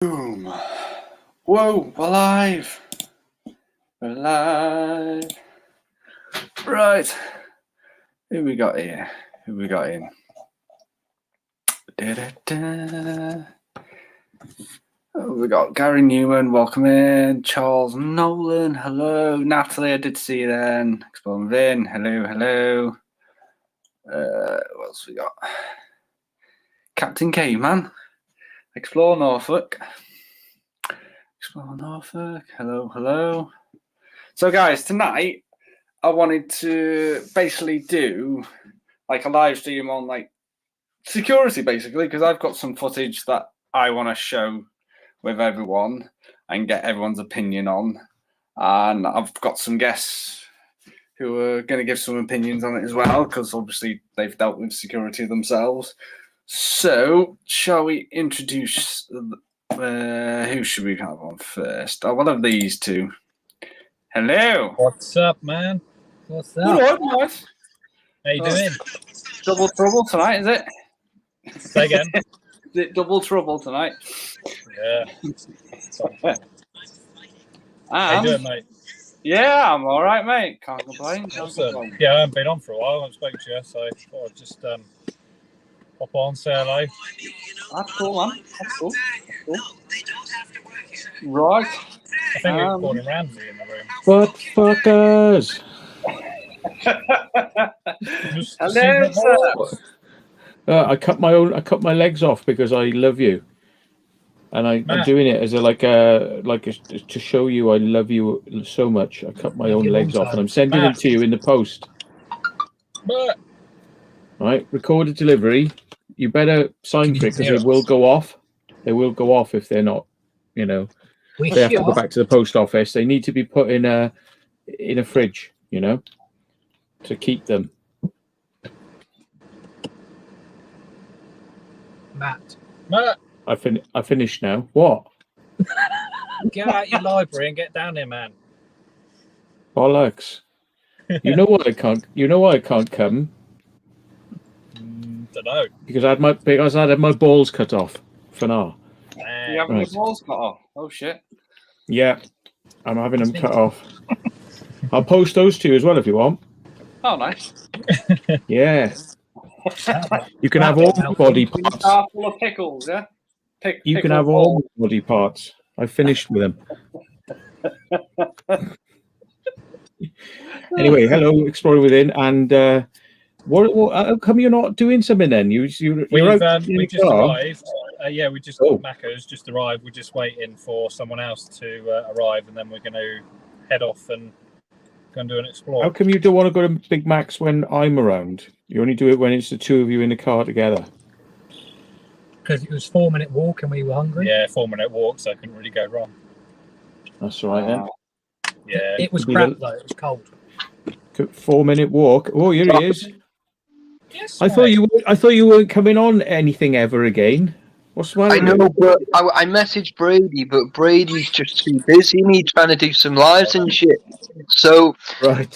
Boom. Whoa, we're live. We're live. Right. Who we got here? Who we got in? Da-da-da. Oh, we got Gary Newman, welcome in. Charles Nolan, hello. Natalie, I did see you then. Exploring Vin, hello, hello. What else we got? Captain Caveman, Explore Norfolk. Explore Norfolk, hello, hello. So, guys, tonight I wanted to basically do like a live stream on like security, basically, because I've got some footage that I want to show with everyone and get everyone's opinion on. And I've got some guests who are going to give some opinions on it as well, because obviously they've dealt with security themselves. So, shall we introduce, who should we have on first? Oh, one of these two. Hello. What's up, man? What's up? All right, nice. How you doing? Double trouble tonight, is it? Say again. Is it double trouble tonight? Yeah. How you doing, mate? Yeah, I'm all right, mate. Can't complain. Awesome. Yeah, I haven't been on for a while. I haven't spoken to you, so I thought I'd just hop on, say hello. That's cool, man. That's cool. Right. I think we're Gordon Ramsay in the room. What fuckers? Hello, sir. I cut my legs off because I love you, and I'm doing it as to show you I love you so much. I cut my own legs off, and I'm sending them to you in the post. Right, recorded delivery. You better sign for it because they will go off. They will go off if they're not. You know, they have to go back to the post office. They need to be put in a fridge. You know, to keep them. Matt. I finished now. What? Get out your library and get down here, man. Bollocks. You know why I can't. You know why I can't come. Don't know. Because I had my balls cut off for now. You having your balls cut off? Oh shit. Yeah, I'm having them cut off. I'll post those to you as well if you want. Oh, nice. Yeah. You can have all body parts. Full of pickles, yeah. You can have all body parts. I finished with them. Anyway, hello, Explorer Within, and what? How come you're not doing something then? We just arrived. Yeah, we just Macca's just arrived. We're just waiting for someone else to arrive, and then we're going to head off and go and do an explore. How come you don't want to go to Big Mac's when I'm around? You only do it when it's the two of you in the car together. Because it was 4-minute walk and we were hungry. Yeah, 4-minute walk, so I couldn't really go wrong. That's all right then. Yeah, it was crap though. It was cold. 4-minute walk. Oh, here he is. Yes, I thought you weren't coming on anything ever again. What's the matter? I know, but I messaged Brady, but Brady's just too busy. He's trying to do some lives and shit. So, right.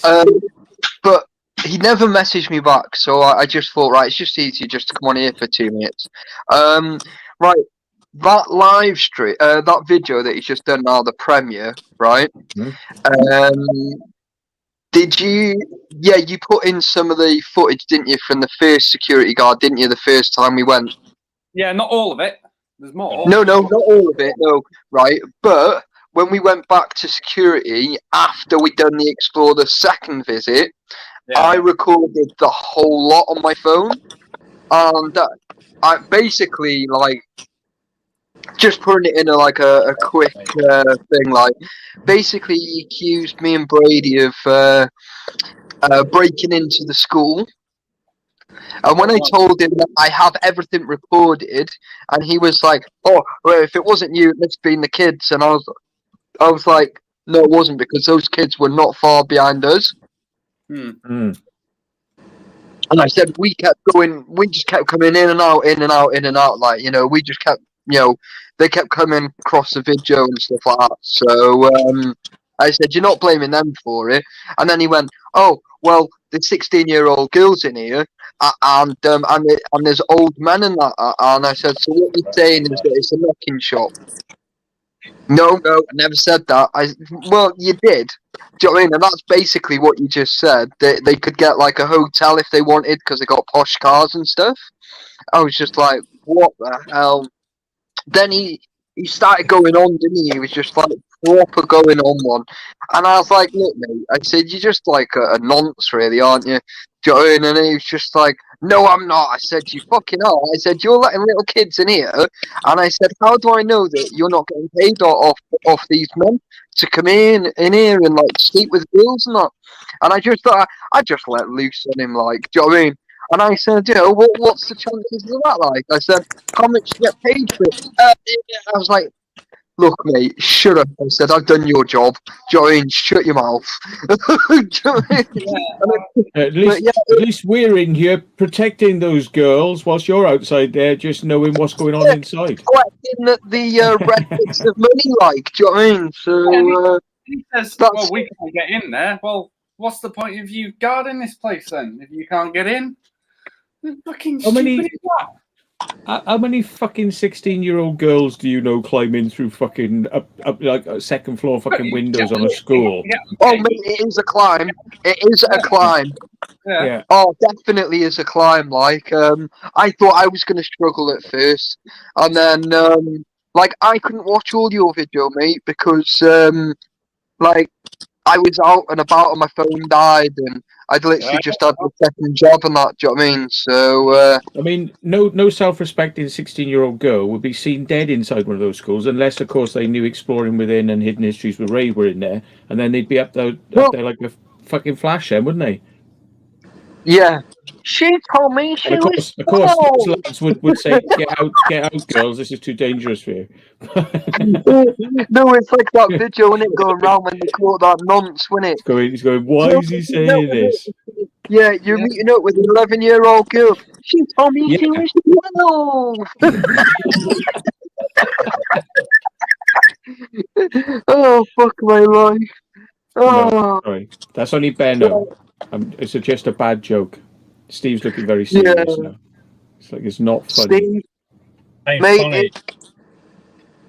But he never messaged me back. So I just thought, right, it's just easier just to come on here for 2 minutes. Right, that live stream, that video that he's just done now, the premiere, right? Mm-hmm. Did you? Yeah, you put in some of the footage, didn't you, from the first security guard, didn't you, the first time we went? Yeah, not all of it. There's more. No, not all of it. No, right. But when we went back to security after we'd done the Explore the second visit, I recorded the whole lot on my phone, and I basically like just putting it in a quick thing. Like, basically, he accused me and Brady of breaking into the school. And when I told him that I have everything recorded, and he was like, "Oh, well, if it wasn't you, it must have been the kids." And I was like, "No, it wasn't, because those kids were not far behind us." And I said, we just kept coming in and out. Like, you know, we just kept, you know, they kept coming across the video and stuff like that. So I said, "You're not blaming them for it." And then he went, "Oh, well, there's 16-year-old girls in here, and there's old men and that. And I said, so what you're saying is that it's a knocking shop? No, I never said that. Well, you did. Do you know what I mean? And that's basically what you just said. They could get like a hotel if they wanted because they got posh cars and stuff. I was just like, what the hell? Then he started going on, didn't he? He was just like proper going on one. And I was like, look, mate, I said, you're just like a nonce, really, aren't you? Do you know what I mean? And he was just like, no, I'm not. I said, you fucking are. I said, you're letting little kids in here. And I said, how do I know that you're not getting paid off these men to come in here and like sleep with girls and that? And I just thought, I just let loose on him, like, do you know what I mean? And I said, you know, what's the chances of that like? I said, how much do you get paid for it? I was like, look, mate, shut up. I said, I've done your job. Do you know what I mean? Shut your mouth. At least we're in here protecting those girls whilst you're outside there just knowing what's going on inside. Collecting the red bits of money, like, do you know what I mean? So, he says, well, we can't get in there. Well, what's the point of you guarding this place then if you can't get in? Fucking stupid is that? How many fucking 16-year-old girls do you know climbing through fucking up like a second floor fucking windows on a school? Oh, mate, it is a climb. It is a climb. Yeah. Oh, definitely is a climb. Like, I thought I was going to struggle at first, and then like I couldn't watch all your video, mate, because like I was out and about and my phone died, and I'd literally just had a second job and that. Do you know what I mean? So I mean, no self-respecting 16-year-old girl would be seen dead inside one of those schools, unless, of course, they knew Exploring Within and Hidden Histories with Ray were in there, and then they'd be up there like a fucking flash, then, wouldn't they? Yeah. She told me she was. Of course, those lads would say, "Get out, girls! This is too dangerous for you." No, it's like that video when it going around when they call that nonce, when it. He's going. Why is he saying this? Yeah, you're meeting up with an 11-year-old girl. She told me she was 12. Oh, fuck my life. Oh. No, sorry, that's only Benno. It's just a bad joke. Steve's looking very serious now. It's like it's not funny. Steve, mate, funny.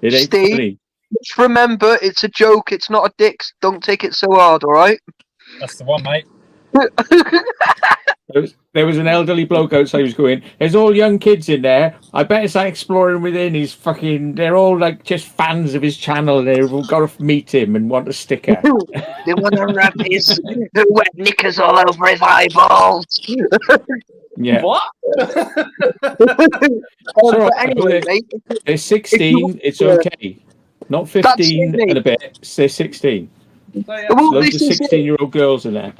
It ain't Steve, funny. Just remember, it's a joke. It's not a dick. Don't take it so hard, all right? That's the one, mate. There was an elderly bloke outside who was going, there's all young kids in there. I bet it's like Exploring Within. They're all like just fans of his channel. They've all got to meet him and want a sticker. They want to wrap his wet knickers all over his eyeballs. Yeah. What? Anyway, mate, they're 16. It's okay. Not 15 and a bit. They're 16. Loads of 16-year-old girls in there.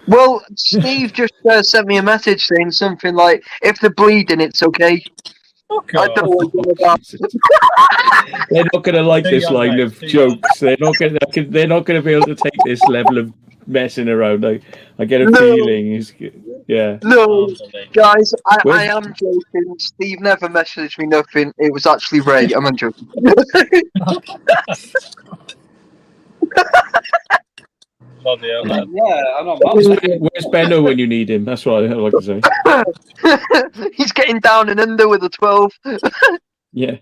Well, Steve just sent me a message saying something like, if they're bleeding, it's okay. I don't know what about. They're not going to like this line of jokes. They're not going to be able to take this level of messing around. I get a feeling. Yeah. No, guys, I am joking. Steve never messaged me nothing. It was actually Ray. I'm joking. Bloody hell, man. Yeah, I know. Where's Benno when you need him? That's what I like to say. He's getting down and under with a 12. Yeah.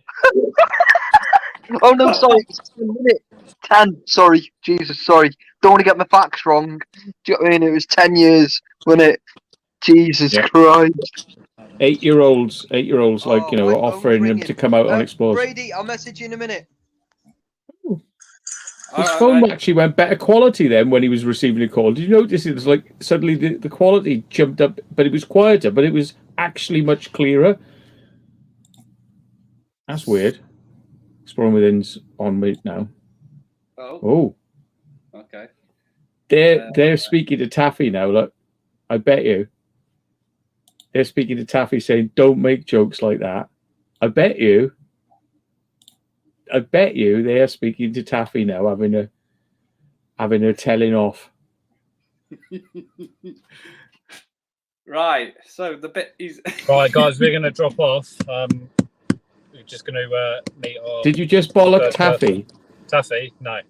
Oh no, sorry, it's 10 minutes. 10. Sorry, Jesus, sorry. Don't want to get my facts wrong. Do you know what I mean? It was 10 years, wasn't it? Jesus Christ. 8-year-olds, like, offering them to come out on Explore. Brady, I'll message you in a minute. His phone actually went better quality then when he was receiving a call. Did you notice it was like suddenly the quality jumped up, but it was quieter, but it was actually much clearer? That's weird. Exploring Within's on mute now. Oh. Okay. They're speaking to Taffy now. Look, I bet you. They're speaking to Taffy saying, "Don't make jokes like that." I bet you they are speaking to Taffy now, having a telling off. Right. So the bit is right, guys. We're going to drop off. We're just going to meet our. Did you just bollock Taffy? Taffy? No.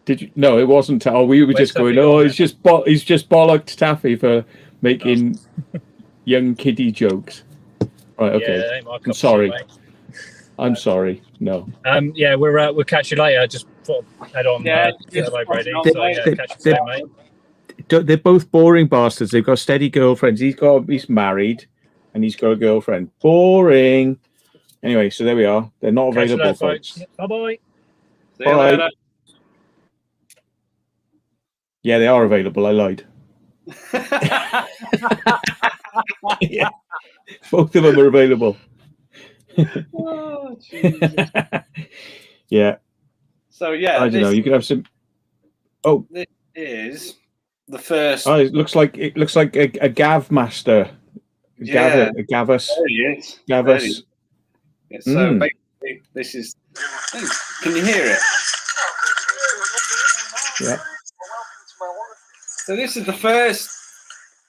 Did you? No, it wasn't. Oh, we were just going. Oh, he's just bollocked Taffy for making young kiddie jokes. Right. Okay. Yeah, I'm sorry. I'm sorry. No. Yeah, we'll catch you later. Just head on. Yeah, get the ready. They- So yeah, catch you soon, mate. They're both boring bastards. They've got steady girlfriends. He's married, and he's got a girlfriend. Boring. Anyway, so there we are. They're not Catch you available, later, folks. Bye bye. See you later. Yeah, they are available. I lied. Yeah. Both of them are available. Oh, Jesus. Yeah. So yeah, I don't know. You could have some. Oh, this is the first. oh, it looks like a Gav master. Yeah. A Gavus. There he is. Gavus. There he is. Yeah, so basically, this is. Can you hear it? Yeah. So this is the first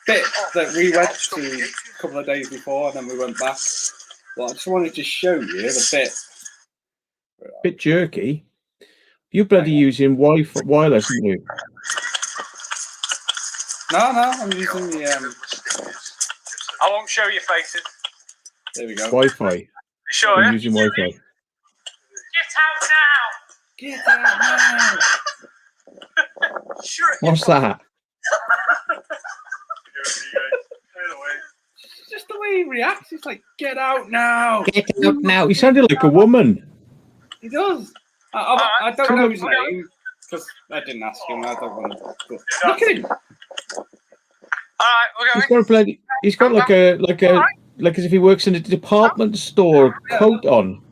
bit that we went to a couple of days before, and then we went back. Well, I just wanted to show you the bit. Bit jerky. You bloody using Wi-Fi wireless, aren't you? No, I'm using the. I won't show your faces. There we go. Wi-Fi. You sure? I'm Yeah? using Wi-Fi. Get out now! Get out now! Sure. What's that? Just the way he reacts, he's like, "Get out now!" Get out now. He sounded like a woman. He does. I don't know his name because I didn't ask him. I don't want to. But look at him. Alright, He's got a bloody. He's got like as if he works in a department store coat on.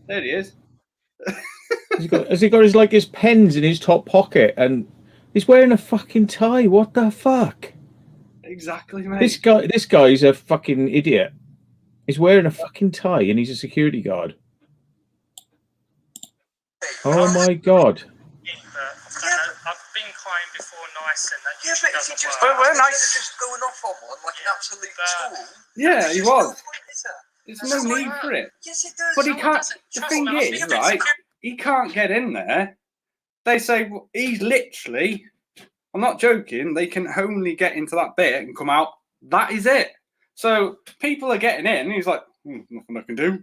There he is. Has he got his pens in his top pocket, and he's wearing a fucking tie? What the fuck? Exactly, mate. This guy's a fucking idiot. He's wearing a fucking tie, and he's a security guard. Oh my god! I've been crying before, nice and that. Yeah, but is he just just going off on one like an absolute tool? Yeah, he was. There's That's no like need that. for it. Yes, it does. But he No, it can't. doesn't. The Trust thing me, is, right? He can't get in there. They say well, he's literally. I'm not joking. They can only get into that bit and come out. That is it. So people are getting in. He's like, nothing I can do.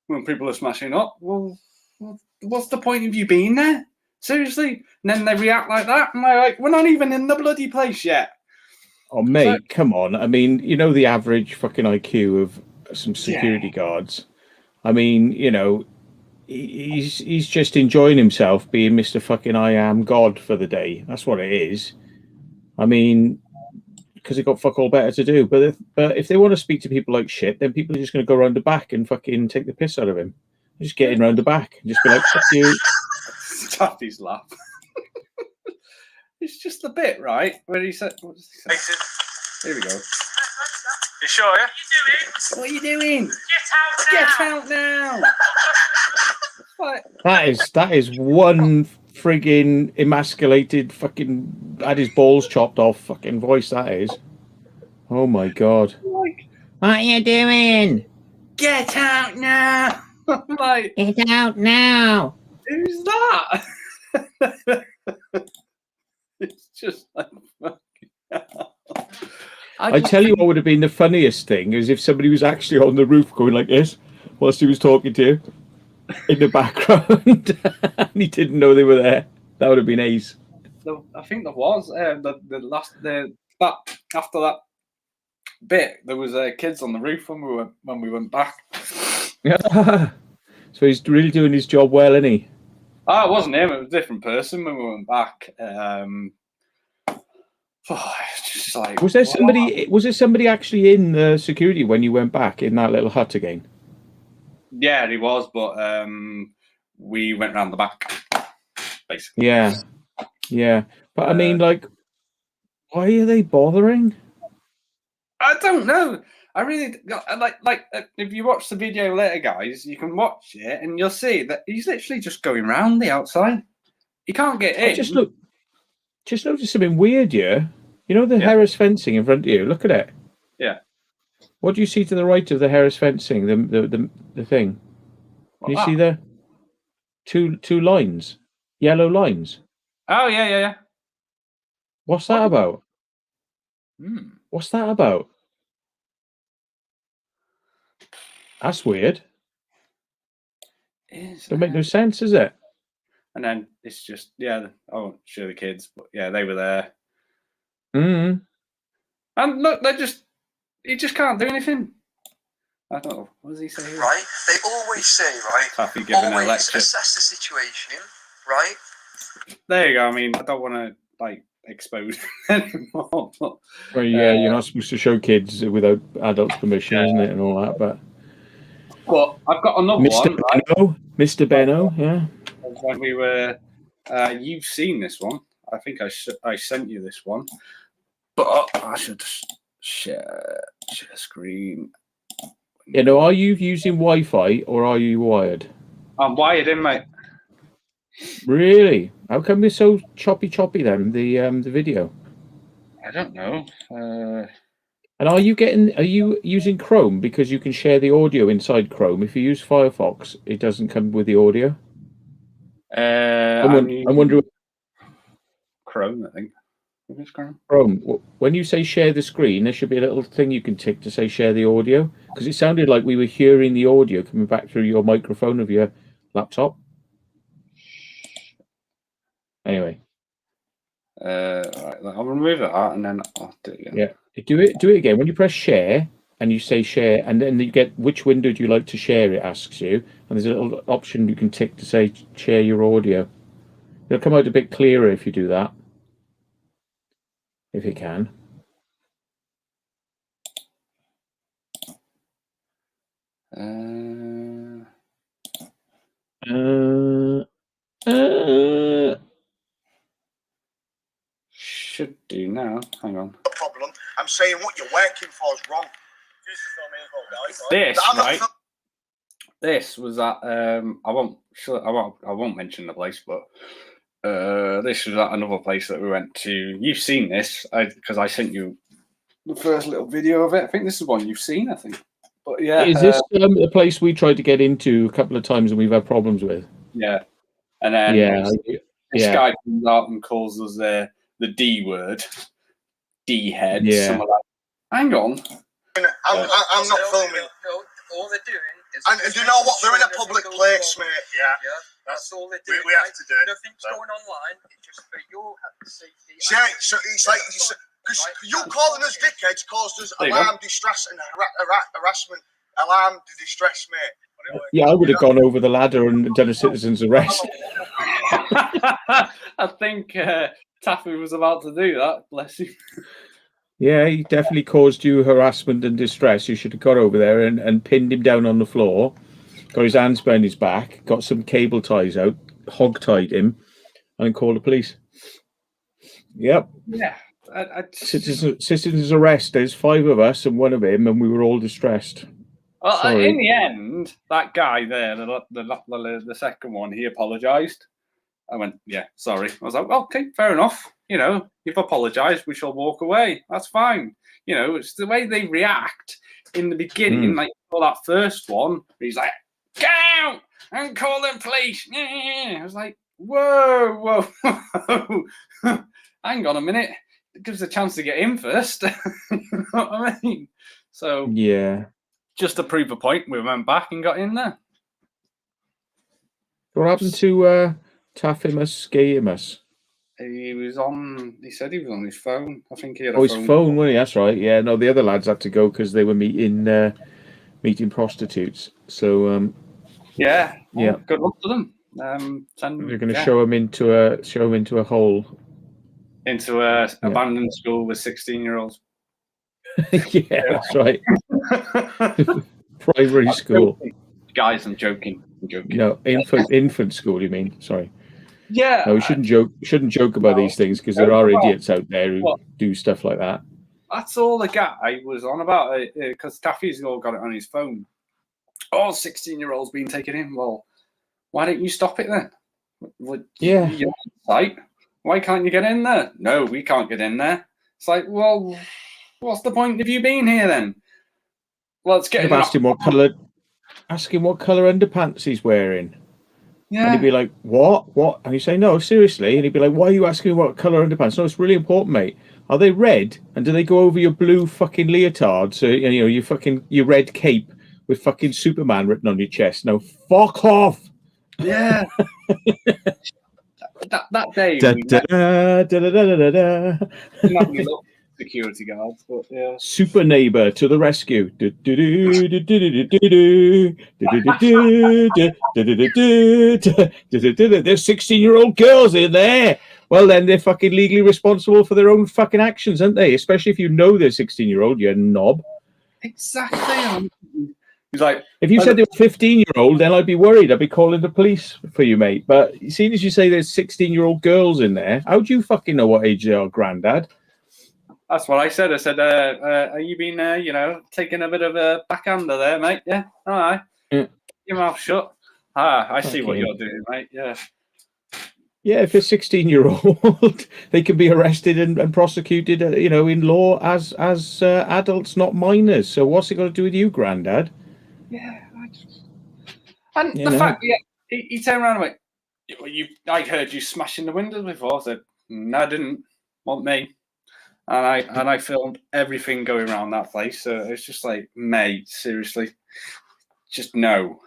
When people are smashing up, well, what's the point of you being there? Seriously? And then they react like that, and they're like, we're not even in the bloody place yet. Oh mate, come on! I mean, you know the average fucking IQ of some security guards. I mean, you know, he's just enjoying himself being Mr. fucking I am God for the day. That's what it is. I mean, because they've got fuck all better to do. But if they want to speak to people like shit, then people are just going to go around the back and fucking take the piss out of him. Just get in round the back and just be like, fuck you. Taffy's laugh. It's just the bit, right? Where he said, what does he say? Here we go. You sure, yeah? What are you doing? Get out Get out now! Like, That is one friggin' emasculated fucking had his balls chopped off fucking voice. That is. Oh my god. like, What are you doing? get out now! I'm like, Get out now. who's that? It's just like fucking hell. I tell you what would have been the funniest thing is if somebody was actually on the roof going like this whilst he was talking to you in the background and he didn't know they were there. That would have been ace. I think there was that after that bit there was kids on the roof when we went back. So he's really doing his job well, isn't he? Oh, it wasn't him. It was a different person when we went back. Just like, Was there somebody? Was there somebody actually in the security when you went back in that little hut again? Yeah, he was, but we went round the back, basically. Yeah. But I mean, like, why are they bothering? I don't know. I really like if you watch the video later, guys, you can watch it and you'll see that he's literally just going round the outside. He can't get in. Just noticed something weird here. You know the Harris fencing in front of you? Look at it. Yeah. What do you see to the right of the Harris fencing? The thing. Can you see there? Two lines, yellow lines. Oh yeah. What's that about? What's that about? That's weird. Doesn't make no sense, is it? And then it's just I won't show the kids, but yeah, they were there. Mm. And look, he just can't do anything. I don't know. What does he say? Right? They always say, right? Taffy giving always a lecture. assess the situation, right? There you go. I mean, I don't want to expose anymore. But, well, yeah, you're not supposed to show kids without adults' permission, isn't it, and all that. But I've got another Mr. one. Benno, Mr. Benno, yeah. When we were, you've seen this one. I think I sent you this one, but I should share screen. You know, are you using Wi-Fi or are you wired? I'm wired in, mate. Really? How come it's so choppy then? The video. I don't know. And are you using Chrome because you can share the audio inside Chrome? If you use Firefox, it doesn't come with the audio. I'm wondering. Chrome, I think. Chrome. When you say share the screen, there should be a little thing you can tick to say share the audio, because it sounded like we were hearing the audio coming back through your microphone of your laptop. Anyway. Right, I'll remove that and then I'll do it again. Yeah, do it again. When you press share and you say share, and then you get which window do you like to share, it asks you, and there's a little option you can tick to say share your audio. It'll come out a bit clearer if you do that. If you can. Should do now. Hang on. No problem. I'm saying what you're working for is wrong. This was at I won't mention the place, but this was at another place that we went to. You've seen this because I sent you the first little video of it. I think this is one you've seen. I think, but yeah, is this the place we tried to get into a couple of times and we've had problems with? Yeah, and then this guy comes out and calls us the D word, D head. Yeah. Like hang on. I'm not filming. All they're doing is. And do you know what? They're in a public place, mate. Yeah. That's all they're doing. We have to do it. Nothing's going online. It's just for your safety. Yeah, so it's like because you calling us dickheads caused us alarm, distress, and harassment. Alarm, distress, mate. Yeah, I would have gone over the ladder and done a citizen's arrest. I think Taffy was about to do that. Bless him. Yeah, he definitely caused you harassment and distress. You should have got over there and pinned him down on the floor, got his hands behind his back, got some cable ties out, hog-tied him, and called the police. Yep. Yeah. Citizen's arrest. There's 5 of us and 1 of him, and we were all distressed. Well, in the end, that guy there, the second one, he apologised. I went, yeah, sorry. I was like, well, okay, fair enough. You know, you've apologised. We shall walk away. That's fine. You know, it's the way they react in the beginning, like for that first one. He's like, get out and call them police. I was like, whoa. Hang on a minute. It gives us a chance to get in first. You know what I mean? So, yeah. Just to prove a point, we went back and got in there. What happened to Taffimus Gaimus? He said he was on his phone. I think he had his phone, wasn't he? That's right. Yeah, no, the other lads had to go because they were meeting prostitutes. So yeah. Good luck to them. They're going to show him into a hole. Into a abandoned school with 16-year-olds. Yeah, that's right. Primary school. Guys, I'm joking. No, infant school. You mean? Sorry. Yeah. No, we shouldn't joke. Shouldn't joke about these things because there are idiots out there who do stuff like that. That's all the guy was on about. Because Taffy's all got it on his phone. 16-year-olds being taken in. Well, why don't you stop it then? Yeah. You're on site. Why can't you get in there? No, we can't get in there. It's like, well, what's the point of you being here then? Let's get him. Ask him what colour underpants he's wearing. Yeah. And he'd be like, what? And you say, no, seriously. And he'd be like, why are you asking me what colour underpants? No, it's really important, mate. Are they red? And do they go over your blue fucking leotard? So, you know, your red cape with fucking Superman written on your chest. No, fuck off. Yeah. that day. Not me little security guards, but yeah. Super neighbor to the rescue. There's 16-year-old girls in there. Well, then they're fucking legally responsible for their own fucking actions, aren't they? Especially if you know they're 16-year-old, you knob. Exactly. He's like, if you said they were 15-year-old, then I'd be worried. I'd be calling the police for you, mate. But seeing as you say there's 16-year-old girls in there, how do you fucking know what age they are, Grandad? That's what I said. I said, are you been, taking a bit of a backhander there, mate? Yeah. All right. Yeah. Your mouth shut. I see what you're doing, mate. Yeah. Yeah, if they're 16-year-old, they can be arrested and prosecuted, in law as adults, not minors. So what's it got to do with you, Grandad? Yeah. The fact, he turned around and went, I heard you smashing the windows before. I said, no, I didn't. Want me. And I filmed everything going around that place. So it's just like, mate, seriously, just no.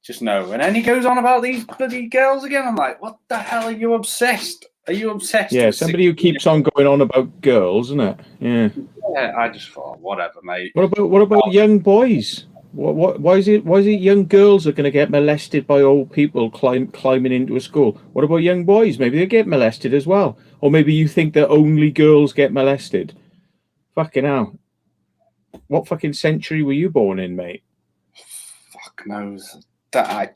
Just no. And then he goes on about these bloody girls again. I'm like, what the hell are you obsessed? Are you obsessed? Yeah, somebody who keeps on going on about girls, isn't it? Yeah. Yeah, I just thought, whatever, mate. What about young boys? Why is it young girls are going to get molested by old people climbing into a school? What about young boys? Maybe they get molested as well. Or maybe you think that only girls get molested. Fucking hell. What fucking century were you born in, mate? Fuck knows. I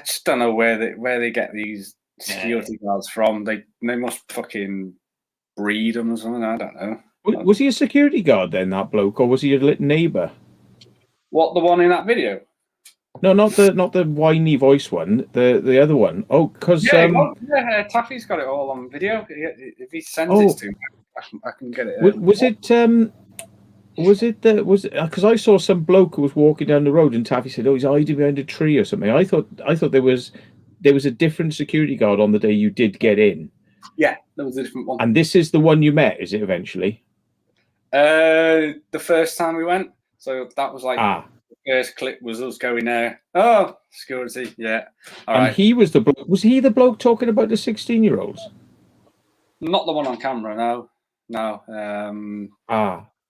just don't know where they get these security guards from. They must fucking breed them or something. I don't know. Was he a security guard then, that bloke, or was he a neighbour? What, the one in that video? No, not the whiny voice one. The other one. Oh, because Taffy's got it all on video. If he sends it to me, I can get it. Was it because I saw some bloke who was walking down the road and Taffy said, "Oh, he's hiding behind a tree or something." I thought there was a different security guard on the day you did get in. Yeah, there was a different one. And this is the one you met, is it eventually? The first time we went, so that was like the first clip was us going there. Oh, security, yeah. All right. He was the bloke. Was he the bloke talking about the 16-year-olds? Not the one on camera, no.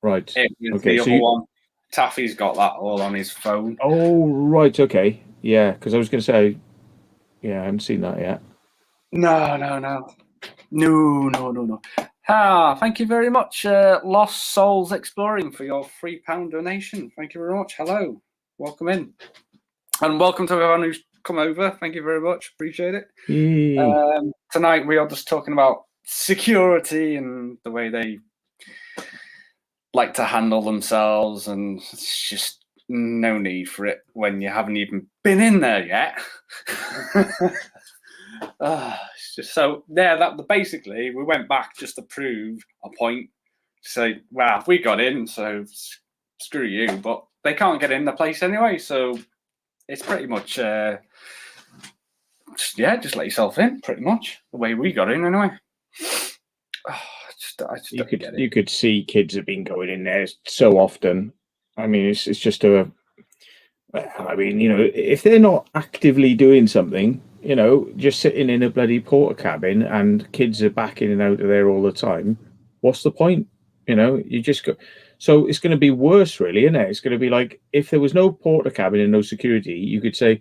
Right. The other one. Taffy's got that all on his phone. Oh, right. Okay. Yeah, because I was going to say, I haven't seen that yet. No. Thank you very much, Lost Souls Exploring, for your £3 donation. Thank you very much. Hello. Welcome in. And welcome to everyone who's come over. Thank you very much. Appreciate it. Tonight we are just talking about security and the way they like to handle themselves, and it's just no need for it when you haven't even been in there yet. It's just so that basically we went back just to prove a point, to say, well, we got in, so screw you, but they can't get in the place anyway, so it's pretty much just let yourself in, pretty much the way we got in anyway. You could see kids have been going in there so often. I mean, it's just if they're not actively doing something, just sitting in a bloody porta cabin and kids are backing in and out of there all the time, what's the point? You just go. So it's going to be worse, really, isn't it? It's going to be like if there was no porta cabin and no security, you could say,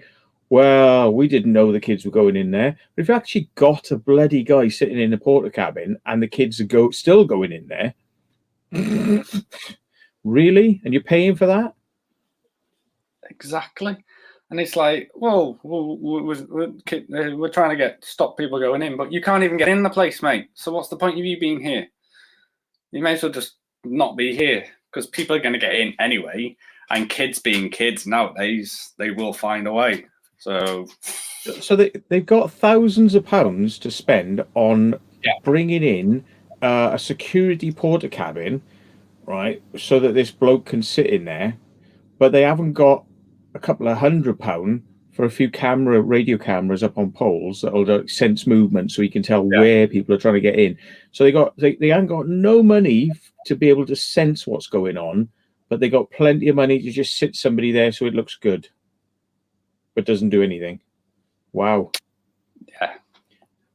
well, we didn't know the kids were going in there. But if you actually got a bloody guy sitting in a porta cabin and the kids are still going in there, really? And you're paying for that? Exactly. And it's like, well, we're trying to stop people going in, but you can't even get in the place, mate. So what's the point of you being here? You may as well just not be here, because people are going to get in anyway. And kids being kids nowadays, they will find a way. So they've got thousands of pounds to spend on bringing in a security porta cabin, right, so that this bloke can sit in there, but they haven't got a couple of £100 for a few radio cameras up on poles that'll like, sense movement, so you can tell where people are trying to get in. So they haven't got no money to be able to sense what's going on, but they got plenty of money to just sit somebody there so it looks good, but doesn't do anything. Wow. Yeah.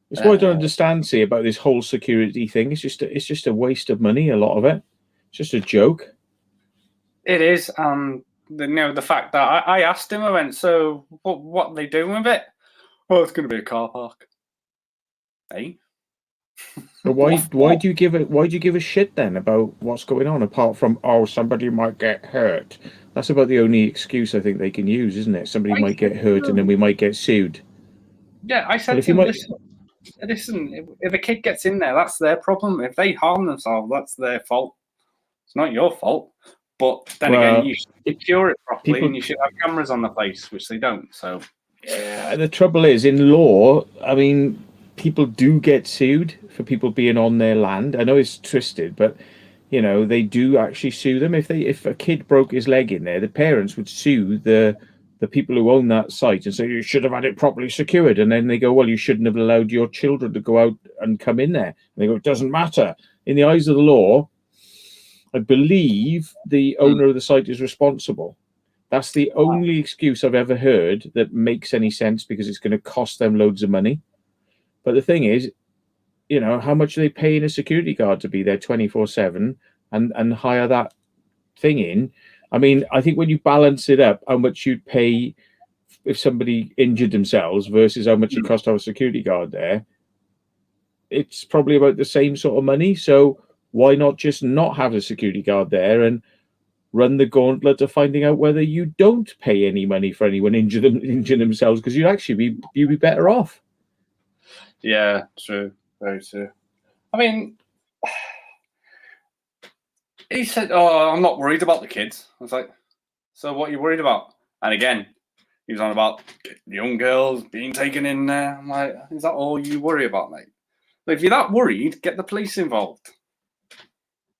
That's what I don't understand, see, about this whole security thing. It's just a waste of money, a lot of it. It's just a joke. It is. The fact that I asked him, I went, so what are they doing with it? Oh, it's going to be a car park. Hey? But why do you give a shit then about what's going on, apart from, oh, somebody might get hurt? That's about the only excuse I think they can use, isn't it? Somebody might get hurt and then we might get sued. Yeah, I said to him, listen, if a kid gets in there, that's their problem. If they harm themselves, that's their fault. It's not your fault. But then again, you should secure it properly and you should have cameras on the place, which they don't. So, yeah, the trouble is, in law, I mean, people do get sued for people being on their land. I know it's twisted, but you know, they do actually sue them. If a kid broke his leg in there, the parents would sue the people who own that site and say, you should have had it properly secured. And then they go, well, you shouldn't have allowed your children to go out and come in there. And they go, it doesn't matter. In the eyes of the law, I believe the owner of the site is responsible. That's the only excuse I've ever heard that makes any sense, because it's going to cost them loads of money. But the thing is, you know, how much are they paying a security guard to be there 24/7 and hire that thing in? I mean, I think when you balance it up, how much you'd pay if somebody injured themselves versus how much it cost to have a security guard there, it's probably about the same sort of money. So why not just not have a security guard there and run the gauntlet of finding out whether you don't pay any money for anyone injure themselves, because you'd be better off. Yeah, true. Very true. I mean, he said, oh, I'm not worried about the kids. I was like, so what are you worried about? And again, he was on about young girls being taken in there. I'm like, is that all you worry about, mate? But if you're that worried, get the police involved.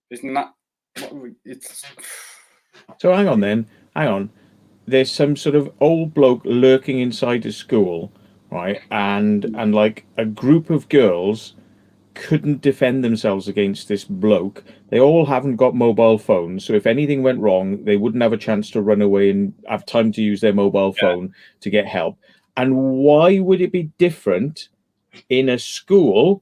Isn't that what it's... So hang on. There's some sort of old bloke lurking inside a school, right? And like a group of girls couldn't defend themselves against this bloke. They all haven't got mobile phones, so if anything went wrong, they wouldn't have a chance to run away and have time to use their mobile phone to get help. And why would it be different in a school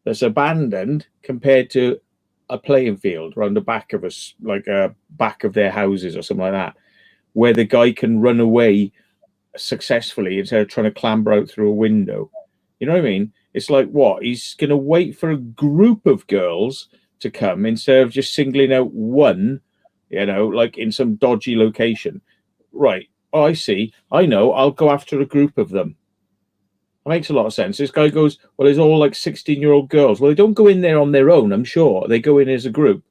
that's abandoned compared to a playing field around the back of us, like a back of their houses or something like that, where the guy can run away successfully instead of trying to clamber out through a window? You know what I mean? It's like, what? He's going to wait for a group of girls to come instead of just singling out one, you know, like in some dodgy location. Right. Oh, I see. I know. I'll go after a group of them. That makes a lot of sense. This guy goes, well, there's all like 16-year-old girls. Well, they don't go in there on their own, I'm sure. They go in as a group.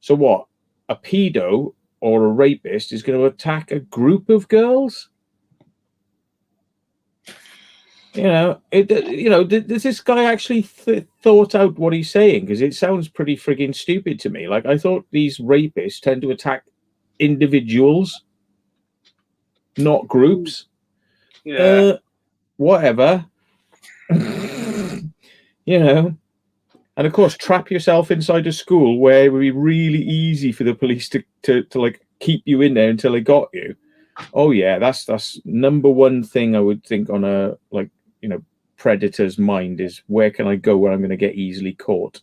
So what? A pedo or a rapist is going to attack a group of girls? Does this guy actually thought out what he's saying? Because it sounds pretty frigging stupid to me. Like, I thought these rapists tend to attack individuals, not groups. Yeah. Whatever. And of course, trap yourself inside a school where it would be really easy for the police to like keep you in there until they got you. Oh yeah, that's number one thing I would think on a predator's mind is, where can I go where I'm going to get easily caught?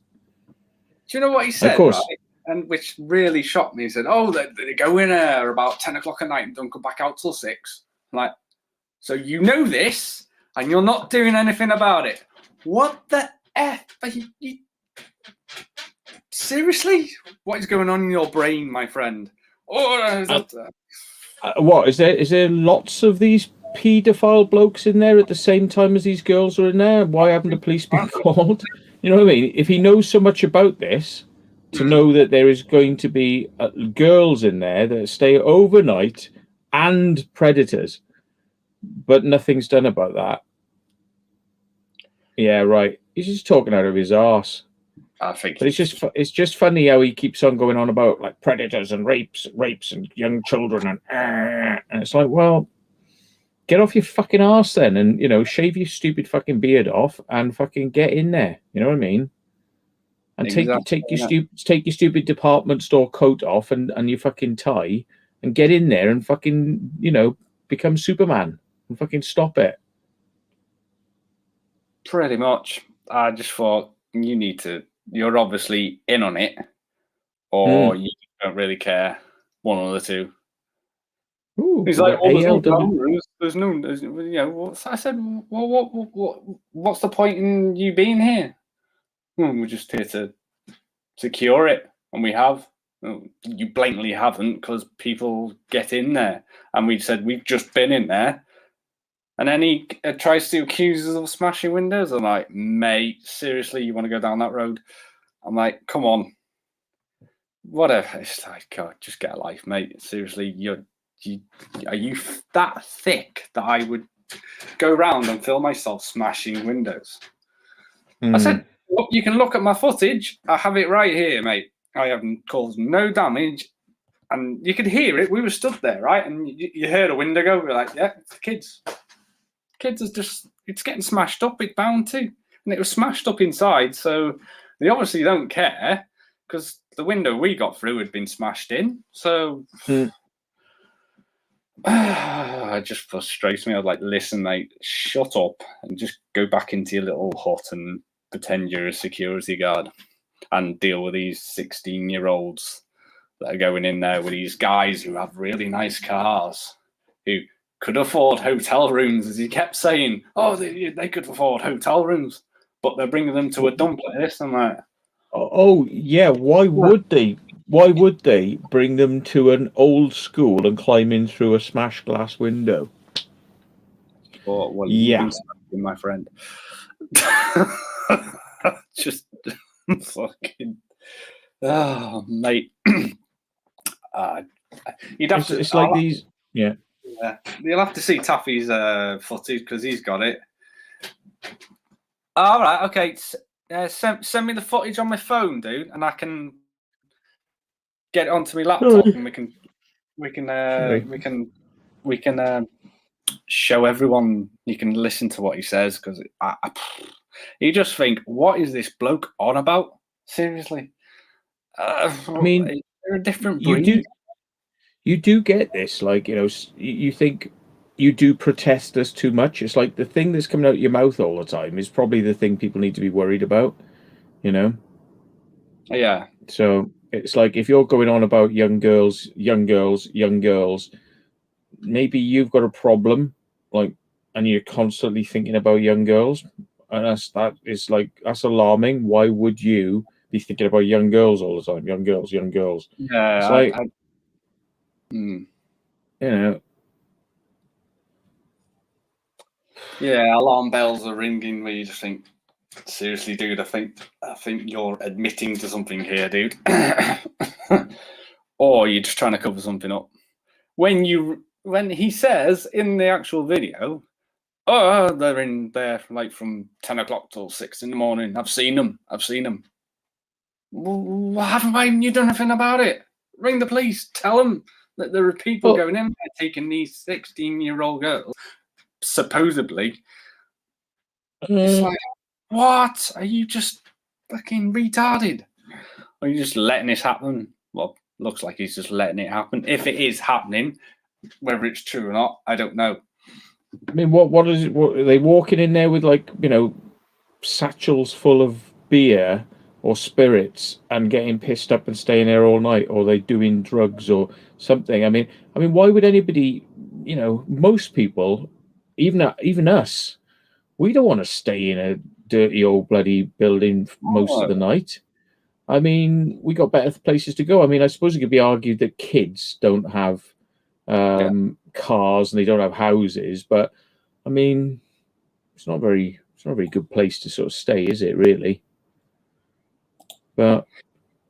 Do you know what he said? Of course. Right? And which really shocked me. He said, oh, they go in there about 10 o'clock at night and don't come back out till 6. I'm like, so you know this and you're not doing anything about it. What the F are you... Seriously? What is going on in your brain, my friend? What is there lots of these paedophile blokes in there at the same time as these girls are in there? Why haven't the police been called? You know what I mean? If he knows so much about this, to know that there is going to be girls in there that stay overnight and predators, but nothing's done about that. Yeah, right. He's just talking out of his arse. I think. But it's just funny how he keeps on going on about like predators and rapes and young children and it's like, well, get off your fucking arse then, and shave your stupid fucking beard off and fucking get in there. You know what I mean? And Exactly, take your stupid department store coat off and your fucking tie and get in there and fucking become Superman and fucking stop it. Pretty much. I just thought you're obviously in on it, or you don't really care. One or the two. Ooh, he's like, "Oh, there's no, I said, well, what's the point in you being here? We're just here to secure it, and we have. You blatantly haven't, because people get in there, and we've said we've just been in there." And then he tries to accuse us of smashing windows. I'm like, mate, seriously, you want to go down that road? I'm like, come on. Whatever. It's like, God, just get a life, mate. Seriously, are you that thick that I would go round and film myself smashing windows? I said, look, you can look at my footage. I have it right here, mate. I haven't caused no damage. And you could hear it. We were stood there, right? And you heard a window go. We're like, yeah, it's kids. Kids is just, it's getting smashed up. It's bound to. And it was smashed up inside. So they obviously don't care, because the window we got through had been smashed in. So it just frustrates me. I was like, listen, mate, shut up and just go back into your little hut and pretend you're a security guard and deal with these 16-year-olds that are going in there with these guys who have really nice cars, who could afford hotel rooms, as he kept saying. Oh, they could afford hotel rooms, but they're bringing them to a dump like this. I'm like, oh yeah, why would they? Why would they bring them to an old school and climb in through a smashed glass window? Well, yeah, my friend. Just fucking. Oh, mate. You'd have to. It's like these. Yeah. Yeah, you'll have to see Taffy's footage, because he's got it. All right, okay. Send me the footage on my phone, dude, and I can get it onto my laptop, and we can show everyone. You can listen to what he says, because you just think, what is this bloke on about? Seriously. I mean, they're a different breed. You do get this, like, you think you do protest us too much. It's like the thing that's coming out of your mouth all the time is probably the thing people need to be worried about, Yeah. So it's like, if you're going on about young girls, maybe you've got a problem, like, and you're constantly thinking about young girls, and that's alarming. Why would you be thinking about young girls all the time? Young girls. Yeah. It's like, Yeah, alarm bells are ringing where you just think, seriously, dude, I think you're admitting to something here, dude. Or you're just trying to cover something up. When he says in the actual video, oh, they're in there like from 10 o'clock till 6 in the morning. I've seen them. Well, haven't you done anything about it? Ring the police. Tell them that there are people going in there taking these 16-year-old girls, supposedly. It's like, what? Are you just fucking retarded? Or are you just letting this happen? Well, looks like he's just letting it happen. If it is happening, whether it's true or not, I don't know. I mean, what is it? What, are they walking in there with, like, satchels full of beer or spirits and getting pissed up and staying there all night, or are they doing drugs or something? I mean, why would anybody? Most people, even us, we don't want to stay in a dirty old bloody building most of the night. I mean, we got better places to go. I mean, I suppose it could be argued that kids don't have cars and they don't have houses, but I mean, it's not a very good place to sort of stay, is it, really? But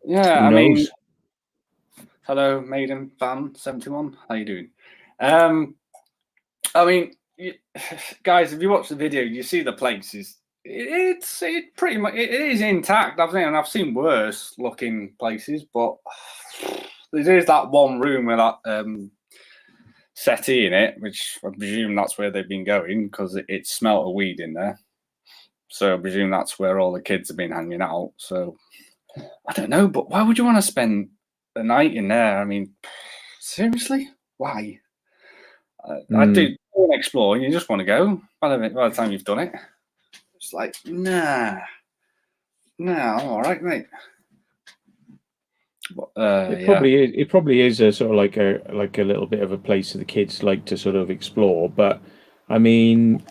yeah, I mean, hello, Maiden fan 71. How you doing? I mean, guys, if you watch the video, you see the places. It's pretty much it is intact. I've seen worse looking places, but there is that one room where that settee in it, which I presume that's where they've been going because it smelt of weed in there. So I presume that's where all the kids have been hanging out. So I don't know, but why would you want to spend the night in there? I mean, seriously, why? I do want to explore, and you just want to go by the time you've done it. It's like, nah, I'm all right, mate. But, it probably is a sort of like a little bit of a place for the kids like to sort of explore. But I mean,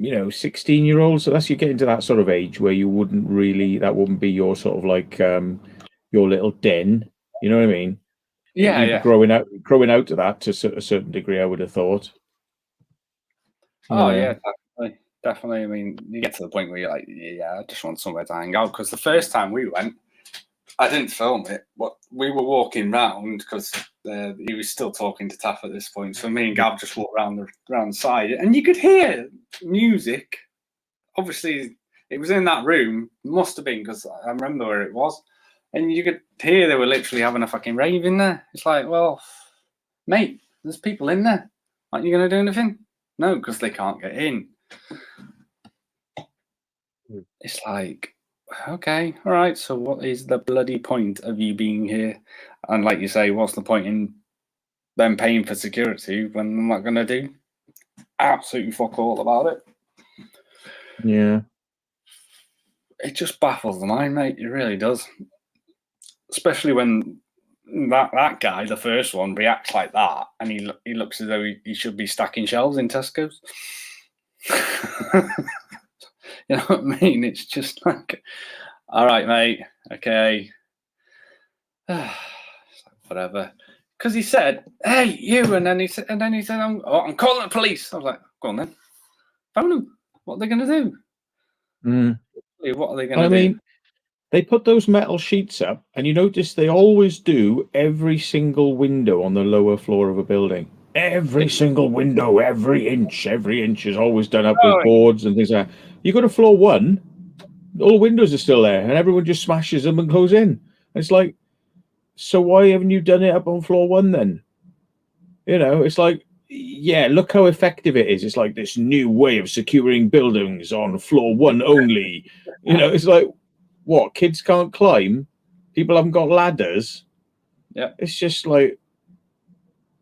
16-year-olds, so that's you get into that sort of age where you wouldn't really, that wouldn't be your sort of like your little den. You know what I mean? Yeah, You'd be growing out to that to a certain degree, I would have thought. Yeah, definitely. I mean, you get to the point where you're like, yeah, I just want somewhere to hang out. Because the first time we went, I didn't film it, but we were walking round because he was still talking to Taff at this point. So me and Gav just walked around the side, and you could hear music. Obviously, it was in that room. Must have been because I remember where it was, and you could hear they were literally having a fucking rave in there. It's like, well, mate, there's people in there. Aren't you going to do anything? No, because they can't get in. It's like, okay, all right, so what is the bloody point of you being here? And like you say, what's the point in them paying for security when I'm not going to do absolutely fuck all about it? Yeah. It just baffles the mind, mate. It really does. Especially when that guy, the first one, reacts like that, and he looks as though he should be stacking shelves in Tesco's. You know what I mean? It's just like, all right, mate, okay. Whatever. Because he said, hey, you, and then he said, I'm calling the police. I was like, go on then. Phone them. What are they going to do? What are they going to do? I mean, they put those metal sheets up, and you notice they always do every single window on the lower floor of a building. Every single window, every inch is always done up with boards and things like that. You go to floor 1, all the windows are still there, and everyone just smashes them and goes in. And it's like, so why haven't you done it up on floor 1 then? It's like, yeah, look how effective it is. It's like this new way of securing buildings on floor 1 only. It's like, what? Kids can't climb? People haven't got ladders? Yeah. It's just like,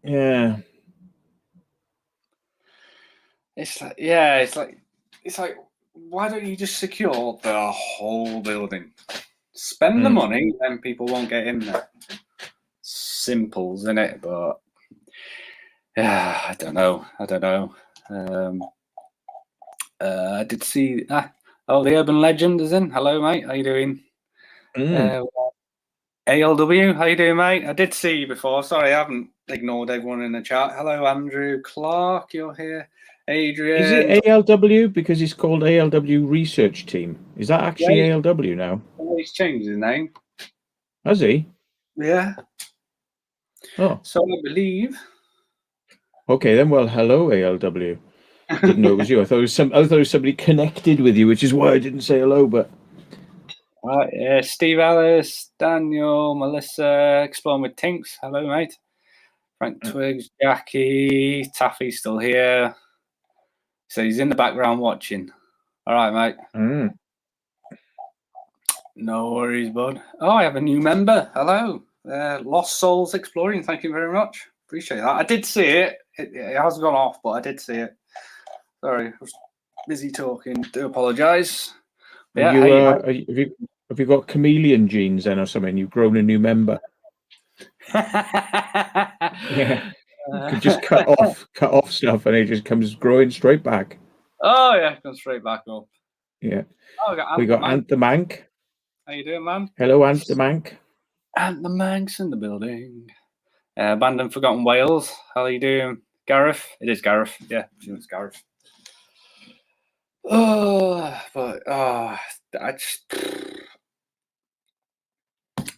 yeah. It's like, why don't you just secure the whole building? Spend the money, then people won't get in there. Simples, isn't it? But yeah, I don't know. I did see. The Urban Legend is in. Hello, mate. How you doing? ALW, how you doing, mate? I did see you before. Sorry, I haven't ignored everyone in the chat. Hello, Andrew Clark. You're here. Adrian. Is it ALW because it's called ALW Research Team? Is that actually ALW now? He's changed his name. Has he? Yeah. Oh. So I believe. Okay, then. Well, hello, ALW. Didn't know it was you. I thought it was somebody connected with you, which is why I didn't say hello. But Steve Ellis, Daniel, Melissa, Exploring with Tinks. Hello, mate. Frank Twiggs, Jackie, Taffy's still here. So he's in the background watching. All right, mate. No worries, bud. Oh, I have a new member. Hello. Lost Souls Exploring. Thank you very much. Appreciate that. I did see it. It has gone off, but I did see it. Sorry, I was busy talking. Do apologise. Yeah, have you got chameleon genes then or something? You've grown a new member. Yeah. You could just cut off stuff and it just comes growing straight back. Oh yeah, comes straight back up. Yeah. Oh, we got Ant the Mank. How you doing, man? Hello, Ant the Mank. Ant the Mank's in the building. Abandoned Forgotten Wales. How are you doing, Gareth? It is Gareth. Yeah, it's Gareth. I just,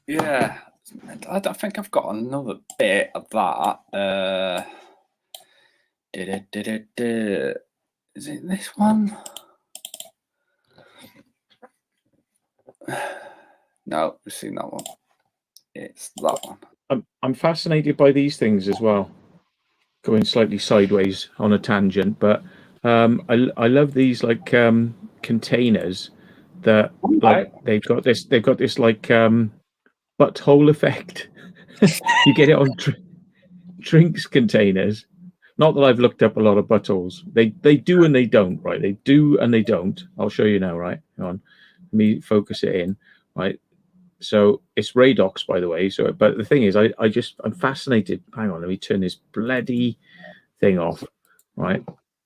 yeah. I think I've got another bit of that. Is it this one? No, we've seen that one. It's that one. I'm fascinated by these things as well. going slightly sideways on a tangent, but I love these like containers that like they've got this like butthole effect. You get it on drinks containers. Not that I've looked up a lot of buttholes. They do and they don't, right? They do and they don't. I'll show you now, right? Hang on. Let me focus it in, right? So it's Radox, by the way. So, but the thing is, I'm fascinated. Hang on, let me turn this bloody thing off, right?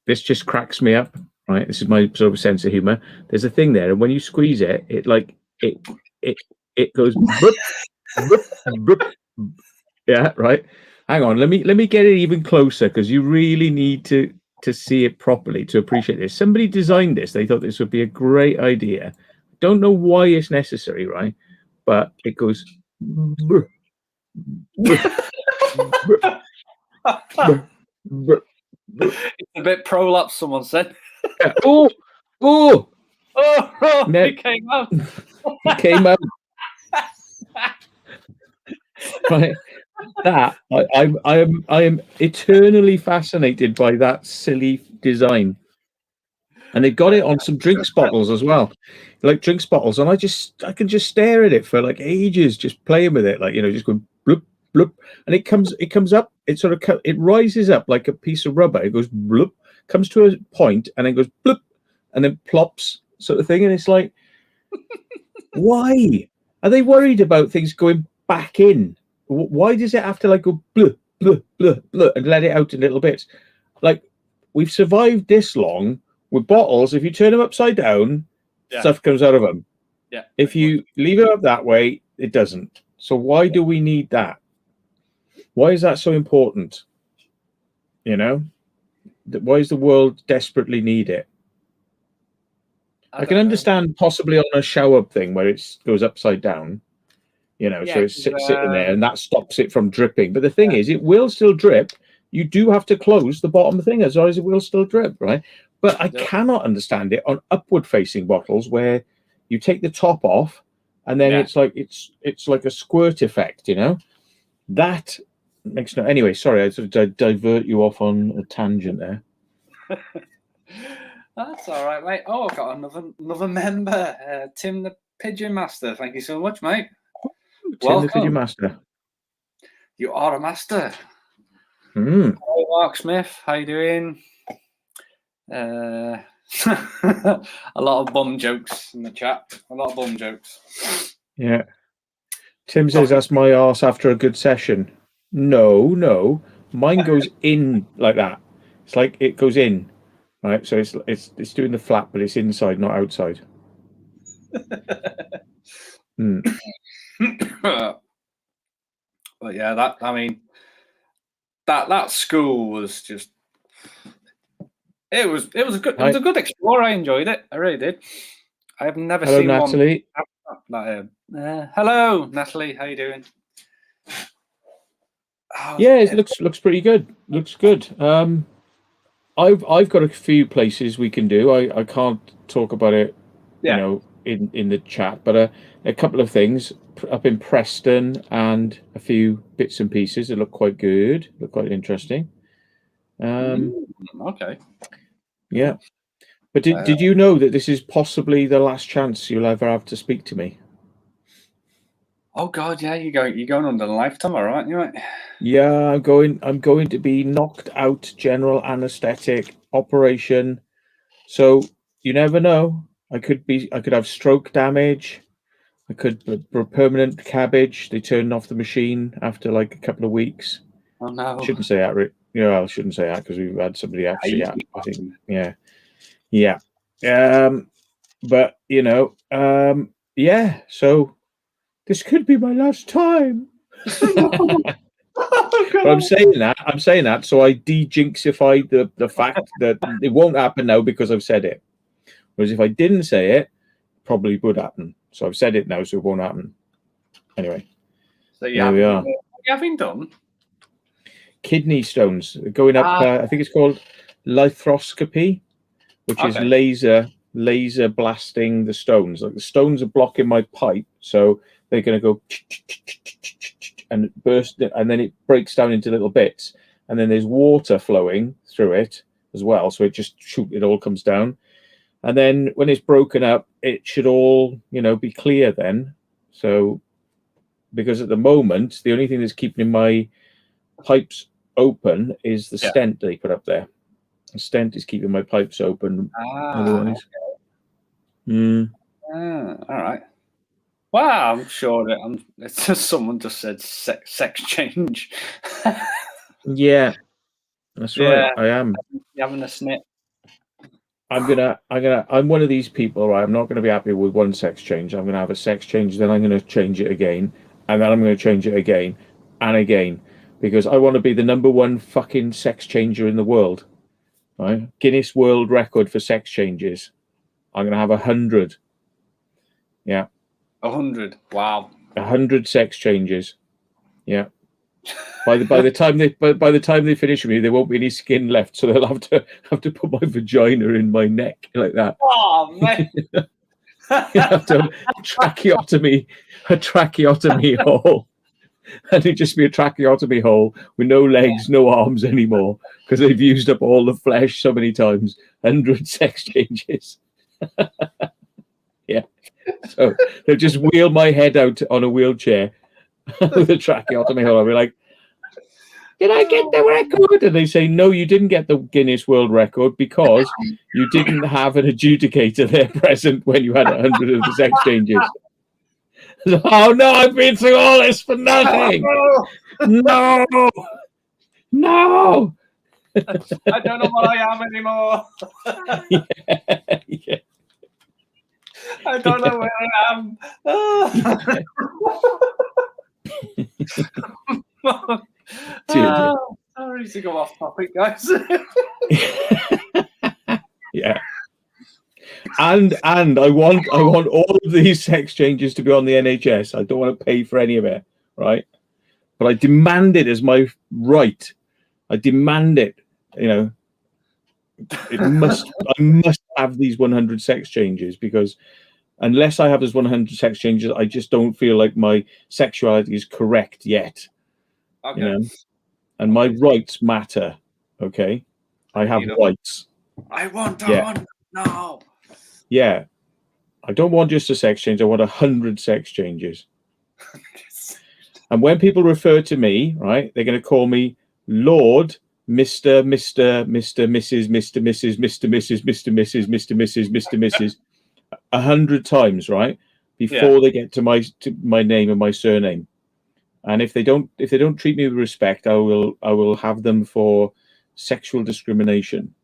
This just cracks me up, right? This is my sort of sense of humor. There's a thing there, and when you squeeze it, it goes, broop, broop, broop. Yeah, right. Hang on, let me get it even closer because you really need to see it properly to appreciate this. Somebody designed this. They thought this would be a great idea. Don't know why it's necessary, right? But it goes. It's a bit prolapse, someone said. Oh! It came out. It came out. Right. That I am eternally fascinated by that silly design. And they've got it on some drinks bottles as well, like drinks bottles. And I can just stare at it for like ages, just playing with it, like, you know, just going bloop, bloop. And it comes up, it rises up like a piece of rubber. It goes bloop, comes to a point and then goes bloop, and then plops, sort of thing. And it's like, why? Are they worried about things going back in? Why does it have to like go bloop, bloop, bloop, bloop, and let it out in little bits? Like, we've survived this long with bottles. If you turn them upside down, stuff comes out of them. Yeah. If you leave it up that way, it doesn't. So why do we need that? Why is that so important? You know, why does the world desperately need it? I can understand possibly on a shower thing where it goes upside down, you know, so it's sitting there and that stops it from dripping. But the thing is, it will still drip. You do have to close the bottom thing, otherwise it will still drip, right? But I cannot understand it on upward-facing bottles where you take the top off and then it's like a squirt effect, you know. That makes no. Anyway, sorry, I sort of divert you off on a tangent there. That's all right, mate. Oh, I've got another member, Tim the Pigeon Master. Thank you so much, mate. Tim the Pigeon Master. You are a master. Mm. Hello, Mark Smith. How you doing? A lot of bum jokes in the chat. A lot of bum jokes. Yeah. Tim says that's my arse after a good session. No. Mine goes in like that. It's like it goes in. Right, so it's doing the flap, but it's inside, not outside. But yeah, that school was just it was a good explore. I enjoyed it. I really did. I have never seen Natalie. one. Hello, Natalie. How you doing? Yeah, it looks pretty good. Looks good. I've got a few places we can do. I can't talk about it, you know, in the chat, but a couple of things up in Preston and a few bits and pieces that look quite good, look quite interesting. Okay. Yeah. But did you know that this is possibly the last chance you'll ever have to speak to me? Oh God, yeah, you're going under the lifetime, all right? You right? Yeah, I'm going to be knocked out, general anesthetic, operation. So you never know. I could have stroke damage. I could permanent cabbage. They turned off the machine after like a couple of weeks. Oh no! I shouldn't say that. Yeah, I shouldn't say that because we've had somebody actually. I think. Yeah. But you know, yeah. So this could be my last time. But I'm saying that so I de-jinxify the fact that it won't happen now because I've said it. Whereas if I didn't say it, probably would happen. So I've said it now, so it won't happen. Anyway, so there we are. You having done kidney stones going up? I think it's called lithroscopy, which is laser blasting the stones. Like the stones are blocking my pipe, so they're going to go and burst, and then it breaks down into little bits, and then there's water flowing through it as well. So it all comes down. And then when it's broken up, it should all, be clear then. So, because at the moment, the only thing that's keeping my pipes open is the stent they put up there. The stent is keeping my pipes open. Otherwise. Okay. All right. Wow, I'm sure that it's just someone just said sex change. Yeah, that's right. I am. You having a snip? I'm one of these people, right? I'm not gonna be happy with one sex change. I'm gonna have a sex change, then I'm gonna change it again, and then I'm gonna change it again and again, because I want to be the #1 fucking sex changer in the world. Right? Guinness World Record for sex changes. I'm gonna have 100. Yeah. 100. Wow. 100 sex changes. Yeah. By the time they finish with me, there won't be any skin left, so they'll have to put my vagina in my neck like that. Oh man! You have to a tracheotomy hole, and it'd just be a tracheotomy hole with no legs, no arms anymore, because they've used up all the flesh so many times. 100 sex changes. Yeah. So they'll just wheel my head out on a wheelchair with a tracheotomy hole. I'll be like, did I get the record? And they say, no, you didn't get the Guinness World Record because you didn't have an adjudicator there present when you had 100 of the sex changes. So, oh no, I've been through all this for nothing. No. I don't know what I am anymore. Yeah. I don't know where I am. Sorry to go off topic, guys. Yeah. And I want all of these sex changes to be on the NHS. I don't want to pay for any of it, right? But I demand it as my right. I demand it. I must have these 100 sex changes, because unless I have those 100 sex changes, I just don't feel like my sexuality is correct yet. Okay. And my rights matter. Okay, I have rights. I want no. Yeah, I don't want just a sex change. I want 100 sex changes. And when people refer to me, right, they're going to call me Lord, Mr., Mrs., Mr., Mrs., 100 times, right, before they get to my name and my surname. And if they don't treat me with respect, I will have them for sexual discrimination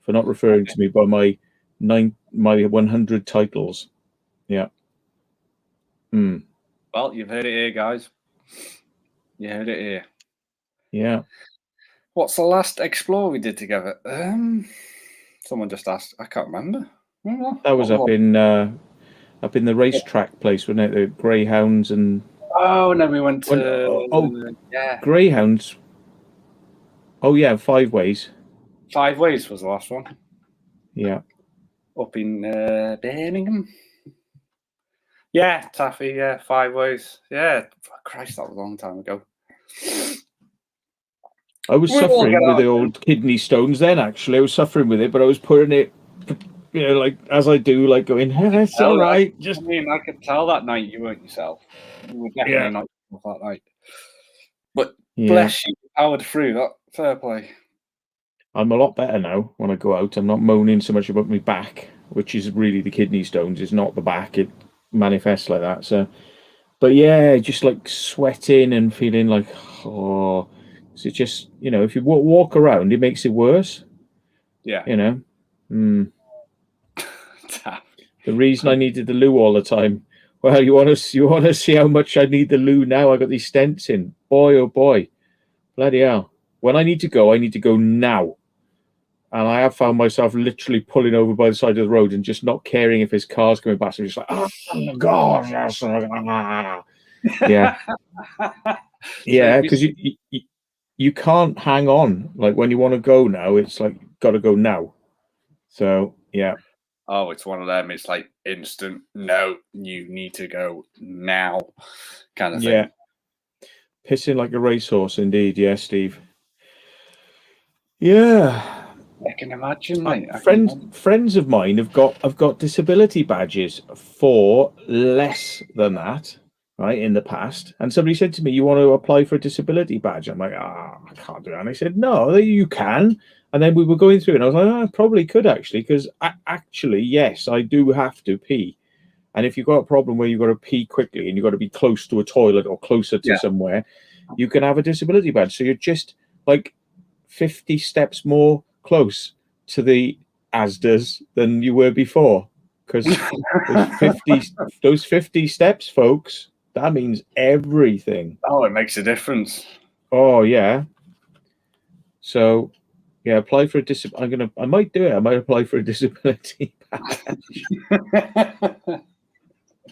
for not referring to me by my 100 titles. Yeah. Well, you've heard it here, guys. You heard it here. Yeah. What's the last explore we did together? Someone just asked. I can't remember. That was up in the racetrack place, wasn't it? The greyhounds and. Oh, and then we went to greyhounds. Oh yeah, 5 Ways. 5 Ways was the last one. Yeah. Up in Birmingham. Yeah, Taffy. Yeah, 5 Ways. Yeah, Christ, that was a long time ago. I was suffering with the old kidney stones then. Actually, I was suffering with it, but I was putting it, like as I do, like going, "It's all right." I could tell that night you weren't yourself. You were definitely not yourself that night. But bless you, powered through that. Fair play. I'm a lot better now when I go out. I'm not moaning so much about my back, which is really the kidney stones. It's not the back. It manifests like that. So, but yeah, just like sweating and feeling like, oh, so it's just, if you walk around, it makes it worse. Yeah. The reason I needed the loo all the time. Well, you want to see how much I need the loo now? I got these stents in. Boy, oh boy, bloody hell! When I need to go now. And I have found myself literally pulling over by the side of the road and just not caring if his car's coming past. I'm just like, oh God, yes. Yeah, yeah, because you can't hang on. Like when you want to go now, it's like got to go now. So yeah. Oh, it's one of them. It's like instant. No, you need to go now, kind of thing. Yeah. Pissing like a racehorse, indeed. Yeah, Steve. Yeah. I can imagine, mate. Friends of mine have got disability badges for less than that, right, in the past. And somebody said to me, "You want to apply for a disability badge?" I'm like, I can't do that. And they said, "No, you can." And then we were going through, and I was like, I probably could actually, because actually, yes, I do have to pee. And if you've got a problem where you've got to pee quickly and you've got to be close to a toilet or closer to somewhere, you can have a disability badge. So you're just like 50 steps more close to the ASDAs than you were before. Because those 50 steps, folks, that means everything. Oh, it makes a difference. Oh, yeah. So, yeah, apply for a I might do it. I might apply for a disability badge.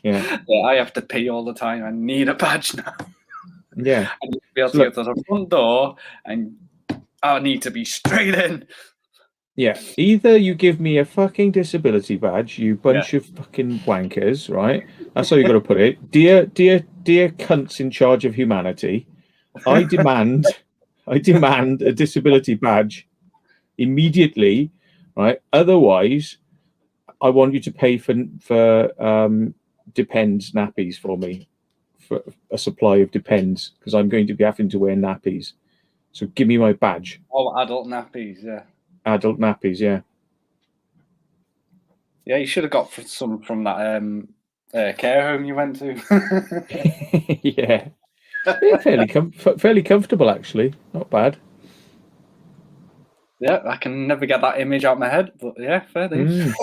Yeah, I have to pee all the time. I need a badge now. Yeah. I need to be able to get to the front door, and I need to be straight in. Yeah, either you give me a fucking disability badge, you bunch of fucking wankers, right? That's how you got to put it. Dear cunts in charge of humanity, I demand a disability badge immediately, right? Otherwise, I want you to pay for Depends nappies for me, for a supply of Depends, because I'm going to be having to wear nappies. So give me my badge. Oh, adult nappies, yeah. Adult nappies, yeah. Yeah, you should have got some from that care home you went to. Yeah. Fairly comfortable, actually. Not bad. Yeah, I can never get that image out of my head, but yeah, fair dues.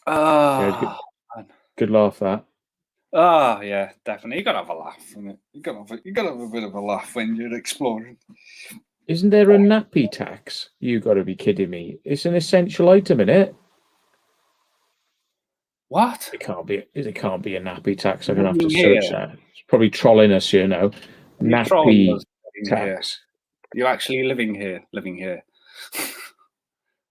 Yeah, good laugh, that. Oh, yeah, definitely. You gotta have a laugh, innit? You gotta have a bit of a laugh when you're exploring. Isn't there a nappy tax? You got to be kidding me! It's an essential item, innit? What? It can't be a nappy tax. I'm gonna have to search that. It's probably trolling us, you know. Nappy tax. You're actually living here.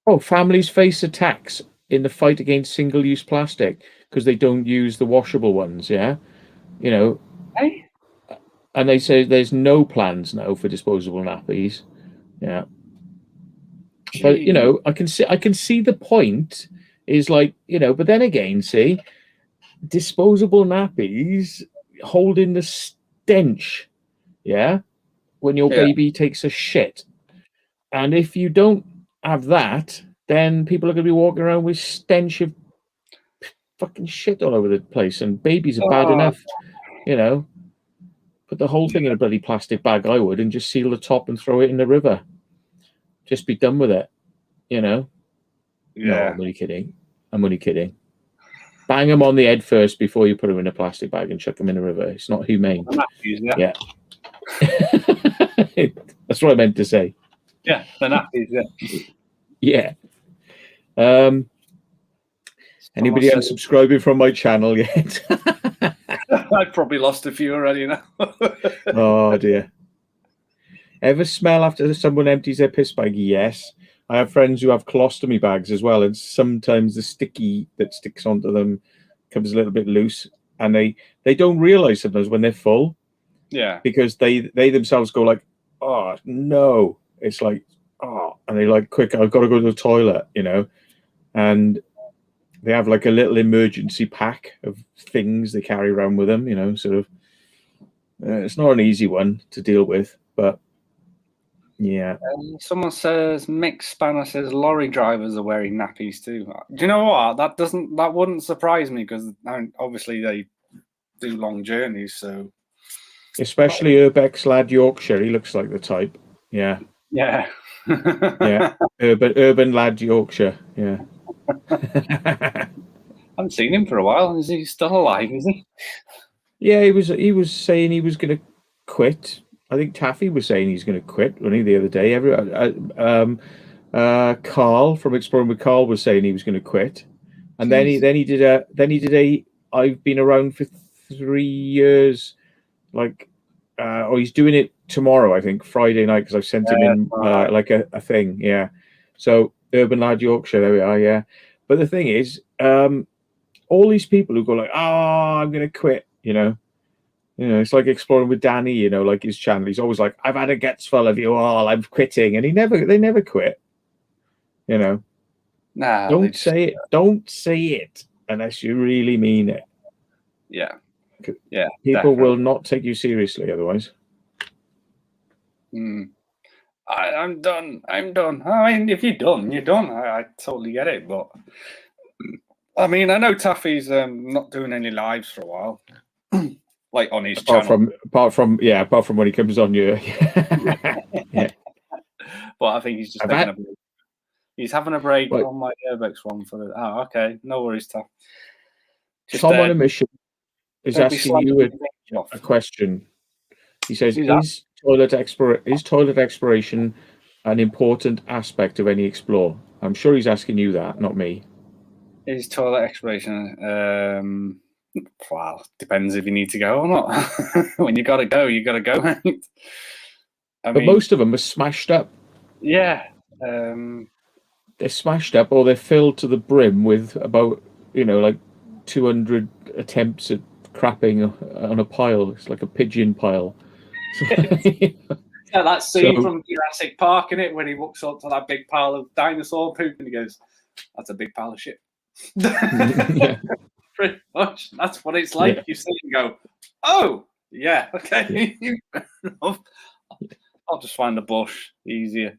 Oh, families face a tax in the fight against single-use plastic because they don't use the washable ones. Yeah, you know. Hey. And they say there's no plans now for disposable nappies. Yeah. Jeez. But you know, I can see the point is like, you know, but then again, see, disposable nappies holding the stench, yeah, when your baby takes a shit. And if you don't have that, then people are going to be walking around with stench of fucking shit all over the place, and babies are bad enough, you know. Put the whole thing in a bloody plastic bag, I would, and just seal the top and throw it in the river. Just be done with it, you know. Yeah. No, I'm only kidding. Bang them on the head first before you put them in a plastic bag and chuck them in the river. It's not humane. Yeah. That's what I meant to say. Yeah, the nappies, yeah. Anybody unsubscribing from my channel yet? I've probably lost a few already now. Oh dear. Ever smell after someone empties their piss bag? Yes. I have friends who have colostomy bags as well, and sometimes the sticky that sticks onto them comes a little bit loose, and they don't realize sometimes when they're full. Yeah. Because they themselves go like, oh no. It's like, oh, and they like, quick, I've got to go to the toilet, you know. And they have like a little emergency pack of things they carry around with them, you know, sort of. It's not an easy one to deal with, but yeah. Someone says, Mick Spanner says lorry drivers are wearing nappies too. Do you know what? That wouldn't surprise me, because obviously they do long journeys, so. Especially Urbex lad Yorkshire, he looks like the type. Yeah. Yeah. Yeah. Urban lad Yorkshire. Yeah. I haven't seen him for a while. Is he still alive? Is he? Yeah, he was saying he was going to quit. I think Taffy was saying he's going to quit. Only the other day, Carl from Exploring with Carl was saying he was going to quit, and then he did a. I've been around for 3 years, like, he's doing it tomorrow, I think, Friday night, because I've sent him in like a thing. Yeah, so Urban Lad Yorkshire, there we are. Yeah, but the thing is, all these people who go like, "Oh, I'm going to quit," you know, You know, it's like exploring with Danny, you know, like his channel. He's always like, I've had a guts full of you all, I'm quitting. And they never quit. You know. Nah. Don't say it. Don't say it unless you really mean it. Yeah. Yeah. People will not take you seriously otherwise. I'm done. I'm done. I mean, if you're done, you're done. I totally get it. But I mean, I know Taffy's not doing any lives for a while. Like on his channel. Apart from when he comes on you. Yeah. But I think he's just taking a break. He's having a break on my Urbex one for the. Oh, okay. No worries, Taff. Tom on a mission is asking you a question. He says, is toilet exploration an important aspect of any explore? I'm sure he's asking you that, not me. Is toilet exploration well, depends if you need to go or not. When you gotta go, you gotta go. But most of them are smashed up. Yeah. They're smashed up or they're filled to the brim with about, you know, like 200 attempts at crapping on a pile. It's like a pigeon pile. Yeah, that scene from Jurassic Park, in it, when he walks up to that big pile of dinosaur poop and he goes, "That's a big pile of shit." Yeah. Pretty much. That's what it's like. Yeah. You see and go, "Oh, yeah, okay." Yeah. I'll just find a bush easier.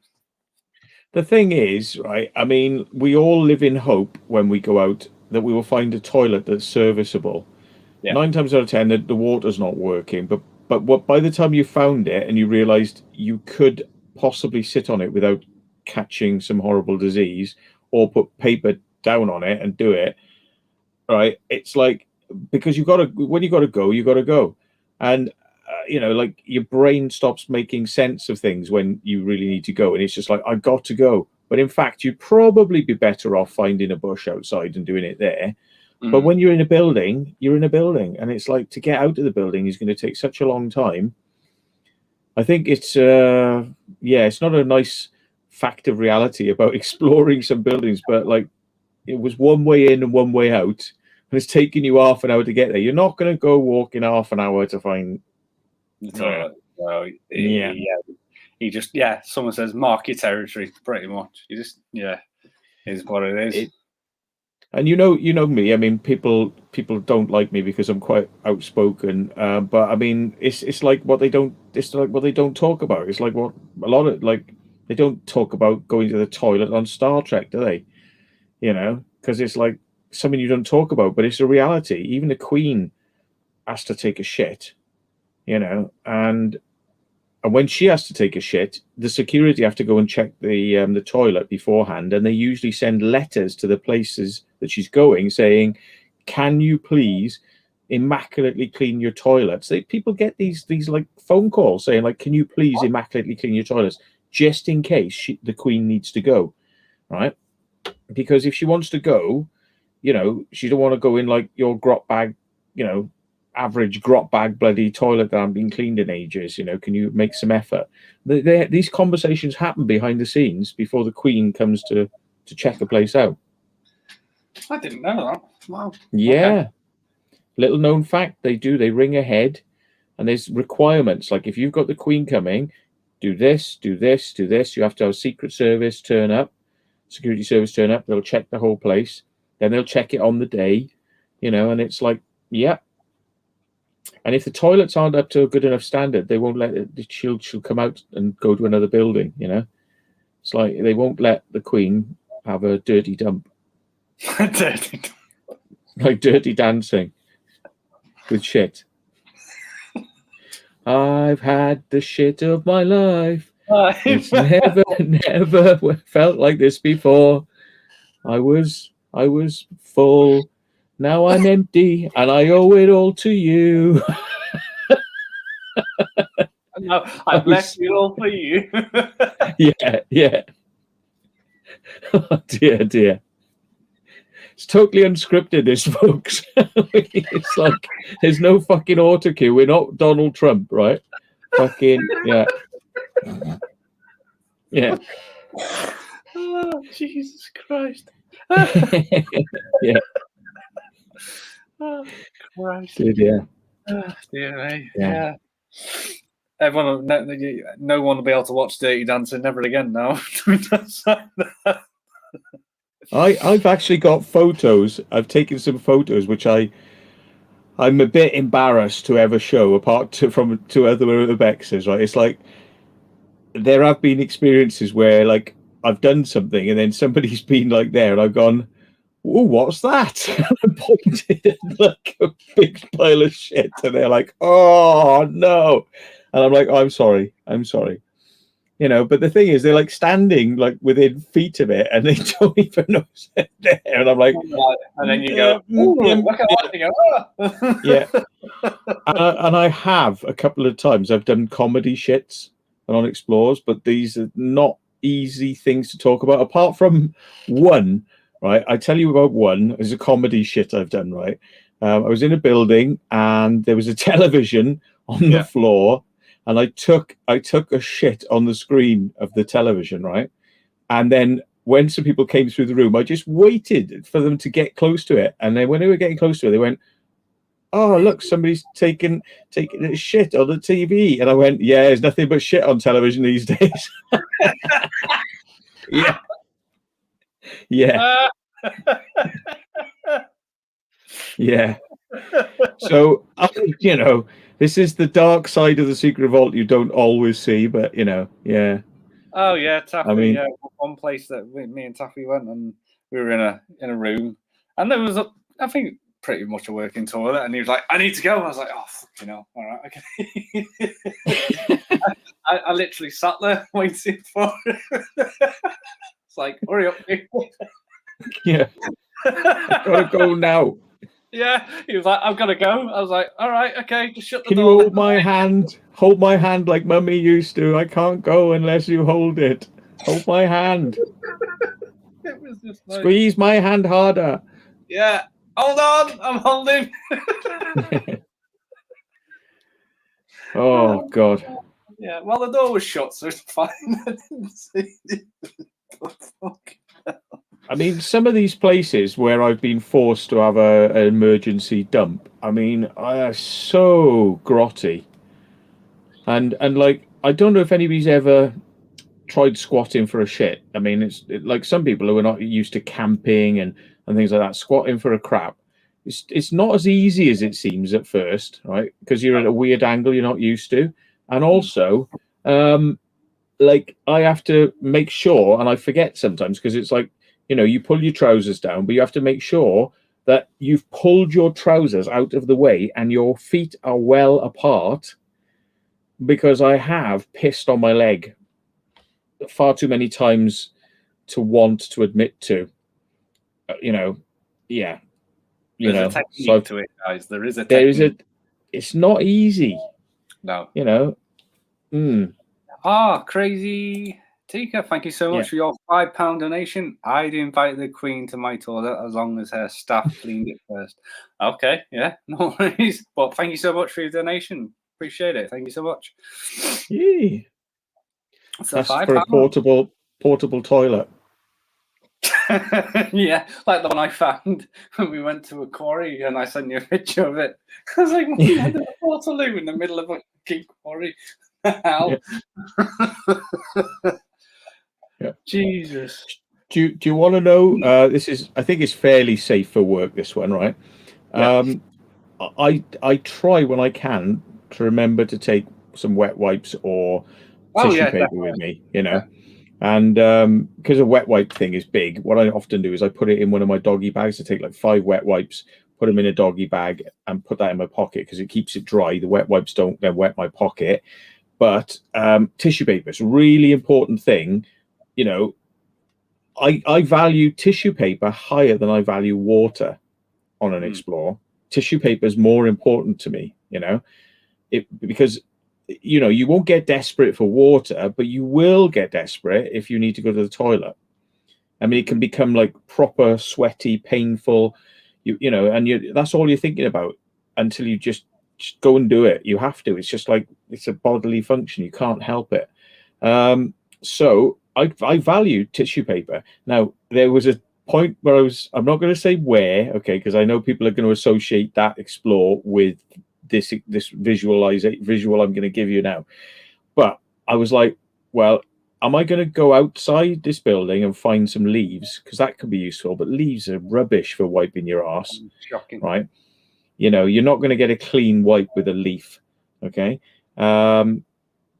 The thing is, right, I mean, we all live in hope when we go out that we will find a toilet that's serviceable. Yeah. 9 times out of 10, the water's not working, but by the time you found it and you realized you could possibly sit on it without catching some horrible disease or put paper down on it and do it, right? It's like, because when you got to go. And, you know, like your brain stops making sense of things when you really need to go. And it's just like, I got to go. But in fact, you'd probably be better off finding a bush outside and doing it there. But when you're in a building, you're in a building. And it's like, to get out of the building is going to take such a long time. I think it's, it's not a nice fact of reality about exploring some buildings, but like it was one way in and one way out. And it's taking you half an hour to get there. You're not going to go walking half an hour to find the toilet. He just, someone says, mark your territory, pretty much. You just, is what it is. And you know me. I mean, people don't like me because I'm quite outspoken. But I mean, it's like what they don't. It's like what they don't talk about. It's like what a lot of they don't talk about going to the toilet on Star Trek, do they? You know, because it's like something you don't talk about, but it's a reality. Even the Queen has to take a shit. You know, and when she has to take a shit, the security have to go and check the toilet beforehand, and they usually send letters to the places that she's going saying, "Can you please immaculately clean your toilets?" People get these like phone calls saying like, "Can you please immaculately clean your toilets?" just in case the Queen needs to go, right? Because if she wants to go, you know, she don't want to go in like your grot bag, you know, average grot bag bloody toilet that hasn't been cleaned in ages. You know, can you make some effort? These conversations happen behind the scenes before the Queen comes to check a place out. I didn't know that. Wow. Yeah. Okay. Little known fact, they ring ahead, and there's requirements. Like if you've got the Queen coming, do this, do this, do this. You have to have Secret Service turn up, security service turn up. They'll check the whole place. Then they'll check it on the day, you know, and it's like, yeah. And if the toilets aren't up to a good enough standard, they won't let it. She'll come out and go to another building. You know, it's like they won't let the Queen have a dirty dump. Like Dirty Dancing with shit. I've had the shit of my life. It's never felt like this before. I was full. Now I'm empty, and I owe it all to you. No, I've left it all for you. Yeah. Oh, dear. It's totally unscripted, this, folks. It's like there's no fucking autocue. We're not Donald Trump, right? Fucking yeah. Oh, Jesus Christ. Yeah. Oh, Christ. Good, yeah. Yeah. Everyone, no one will be able to watch Dirty Dancing never again now. I've actually got photos. I've taken some photos, which I'm a bit embarrassed to ever show, apart from other Urbexes, right? It's like there have been experiences where like I've done something and then somebody's been like there and I've gone, "Oh, what's that?" And I pointed at like a big pile of shit and they're like, "Oh no," and I'm like, oh, "I'm sorry, you know." But the thing is, they're like standing like within feet of it and they don't even know it's there, and I'm like, and then you go, look at that, you go, oh. Yeah. And I have a couple of times I've done comedy shits on Explores, but these are not easy things to talk about. Apart from one, right? I tell you about one. It's a comedy shit I've done, right? I was in a building and there was a television on the floor, and I took a shit on the screen of the television, right? And then when some people came through the room, I just waited for them to get close to it, and then when they were getting close to it, they went, "Oh, look, somebody's taking a shit on the TV." And I went, "Yeah, there's nothing but shit on television these days." Yeah. Yeah. Yeah. So, you know, this is the dark side of the Secret Vault you don't always see, but, you know, yeah. Oh, yeah, Taffy. I mean, yeah, one place that me and Taffy went, and we were in a room, and there was, I think, pretty much a working toilet, and he was like, "I need to go." I was like, "Oh, fucking hell, all right, okay." I literally sat there waiting for it. It's like, hurry up. Yeah. I've got to go now. Yeah, he was like, "I've got to go." I was like, "All right, okay, just shut the Can door." you hold my hand? Hold my hand like Mummy used to. I can't go unless you hold it. Hold my hand. It was just like, Squeeze my hand harder. yeah, hold on, I'm holding. Oh, God. Yeah, well, the door was shut, so it's fine. I didn't see it. I mean, some of these places where I've been forced to have an emergency dump, I mean, I are so grotty. And like, I don't know if anybody's ever tried squatting for a shit. I mean, it's like some people who are not used to camping and things like that, squatting for a crap. It's not as easy as it seems at first, right? Because you're at a weird angle you're not used to. And also, like, I have to make sure, and I forget sometimes, because it's like, you know, you pull your trousers down, but you have to make sure that you've pulled your trousers out of the way and your feet are well apart, because I have pissed on my leg far too many times to want to admit to. You know, yeah. You There's know, a technique to it, guys. There is a technique. there is a. It's not easy. No. You know. Crazy Tika, thank you so much for your £5 donation. I'd invite the Queen to my toilet as long as her staff cleaned it first. Okay, yeah, no worries. But thank you so much for your donation. Appreciate it. Thank you so much. Yeah. So that's for a portable toilet. Yeah, like the one I found when we went to a quarry, and I sent you a picture of it. I was like, we had a Portaloo in the middle of a fucking quarry. How? Yeah. Jesus. Do you want to know? This is, I think, it's fairly safe for work. This one, right? Yeah. I try when I can to remember to take some wet wipes or tissue paper with me. You know. Yeah. And because a wet wipe thing is big, what I often do is I put it in one of my doggy bags. I take like 5 wet wipes, put them in a doggy bag, and put that in my pocket because it keeps it dry. The wet wipes don't then wet my pocket. But tissue paper is a really important thing. You know, I value tissue paper higher than I value water on an Explore. Tissue paper is more important to me, you know, because, you know, you won't get desperate for water, but you will get desperate if you need to go to the toilet. I mean, it can become like proper sweaty, painful, you know, and that's all you're thinking about until you just go and do it. You have to. It's just like, it's a bodily function. You can't help it. So I value tissue paper. Now, there was a point where I'm not going to say where, okay, because I know people are going to associate that Explore with this visual I'm going to give you now. But I was like, well, am I going to go outside this building and find some leaves? Because that could be useful, but leaves are rubbish for wiping your arse. Shocking. Right? You know, you're not going to get a clean wipe with a leaf. Okay.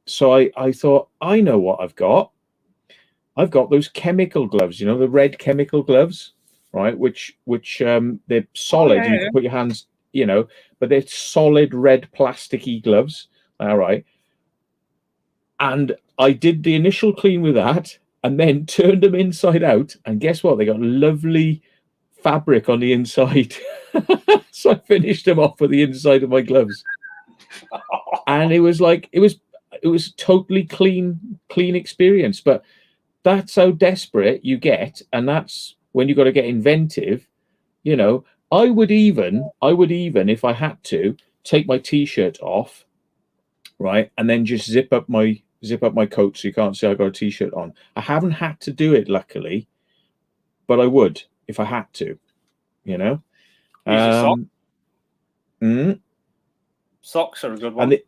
So I thought, I know what I've got. I've got those chemical gloves, you know, the red chemical gloves, right? Which they're solid. Oh, yeah, You can put your hands, you know, but they're solid red plasticky gloves. All right. And I did the initial clean with that and then turned them inside out. And guess what? They got lovely fabric on the inside. So I finished them off with the inside of my gloves. And it was like, it was totally clean experience. But that's how desperate you get. And that's when you got to get inventive. You know, I would even, if I had to, take my t-shirt off, right, and then just zip up my coat so you can't see I got a t-shirt on. I haven't had to do it, luckily, but I would if I had to, you know. Socks are a good one. And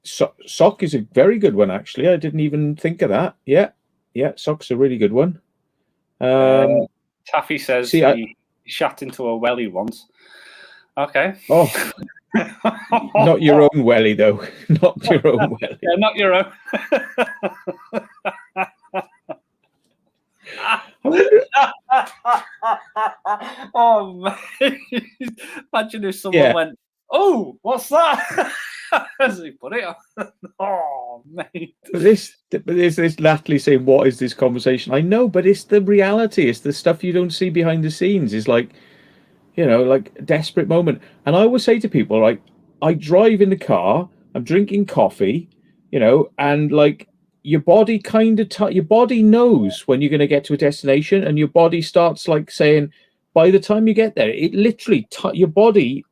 sock is a very good one, actually. I didn't even think of that. Yeah, sock's a really good one. Taffy says he shat into a welly once. Okay. Oh. Not your own welly, though. Not your own welly. Yeah, not your own. Oh, mate. Imagine if someone went, "Oh, what's that?" As he put it on. Oh, mate. But there's this Natalie saying, "What is this conversation?" I know, but it's the reality. It's the stuff you don't see behind the scenes. It's like, you know, like a desperate moment. And I always say to people, like, I drive in the car, I'm drinking coffee, you know, and like your body kind of, your body knows when you're going to get to a destination, and your body starts like saying, by the time you get there, it literally, your body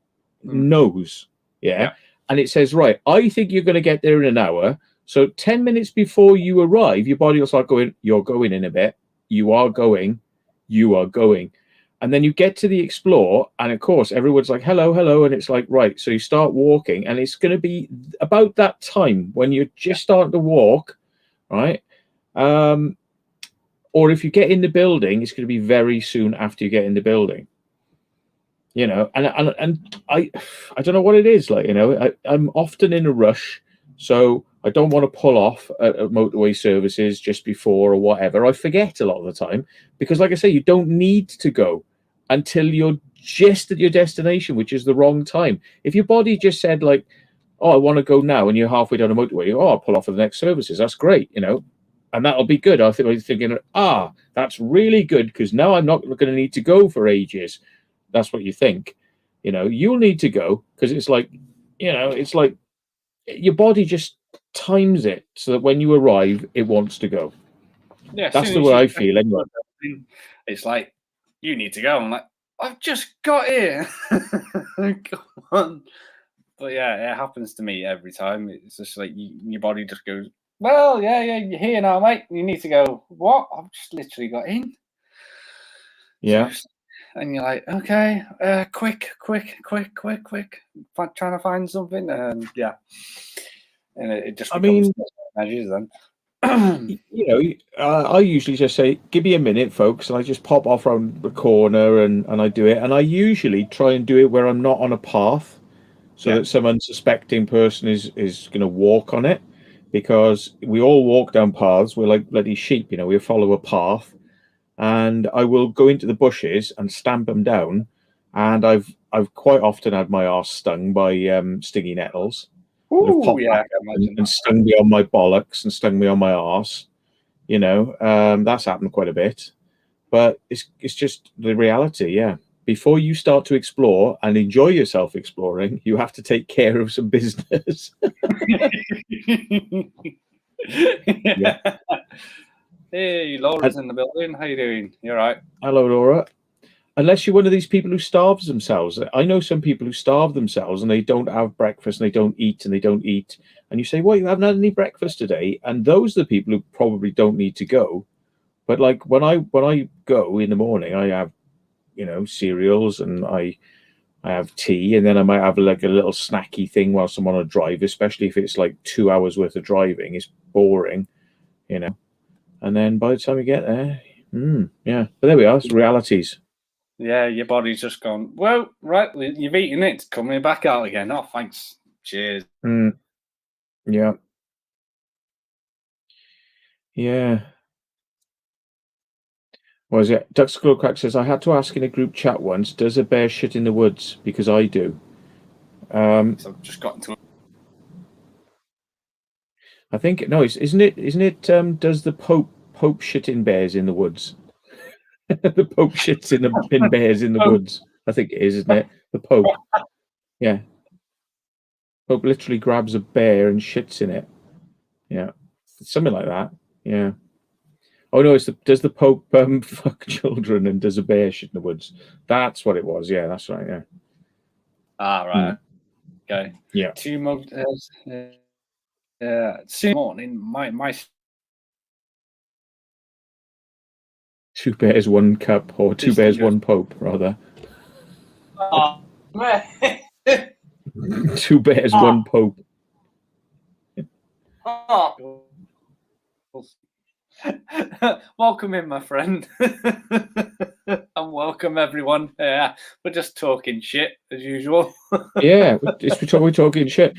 knows. Yeah. And it says, right, I think you're going to get there in an hour. So 10 minutes before you arrive, your body will start going, you're going in a bit. You are going. And then you get to the Explore, and of course, everyone's like, hello, hello. And it's like, right. So you start walking, and it's going to be about that time when you're just starting to walk, right? Or if you get in the building, it's going to be very soon after you get in the building. You know, and I don't know what it is, like, you know, I'm often in a rush, so I don't want to pull off at motorway services just before or whatever. I forget a lot of the time because, like I say, you don't need to go until you're just at your destination, which is the wrong time. If your body just said like, oh, I want to go now, and you're halfway down a motorway, oh, I'll pull off at the next services. That's great, you know, and that'll be good. I think I'm thinking, that's really good because now I'm not going to need to go for ages. That's what you think, you know, you'll need to go because it's like, you know, it's like your body just times it so that when you arrive, it wants to go. Yeah, that's the way I feel anyway. It's like, you need to go. I'm like, I've just got here. Come on. But yeah, it happens to me every time. It's just like your body just goes, well, yeah, you're here now, mate. You need to go. What? I've just literally got in. Yeah. And you're like, okay, quick, trying to find something, and yeah, and it just. I mean, measures then. You know, I usually just say, "Give me a minute, folks," and I just pop off around the corner and I do it. And I usually try and do it where I'm not on a path, so that some unsuspecting person is going to walk on it, because we all walk down paths. We're like bloody sheep, you know. We follow a path. And I will go into the bushes and stamp them down. And I've quite often had my arse stung by stingy nettles. Ooh, yeah, and stung me on my bollocks and stung me on my arse. You know, that's happened quite a bit. But it's just the reality, yeah. Before you start to explore and enjoy yourself exploring, you have to take care of some business. Yeah. Hey, Laura's in the building. How you doing? You all right? Hello, Laura. Unless you're one of these people who starves themselves. I know some people who starve themselves and they don't have breakfast and they don't eat. And you say, well, you haven't had any breakfast today. And those are the people who probably don't need to go. But like when I go in the morning, I have, you know, cereals, and I I have tea, and then I might have like a little snacky thing whilst I'm on a drive, especially if it's like 2 hours worth of driving. It's boring, you know. And then by the time we get there, yeah. But there we are. It's realities. Yeah, your body's just gone, well, right, you've eaten it. It's coming back out again. Oh, thanks. Cheers. Yeah. Yeah. What is it? Duck Skull Crack says, I had to ask in a group chat once, does a bear shit in the woods? Because I do. So I've just got into. I think no, isn't it? Does the Pope shit in bears in the woods? The Pope shits in bears in the woods. I think it is, isn't it? The Pope. Yeah. Pope literally grabs a bear and shits in it. Yeah, something like that. Yeah. Oh no, does the Pope fuck children and does a bear shit in the woods? That's what it was. Yeah, that's right. Yeah. Ah, right. Okay. Yeah. 2 months. 2 morning. My 2 bears, 1 cup, or 2 bears, 1 Pope, rather. 2 bears, 1 Pope. Welcome in, my friend. And welcome everyone. Yeah, we're just talking shit as usual. Yeah, we're talking shit.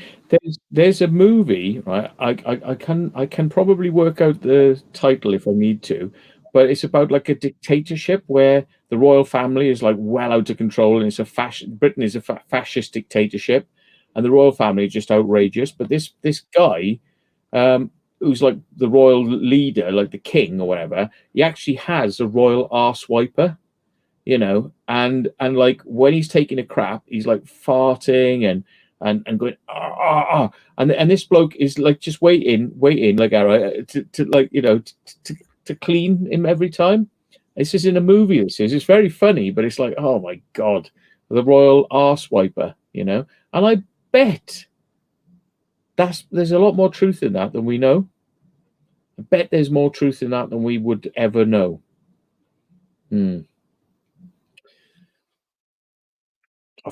There's a movie, right? I can probably work out the title if I need to, but it's about like a dictatorship where the royal family is like well out of control, and it's Britain is a fascist dictatorship, and the royal family is just outrageous. But this guy, who's like the royal leader, like the king or whatever, he actually has a royal arse wiper, you know, and like when he's taking a crap, he's like farting and going and this bloke is like just waiting like to like, you know, to clean him every time. This is in a movie. It's very funny, but it's like, oh my god, the royal arse wiper, you know. And I bet there's a lot more truth in that than we know. I bet there's more truth in that than we would ever know. I'll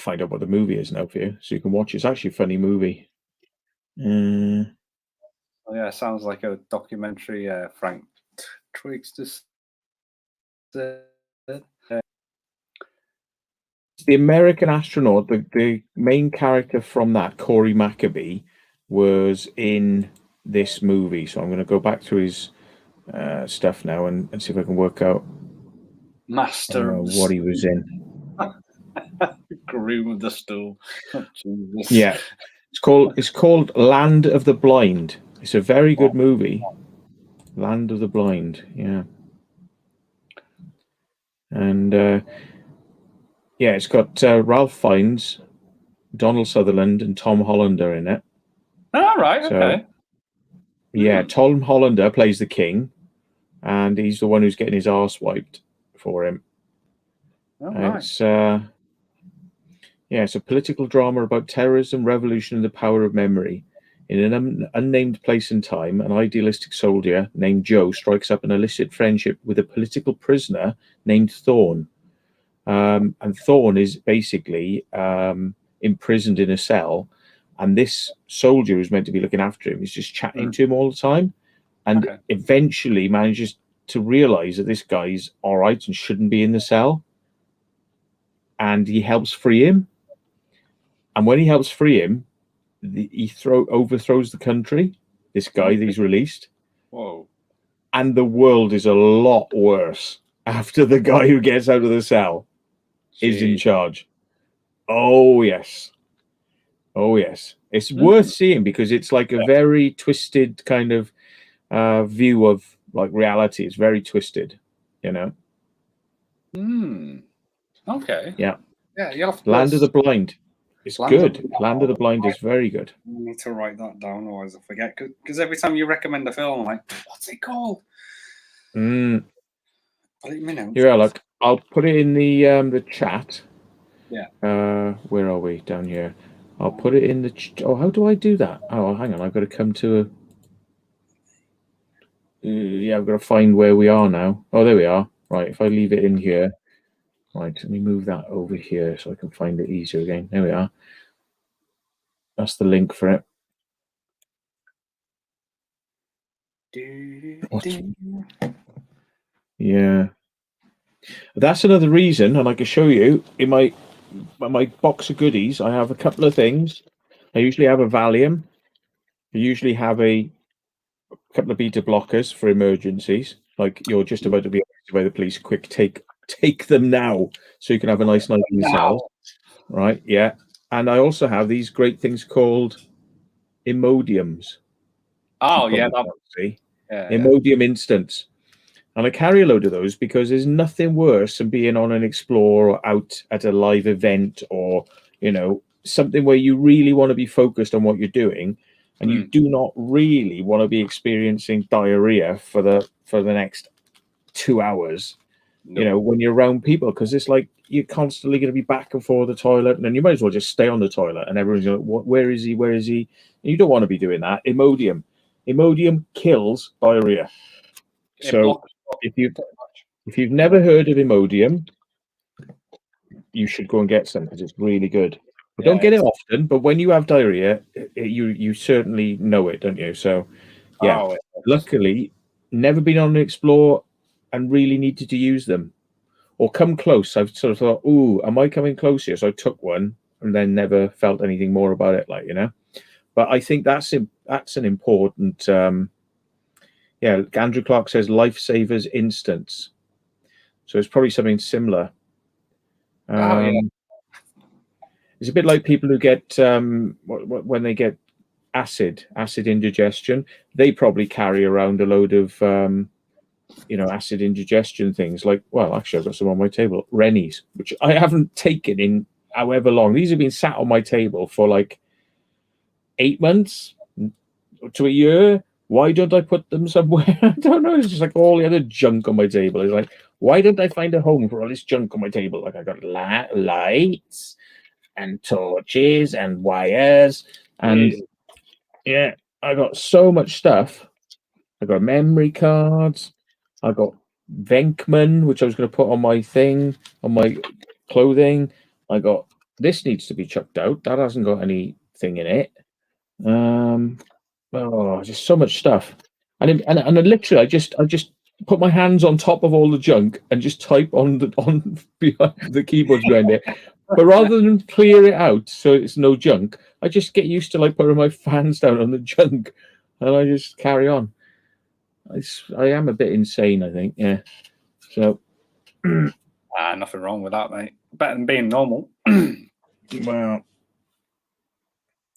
find out what the movie is now for you, so you can watch it. It's actually a funny movie. Oh, yeah, sounds like a documentary. Frank Twigs just said. The American astronaut, the main character from that, Corey Maccabee, was in this movie. So I'm going to go back through his stuff now and see if I can work out what he was in. Groom of the Stool. Oh, Jesus. Yeah, it's called Land of the Blind. It's a very good movie. Land of the Blind. Yeah, and yeah, it's got Ralph Fiennes, Donald Sutherland, and Tom Hollander in it. All right. Okay. Yeah, Tom Hollander plays the king, and he's the one who's getting his arse wiped for him. Oh, nice. It's a political drama about terrorism, revolution, and the power of memory. In an unnamed place and time, an idealistic soldier named Joe strikes up an illicit friendship with a political prisoner named Thorne. And Thorne is basically imprisoned in a cell, and this soldier who's meant to be looking after him is just chatting to him all the time, and eventually manages to realize that this guy's all right and shouldn't be in the cell, and he helps free him. And when he helps free him, he overthrows the country, this guy that he's released. Whoa. And the world is a lot worse after the guy who gets out of the cell is in charge. Oh, yes. Oh, yes. It's worth seeing because it's like a very twisted kind of view of like reality. It's very twisted, you know? Okay. Yeah. Yeah. You have Land of the Blind. It's good. Land of the Blind is very good. I need to write that down, otherwise I forget. Because every time you recommend a film, I'm like, what's it called? Yeah, look, I'll put it in the chat. Yeah. Where are we? Down here. I'll put it in the. How do I do that? Oh, hang on. I've got to come to yeah, I've got to find where we are now. Oh, there we are. Right. If I leave it in here, Right, let me move that over here so I can find it easier again. There we are. That's the link for it. Yeah. That's another reason, and I can show you in my box of goodies, I have a couple of things. I usually have a Valium. I usually have a couple of beta blockers for emergencies. Like you're just about to be arrested by the police. Quick, take them now so you can have a nice night in yourself. Right, yeah. And I also have these great things called Imodiums. Oh, yeah. Imodium Instants. And I carry a load of those because there's nothing worse than being on an Explore or out at a live event or, you know, something where you really want to be focused on what you're doing and you do not really want to be experiencing diarrhea for the next 2 hours, you know, when you're around people, because it's like you're constantly going to be back and forth the toilet, and then you might as well just stay on the toilet and everyone's going, where is he? Where is he? And you don't want to be doing that. Imodium kills diarrhea. So if you've never heard of Imodium, you should go and get some because it's really good. But don't get it often, but when you have diarrhea, you certainly know it, don't you? So, yeah. Luckily, never been on an Explore and really needed to use them. Or come close. I've sort of thought, ooh, am I coming close here? So I took one and then never felt anything more about it, like, you know. But I think that's an important... Andrew Clark says Lifesavers Instants. So it's probably something similar. It's a bit like people who get when they get acid indigestion, they probably carry around a load of acid indigestion things. Like, well, actually, I've got some on my table, Rennies, which I haven't taken in however long. These have been sat on my table for like 8 months to a year. Why don't I put them somewhere? I don't know. It's just like all the other junk on my table. It's like, why don't I find a home for all this junk on my table? Like I got lights and torches and wires and I got so much stuff. I got memory cards. I got Venkman, which I was going to put on my thing, on my clothing. I got this needs to be chucked out. That hasn't got anything in it. Just so much stuff, and literally, I just put my hands on top of all the junk and just type on behind the keyboards behind it. But rather than clear it out so it's no junk, I just get used to like putting my hands down on the junk, and I just carry on. I am a bit insane, I think. Yeah. So, nothing wrong with that, mate. Better than being normal. Well,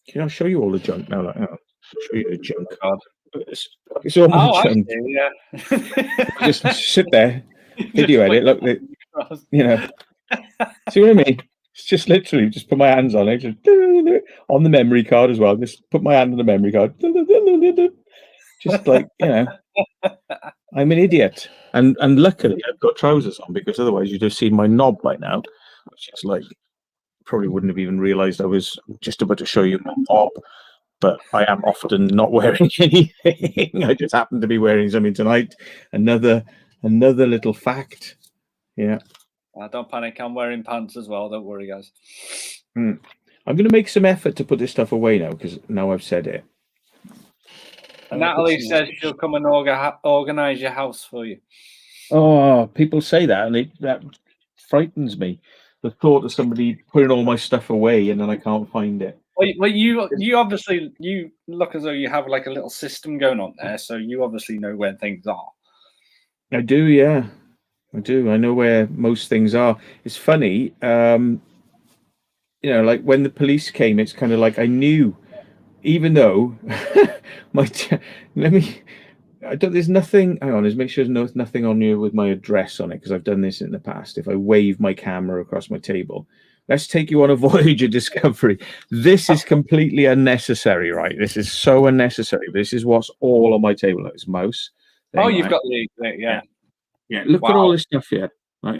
can I show you all the junk now? Like, show you the junk card. It's all my junk. Just sit there, video edit. Look, you know. See what I mean? It's just literally just put my hands on it, just on the memory card as well. Just put my hand on the memory card. Just like, you know, I'm an idiot. And luckily I've got trousers on because otherwise you'd have seen my knob by now, which is like probably wouldn't have even realized I was just about to show you my knob. But I am often not wearing anything. I just happen to be wearing something tonight. Another little fact. Yeah. Don't panic. I'm wearing pants as well. Don't worry, guys. I'm going to make some effort to put this stuff away now because now I've said it. Natalie says she'll come and organise your house for you. Oh, people say that, and that frightens me. The thought of somebody putting all my stuff away and then I can't find it. Well, you obviously you look as though you have like a little system going on there, so you obviously know where things are. I do, yeah, I do. I know where most things are. It's funny, you know, like when the police came, it's kind of like I knew, even though there's nothing. Hang on, let's make sure there's nothing on here with my address on it because I've done this in the past. If I wave my camera across my table. Let's take you on a voyage of discovery. This is completely unnecessary, right? This is so unnecessary. This is what's all on my table. It's mouse. Oh, you've got the yeah. Look at all this stuff here. Right,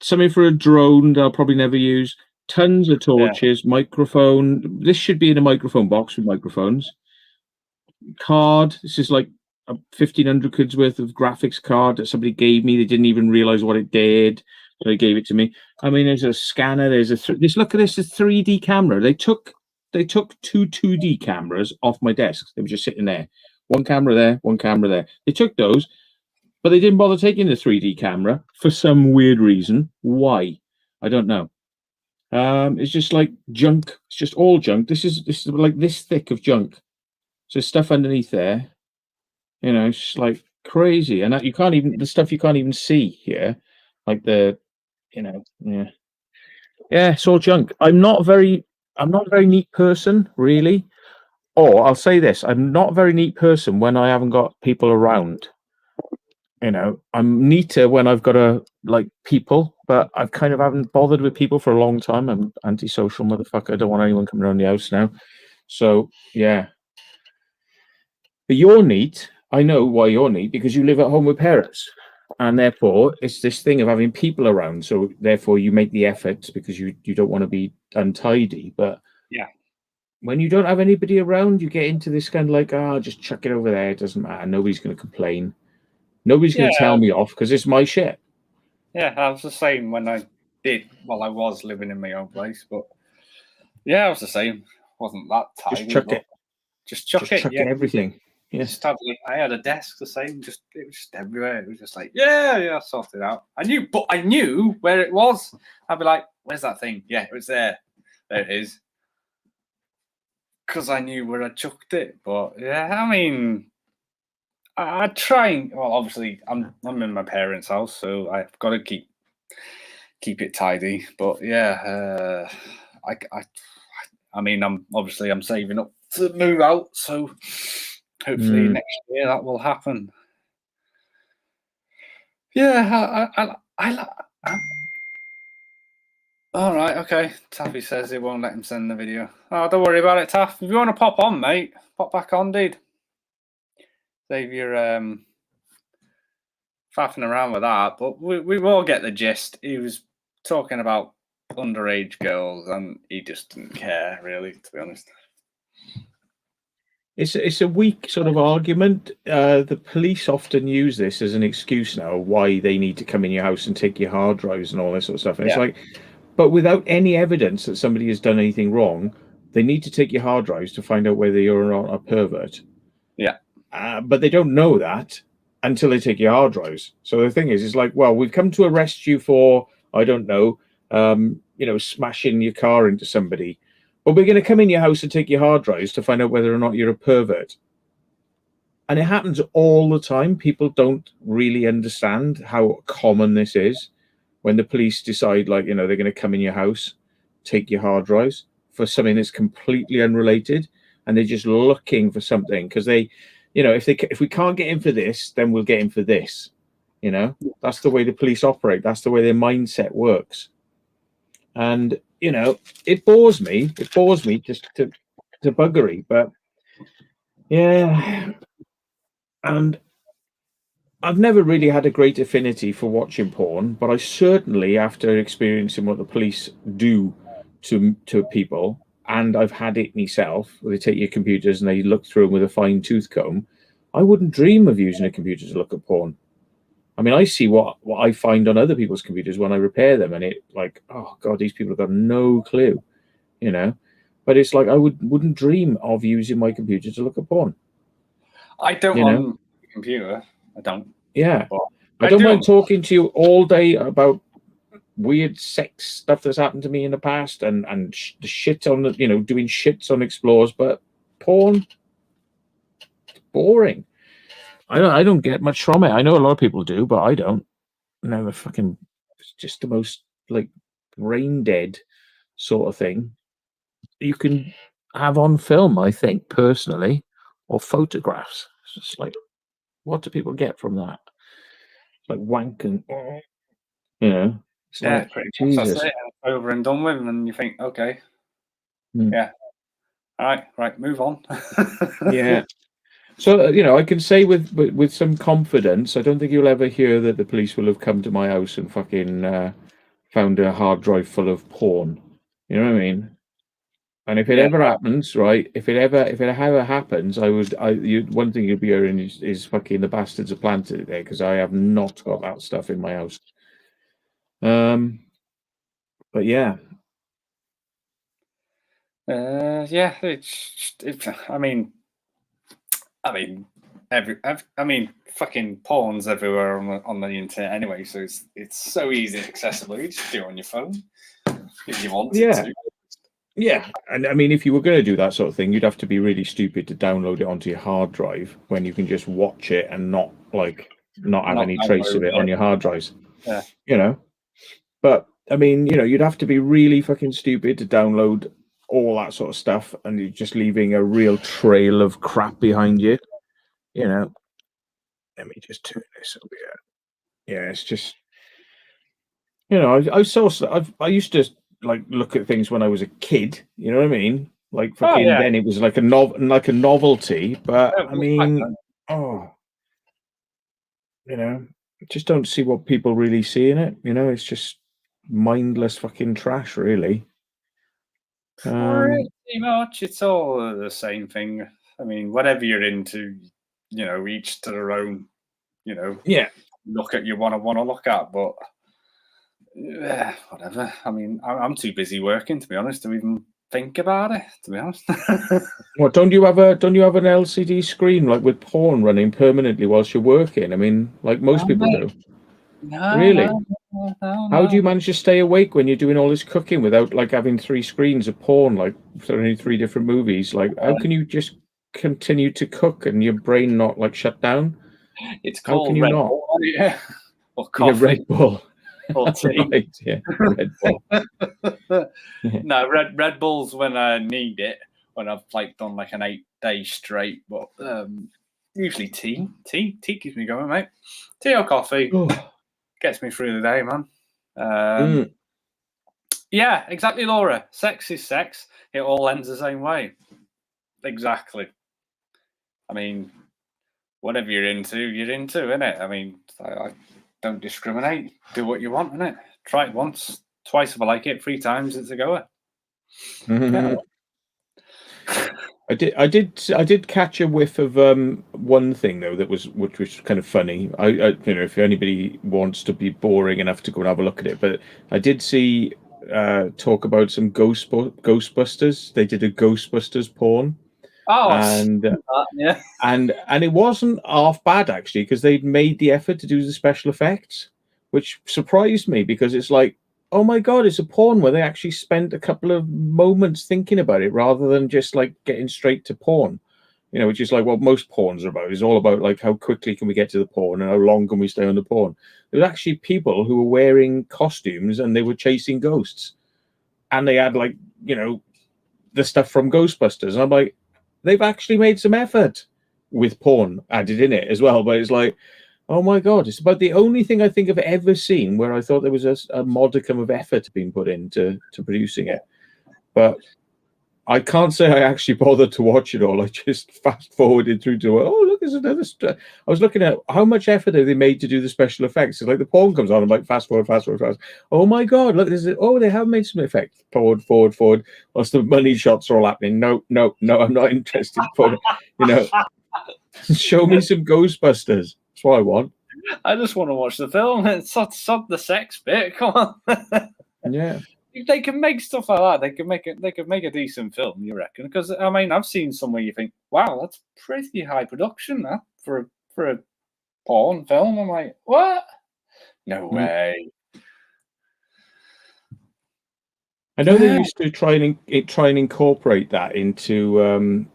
something for a drone that I'll probably never use. Tons of torches, microphone. This should be in a microphone box with microphones. Card. This is like 1,500 quid's worth of graphics card that somebody gave me. They didn't even realize what it did. So they gave it to me. I mean, there's a scanner. There's this. Look at this. A 3D camera. They took two 2D cameras off my desk. They were just sitting there. One camera there. One camera there. They took those, but they didn't bother taking the 3D camera for some weird reason. Why? I don't know. It's just like junk. It's just all junk. This is like this thick of junk. So there's stuff underneath there. You know, it's just like crazy, and that you can't even the stuff you can't even see here, like the, you know, yeah, it's all junk. I'm not a very neat person, really. Or I'll say this: I'm not a very neat person when I haven't got people around. You know, I'm neater when I've got people, but I've kind of haven't bothered with people for a long time. I'm antisocial motherfucker. I don't want anyone coming around the house now. So yeah. But you're neat. I know why you're neat, because you live at home with parents. And therefore it's this thing of having people around. So therefore you make the efforts because you don't want to be untidy. But yeah, when you don't have anybody around, you get into this kind of like, just chuck it over there. It doesn't matter. Nobody's going to complain. Nobody's going to tell me off because it's my shit. Yeah, I was the same when I was living in my own place. But yeah, I was the same. Wasn't that tidy. Just chuck it. Just chuck it. Yeah. Everything. Yes. I had a desk the same. It was just everywhere. It was just like, yeah, sorted out. I knew where it was. I'd be like, where's that thing? Yeah, it was there. There it is. Because I knew where I chucked it. But yeah, I mean, I try. Well, obviously, I'm in my parents' house, so I've got to keep it tidy. But yeah, I mean, I'm saving up to move out, so hopefully next year that will happen. Yeah, all right, okay. Taffy says he won't let him send the video. Oh, don't worry about it, Taff. If you want to pop on, mate, pop back on, dude. Save your faffing around with that. But we will get the gist. He was talking about underage girls, and he just didn't care, really, to be honest. It's a weak sort of argument. The police often use this as an excuse now why they need to come in your house and take your hard drives and all this sort of stuff. And it's like, but without any evidence that somebody has done anything wrong, they need to take your hard drives to find out whether you're a pervert. Yeah. But they don't know that until they take your hard drives. So the thing is, it's like, well, we've come to arrest you for, I don't know, smashing your car into somebody. But we're going to come in your house and take your hard drives to find out whether or not you're a pervert. And it happens all the time. People don't really understand how common this is when the police decide, like, they're going to come in your house, take your hard drives for something that's completely unrelated. And they're just looking for something because they, if we can't get in for this, then we'll get in for this. That's the way the police operate. That's the way their mindset works. And, it bores me. It bores me just to buggery. But, yeah. And I've never really had a great affinity for watching porn, but I certainly, after experiencing what the police do to people, and I've had it myself, where they take your computers and they look through them with a fine tooth comb, I wouldn't dream of using a computer to look at porn. I mean, I see what I find on other people's computers when I repair them, and it like, oh God, these people have got no clue, But it's like I wouldn't dream of using my computer to look at porn. I don't want a computer. I don't. Yeah, I don't mind talking to you all day about weird sex stuff that's happened to me in the past, and the shit on the doing shits on Explorers, but porn, it's boring. I don't get much from it. I know a lot of people do, but I don't. Never fucking. It's just the most like brain dead sort of thing you can have on film. I think personally, or photographs. It's just like, what do people get from that? It's like wanking. It's like, Jesus. That's it. Over and done with, and you think, okay, yeah, all right, move on. Yeah. So I can say with some confidence, I don't think you'll ever hear that the police will have come to my house and fucking found a hard drive full of porn. You know what I mean? And if it ever happens, right? If it ever happens, one thing you'd be hearing is fucking the bastards have planted it there, because I have not got that stuff in my house. But yeah. Yeah, I mean, fucking porn's everywhere on the internet anyway, so it's so easy and accessible. You just do it on your phone if you wanted to. Yeah, and I mean, if you were going to do that sort of thing, you'd have to be really stupid to download it onto your hard drive when you can just watch it and not have any trace of it on your hard drives. Yeah, you know. But I mean, you'd have to be really fucking stupid to download all that sort of stuff, and you're just leaving a real trail of crap behind you. Let me just turn this over here. Yeah, it's just, I used to like look at things when I was a kid. You know what I mean? Like fucking then it was like a novelty. But I mean, just don't see what people really see in it. It's just mindless fucking trash, really. Pretty much, it's all the same thing. I mean, whatever you're into, each to their own. Look at you want to look at, but whatever. I mean, I'm too busy working, to be honest, to even think about it. To be honest. What, don't you have an LCD screen like with porn running permanently whilst you're working? I mean, like most people do. No, really? No. How do you manage to stay awake when you're doing all this cooking without like having 3 screens of porn, like only 3 different movies? Like, how can you just continue to cook and your brain not like shut down? It's called how can you Red not? Bull, yeah. Or coffee. Red Bull. Or tea. Right, yeah. Red Bull. No, Red Bull's when I need it, when I've like done like an 8-day straight. But usually tea keeps me going, mate. Tea or coffee gets me through the day, man. Yeah, exactly, Laura. Sex is sex. It all ends the same way. Exactly. I mean, whatever you're into, innit? I mean, I don't discriminate. Do what you want, innit? Try it once, twice if I like it, 3 times it's a goer. Yeah. I did catch a whiff of one thing though which was kind of funny. I if anybody wants to be boring enough to go and have a look at it, but I did see talk about some Ghostbusters. They did a Ghostbusters porn. And it wasn't half bad actually, because they'd made the effort to do the special effects, which surprised me, because it's like, oh my god, it's a porn where they actually spent a couple of moments thinking about it rather than just like getting straight to porn, which is like what most porns are about. It's all about like how quickly can we get to the porn and how long can we stay on the porn. There was actually people who were wearing costumes and they were chasing ghosts, and they had like the stuff from Ghostbusters, and I'm like, they've actually made some effort with porn added in it as well. But it's like, oh my god, it's about the only thing I think I've ever seen where I thought there was a modicum of effort being put into producing it. But I can't say I actually bothered to watch it all. I just fast forwarded through to, oh look, there's another. I was looking at how much effort have they made to do the special effects. It's like the porn comes on, I'm like fast forward. Oh my god, look, they have made some effects. Forward. Whilst the money shots are all happening. No, I'm not interested. Show me some Ghostbusters. That's what I want. I just want to watch the film. It's not the sex bit. Come on. Yeah. If they can make stuff like that, they could make a decent film, you reckon? Because I mean, I've seen some where you think, wow, that's pretty high production for a porn film. I'm like, what? No way. I know they used to try and incorporate that into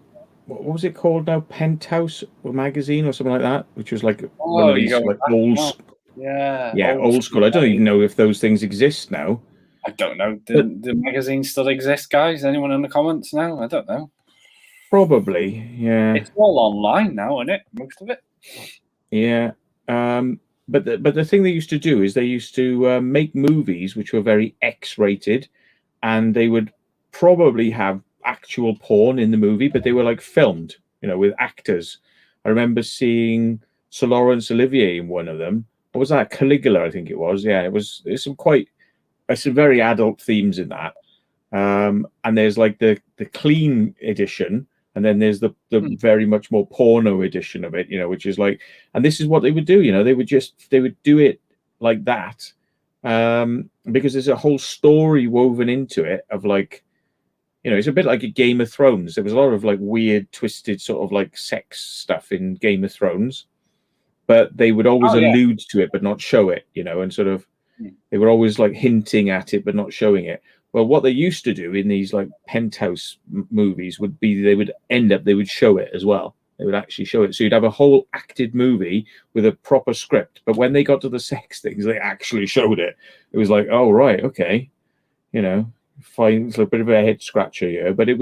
what was it called now? Penthouse magazine or something like that, which was like one of these like old school. I don't even know if those things exist now. I don't know. Do magazines still exist, guys? Anyone in the comments now? I don't know. Probably, yeah. It's all online now, isn't it? Most of it. Yeah. But the thing they used to do is they used to make movies which were very X-rated, and they would probably have actual porn in the movie, but they were like filmed, with actors. I remember seeing Sir Laurence Olivier in one of them. What was that? Caligula, I think it was. Yeah, there's some very adult themes in that. and there's like the clean edition, and then there's the very much more porno edition of it, which is like, and this is what they would do, they would do it like that, because there's a whole story woven into it of like, it's a bit like a Game of Thrones. There was a lot of like weird, twisted sort of like sex stuff in Game of Thrones, but they would always allude to it but not show it, and sort of they were always like hinting at it but not showing it. Well, what they used to do in these like penthouse movies would be they would show it as well. They would actually show it. So you'd have a whole acted movie with a proper script. But when they got to the sex things, they actually showed it. It was like, oh, right, okay. Fine, it's a bit of a head scratcher here. But at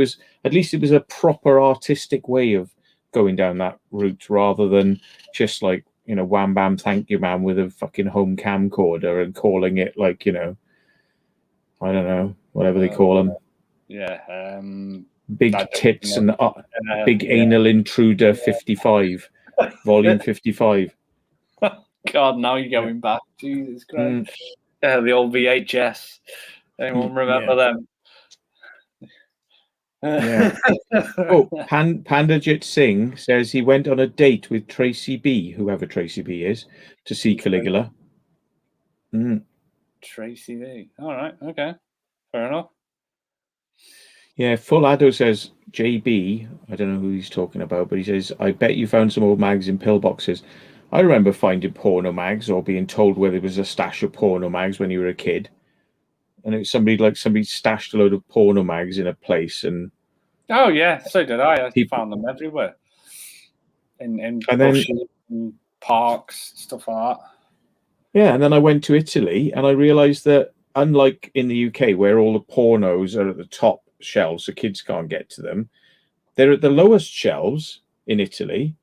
least it was a proper artistic way of going down that route rather than just like, wham, bam, thank you, man, with a fucking home camcorder and calling it like, I don't know, whatever they call them. Yeah. Big tits and big anal intruder 55, volume 55. God, now you're going back. Jesus Christ. The old VHS. Anyone remember them? Yeah. Pandajit Singh says he went on a date with Tracy B, whoever Tracy B is, to see Caligula. Tracy B. All right. Okay. Fair enough. Yeah, Full Addo says, JB, I don't know who he's talking about, but he says, I bet you found some old mags in pillboxes. I remember finding porno mags or being told where there was a stash of porno mags when you were a kid. And it was somebody stashed a load of porno mags in a place. And oh, yeah, so did I. I found them everywhere. In bushes and parks, stuff like that. Yeah, and then I went to Italy and I realized that unlike in the UK, where all the pornos are at the top shelves so kids can't get to them, they're at the lowest shelves in Italy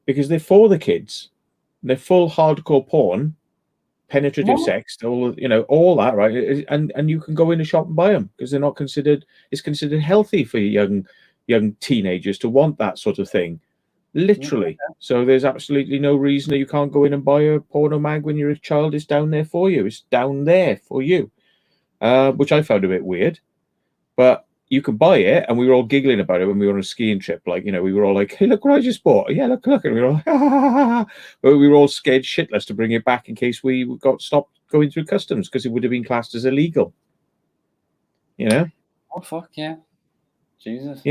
because they're for the kids. They're full hardcore porn, penetrative sex, all that, right? And you can go in a shop and buy them because they're not considered. It's considered healthy for young teenagers to want that sort of thing. Literally. So there's absolutely no reason that you can't go in and buy a porno mag when you're a child. It's down there for you. It's down there for you, which I found a bit weird. But you could buy it, and we were all giggling about it when we were on a skiing trip. Like, we were all like, hey, look what I just bought. Yeah, look. And we were all like, ha, ha, ha, ha. But we were all scared shitless to bring it back in case we got stopped going through customs because it would have been classed as illegal. Oh, fuck, yeah. Jesus.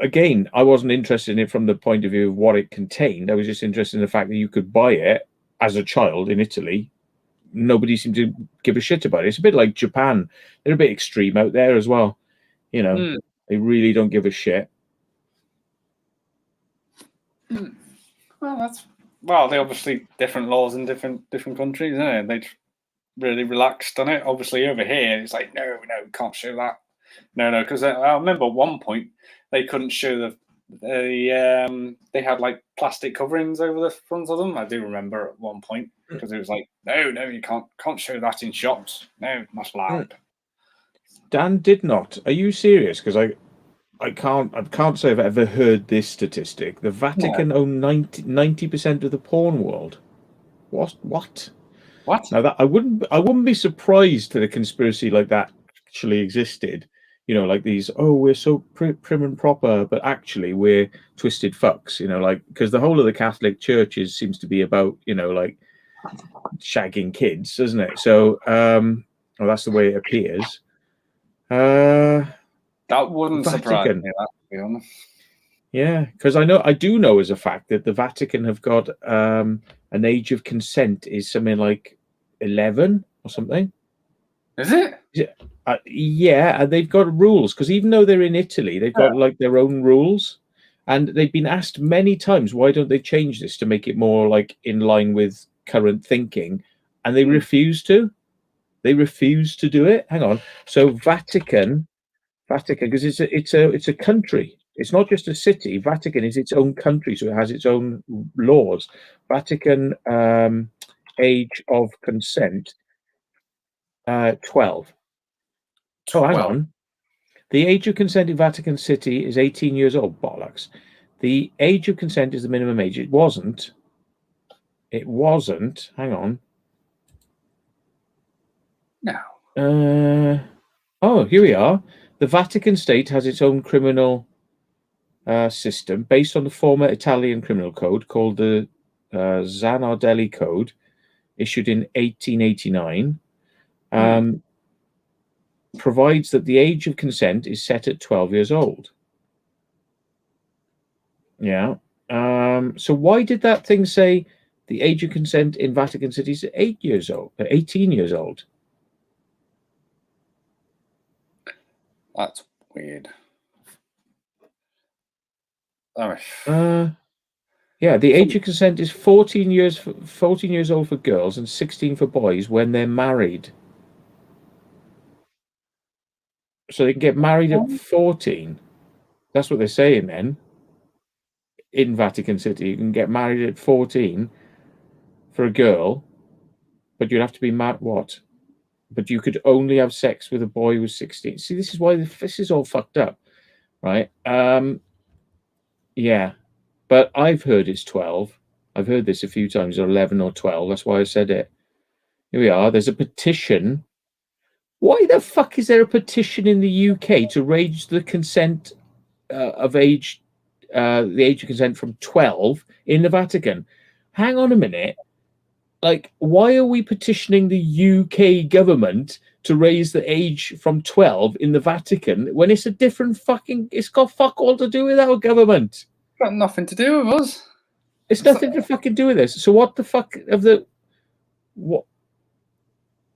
Again, I wasn't interested in it from the point of view of what it contained. I was just interested in the fact that you could buy it as a child in Italy. Nobody seemed to give a shit about it. It's a bit like Japan. They're a bit extreme out there as well. They really don't give a shit. Well, they obviously different laws in different countries, isn't it? They really relaxed on it. Obviously, over here, it's like, no, can't show that. No, because I remember at one point they couldn't show they had like plastic coverings over the front of them. I do remember at one point because it was like, no, you can't show that in shops. No, not allowed. Dan did not. Are you serious? Because I can't say I've ever heard this statistic. The Vatican own 90% of the porn world. What? Now that I wouldn't be surprised that a conspiracy like that actually existed. Like these, we're so prim and proper, but actually we're twisted fucks, like, because the whole of the Catholic churches seems to be about, like shagging kids, doesn't it? So, that's the way it appears. That wouldn't surprise me, to be honest. Yeah, because I do know as a fact that the Vatican have got an age of consent is something like 11 or something. Is it? Yeah, and they've got rules because even though they're in Italy, they've got like their own rules, and they've been asked many times why don't they change this to make it more like in line with current thinking, and they refuse to. They refuse to do it. Hang on. So Vatican, because it's a country. It's not just a city. Vatican is its own country, so it has its own laws. Vatican age of consent 12. Oh, hang on. The age of consent in Vatican City is 18 years old. Bollocks. The age of consent is the minimum age. It wasn't. Hang on. No. Oh, here we are. The Vatican State has its own criminal system based on the former Italian criminal code called the Zanardelli Code, issued in 1889. Provides that the age of consent is set at 12 years old. Yeah. So why did that thing say the age of consent in Vatican City is 18 years old? That's weird. Yeah, the age of consent is 14 years old for girls and 16 for boys when they're married. So they can get married at 14. That's what they're saying then. In Vatican City, you can get married at 14 for a girl, but you'd have to be married. What? But you could only have sex with a boy who was 16. See, this is why this is all fucked up, right? Yeah, but I've heard it's 12. I've heard this a few times, or 11 or 12. That's why I said it. Here we are. There's a petition. Why the fuck is there a petition in the UK to raise the consent of age, the age of consent from 12 in the Vatican? Hang on a minute. Like, why are we petitioning the UK government to raise the age from 12 in the Vatican when it's a different fucking... It's got fuck all to do with our government. Got nothing to do with us. It's nothing to fucking do with this. So what the fuck of the... What?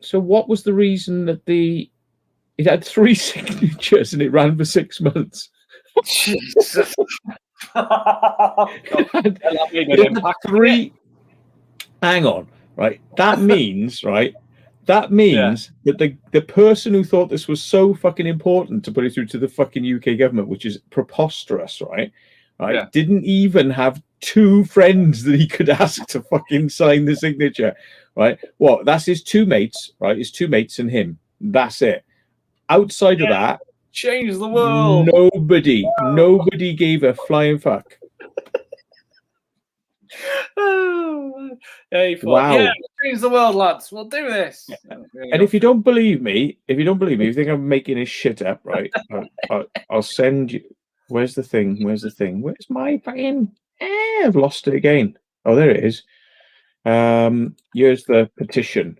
So what was the reason that it had 3 signatures and it ran for 6 months? Jesus. It had 3... Hang on, right? That means, right? That means that the person who thought this was so fucking important to put it through to the fucking UK government, which is preposterous, right? Right? Yeah. Didn't even have 2 friends that he could ask to fucking sign the signature, right? What? That's his 2 mates, right? His 2 mates and him. That's it. Outside of that, change the world. Nobody gave a flying fuck. Wow! Yeah, change the world, lads. We'll do this. Yeah. And if you don't believe me, if you think I'm making this shit up, right? I'll send you. Where's the thing? Where's my fucking? I've lost it again. Oh, there it is. Here's the petition.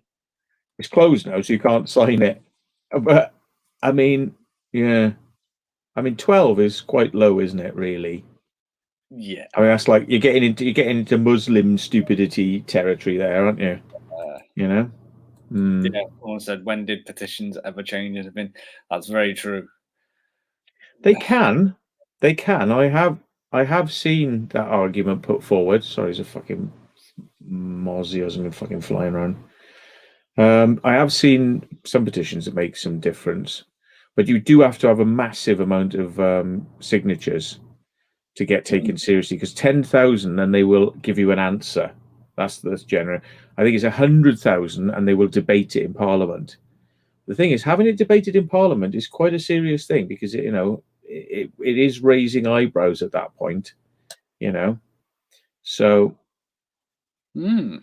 It's closed now, so you can't sign it. But I mean, yeah. I mean, 12 is quite low, isn't it? Really. Yeah, I mean that's like you're getting into Muslim stupidity territory there, aren't you? You know. Yeah. Someone said, "When did petitions ever change?" I mean, that's very true. They can. I have seen that argument put forward. Sorry, there's a fucking mozzie or something fucking flying around. I have seen some petitions that make some difference, but you do have to have a massive amount of signatures to get taken seriously, because 10,000 and they will give you an answer. That's general. I think it's 100,000 and they will debate it in Parliament. The thing is, having it debated in Parliament is quite a serious thing, because it is raising eyebrows at that point, you know. So, yeah,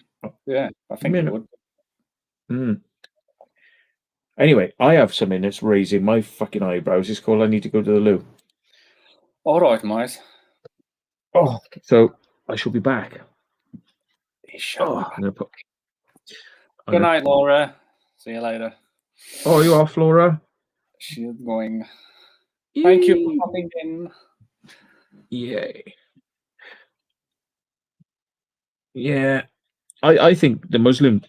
I think it would. Anyway, I have something that's raising my fucking eyebrows. It's called I Need to Go to the Loo. All right, mate. Oh, so I shall be back. Good night, Laura. See you later. Oh, you are, Flora? She's going. Thank you for coming in. Yay. Yeah. I think the Muslim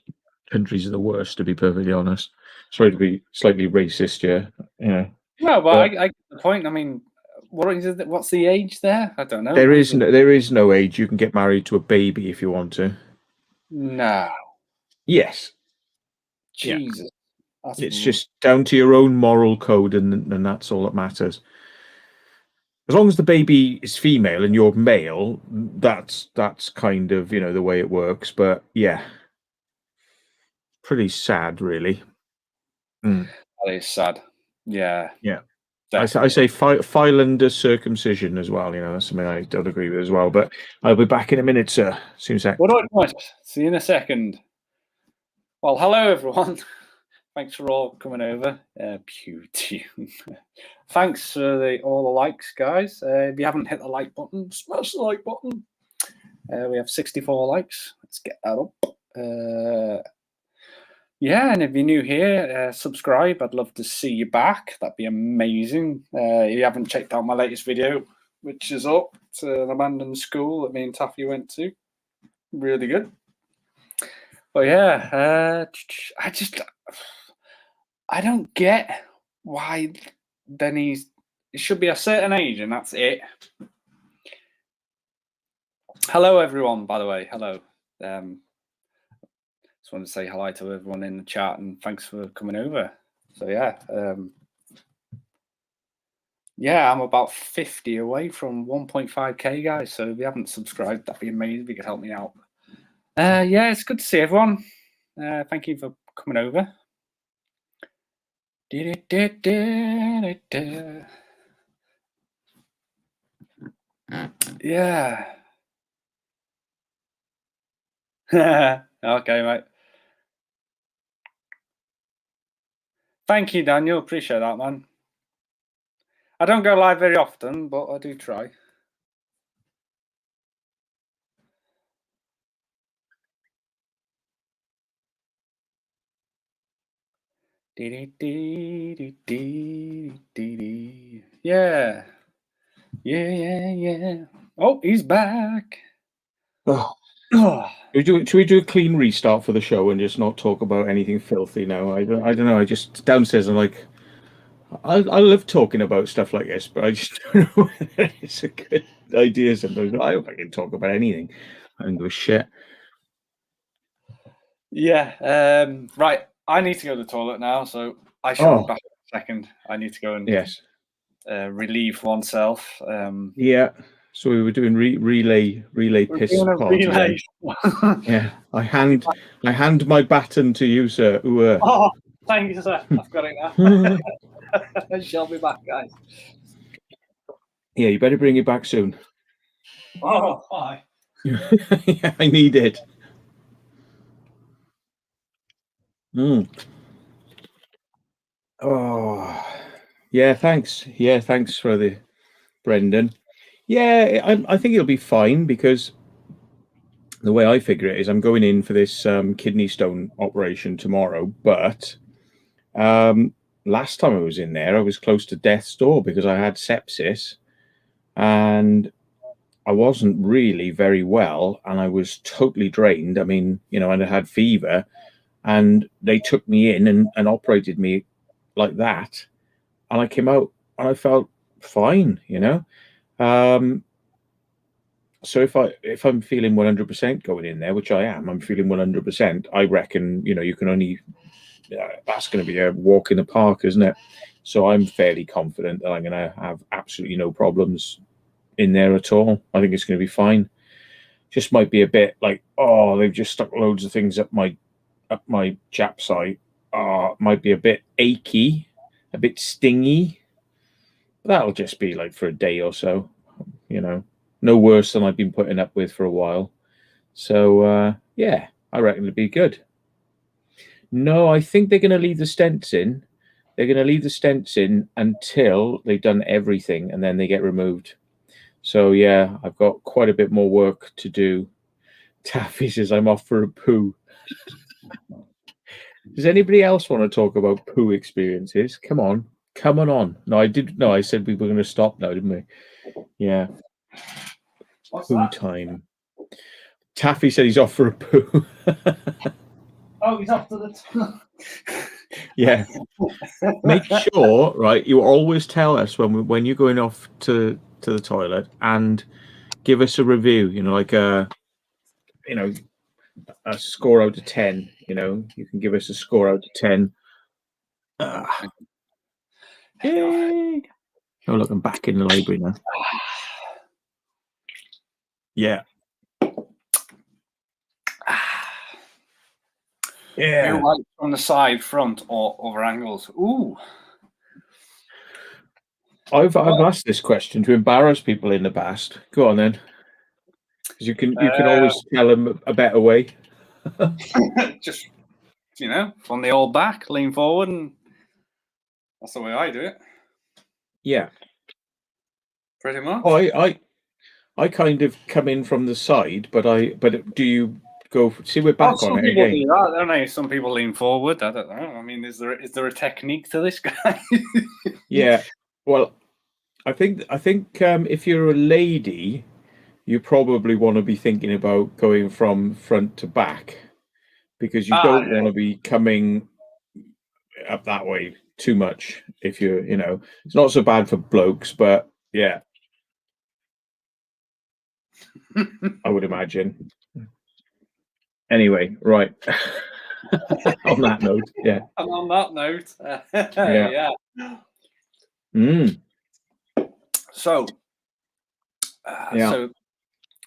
countries are the worst, to be perfectly honest. Sorry to be slightly racist, yeah. No, but I get the point. I mean, what's the age there? I don't know. There is no age. You can get married to a baby if you want to. No. Yes. Jesus. Yeah. It's just down to your own moral code, and that's all that matters. As long as the baby is female and you're male, that's kind of, the way it works. But yeah, pretty sad, really. That is sad. Yeah. Yeah. I say file under circumcision as well. That's something I don't agree with as well. But I'll be back in a minute, sir. See you in a sec. All right. See you in a second. Well, hello, everyone. Thanks for all coming over. Pew tune. Thanks for all the likes, guys. If you haven't hit the like button, smash the like button. We have 64 likes. Let's get that up. Yeah, and if you're new here, subscribe. I'd love to see you back. That'd be amazing. If you haven't checked out my latest video, which is up, to the abandoned school that me and Taffy went to. Really good. But yeah, I don't get why then it should be a certain age and that's it. Hello, everyone, by the way. Hello. Just want to say hello to everyone in the chat and thanks for coming over. So yeah, I'm about 50 away from 1.5k, guys. So if you haven't subscribed, that'd be amazing if you could help me out. Yeah, it's good to see everyone. Thank you for coming over. Yeah. Okay, mate. Thank you, Daniel. Appreciate that, man. I don't go live very often, but I do try. Yeah. Oh, he's back. Oh. Should we do a clean restart for the show and just not talk about anything filthy now? I don't know. I just downstairs I'm like, I love talking about stuff like this, but I just don't know whether it's a good idea sometimes. I hope I can talk about anything. I don't give a shit. Yeah. Right. I need to go to the toilet now, so I shall be back in a second. I need to go and relieve oneself. Yeah. So we were doing relay piss party. Relay. Yeah. I hand my baton to you, sir. Oh, thank you, sir. I've got it now. I shall be back, guys. Yeah, you better bring it back soon. Oh, bye. Yeah, I need it. Oh, yeah. Thanks. Yeah, thanks for the Brendan. Yeah, I think it'll be fine because the way I figure it is I'm going in for this kidney stone operation tomorrow. But last time I was in there, I was close to death's door because I had sepsis and I wasn't really very well and I was totally drained. I mean, and I had fever and they took me in and operated me like that. And I came out and I felt fine, So if I'm feeling 100% going in there, which I am, I'm feeling 100%. I reckon you can only that's going to be a walk in the park, isn't it? So I'm fairly confident that I'm going to have absolutely no problems in there at all. I think it's going to be fine. Just might be a bit like, they've just stuck loads of things up my chap site. Might be a bit achy, a bit stingy. That'll just be like for a day or so, no worse than I've been putting up with for a while. So, yeah, I reckon it'll be good. No, I think they're going to leave the stents in. They're going to leave the stents in until they've done everything and then they get removed. So, yeah, I've got quite a bit more work to do. Taffy says I'm off for a poo. Does anybody else want to talk about poo experiences? Come on. No, I said we were going to stop now, didn't we? Yeah. What's poo that? Time. Taffy said he's off for a poo. Oh, he's off to the Yeah. Make sure, right, you always tell us when you're going off to the toilet and give us a review, like a score out of 10, you can give us a score out of 10. Yay. Oh, look, I'm back in the library now. Yeah. Yeah. You like on the side, front, or over angles? Ooh. I've asked this question to embarrass people in the past. Go on then, because you can always tell them a better way. Just from the old back, lean forward, and that's the way I do it. Yeah, pretty much. Oh, I kind of come in from the side, but do you go? See, we're back on it again. Do that, don't they? Some people lean forward. I don't know. I mean, is there a technique to this guy? Yeah. Well, I think if you're a lady, you probably want to be thinking about going from front to back, because you don't want to be coming up that way too much. If you're, it's not so bad for blokes, but yeah, I would imagine. Anyway, right. On that note, yeah. And on that note, yeah. Mm. So,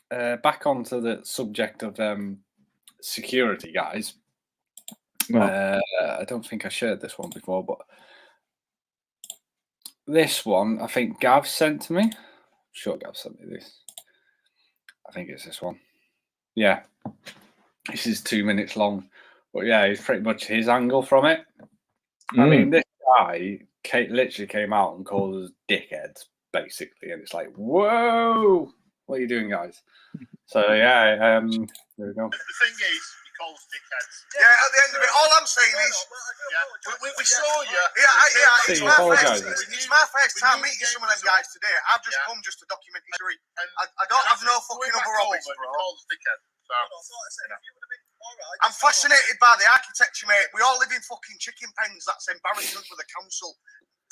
back onto the subject of security, guys. I don't think I shared this one before, but this one I think Gav sent to me. I'm sure Gav sent me this. I think it's this one. Yeah, this is 2 minutes long, but yeah, it's pretty much his angle from it. I mean, this guy literally came out and called us dickheads, basically, and it's like, whoa, what are you doing, guys? So yeah, there we go. The thing is, he calls dickheads. Yeah, at the end of it, all I'm saying is, we saw you. Yeah, it's my first time meeting some of them guys today. I've just come just to document history. I don't have no fucking other hobbies, bro. I'm fascinated by the architecture, mate. We all live in fucking chicken pens. That's embarrassing for the council.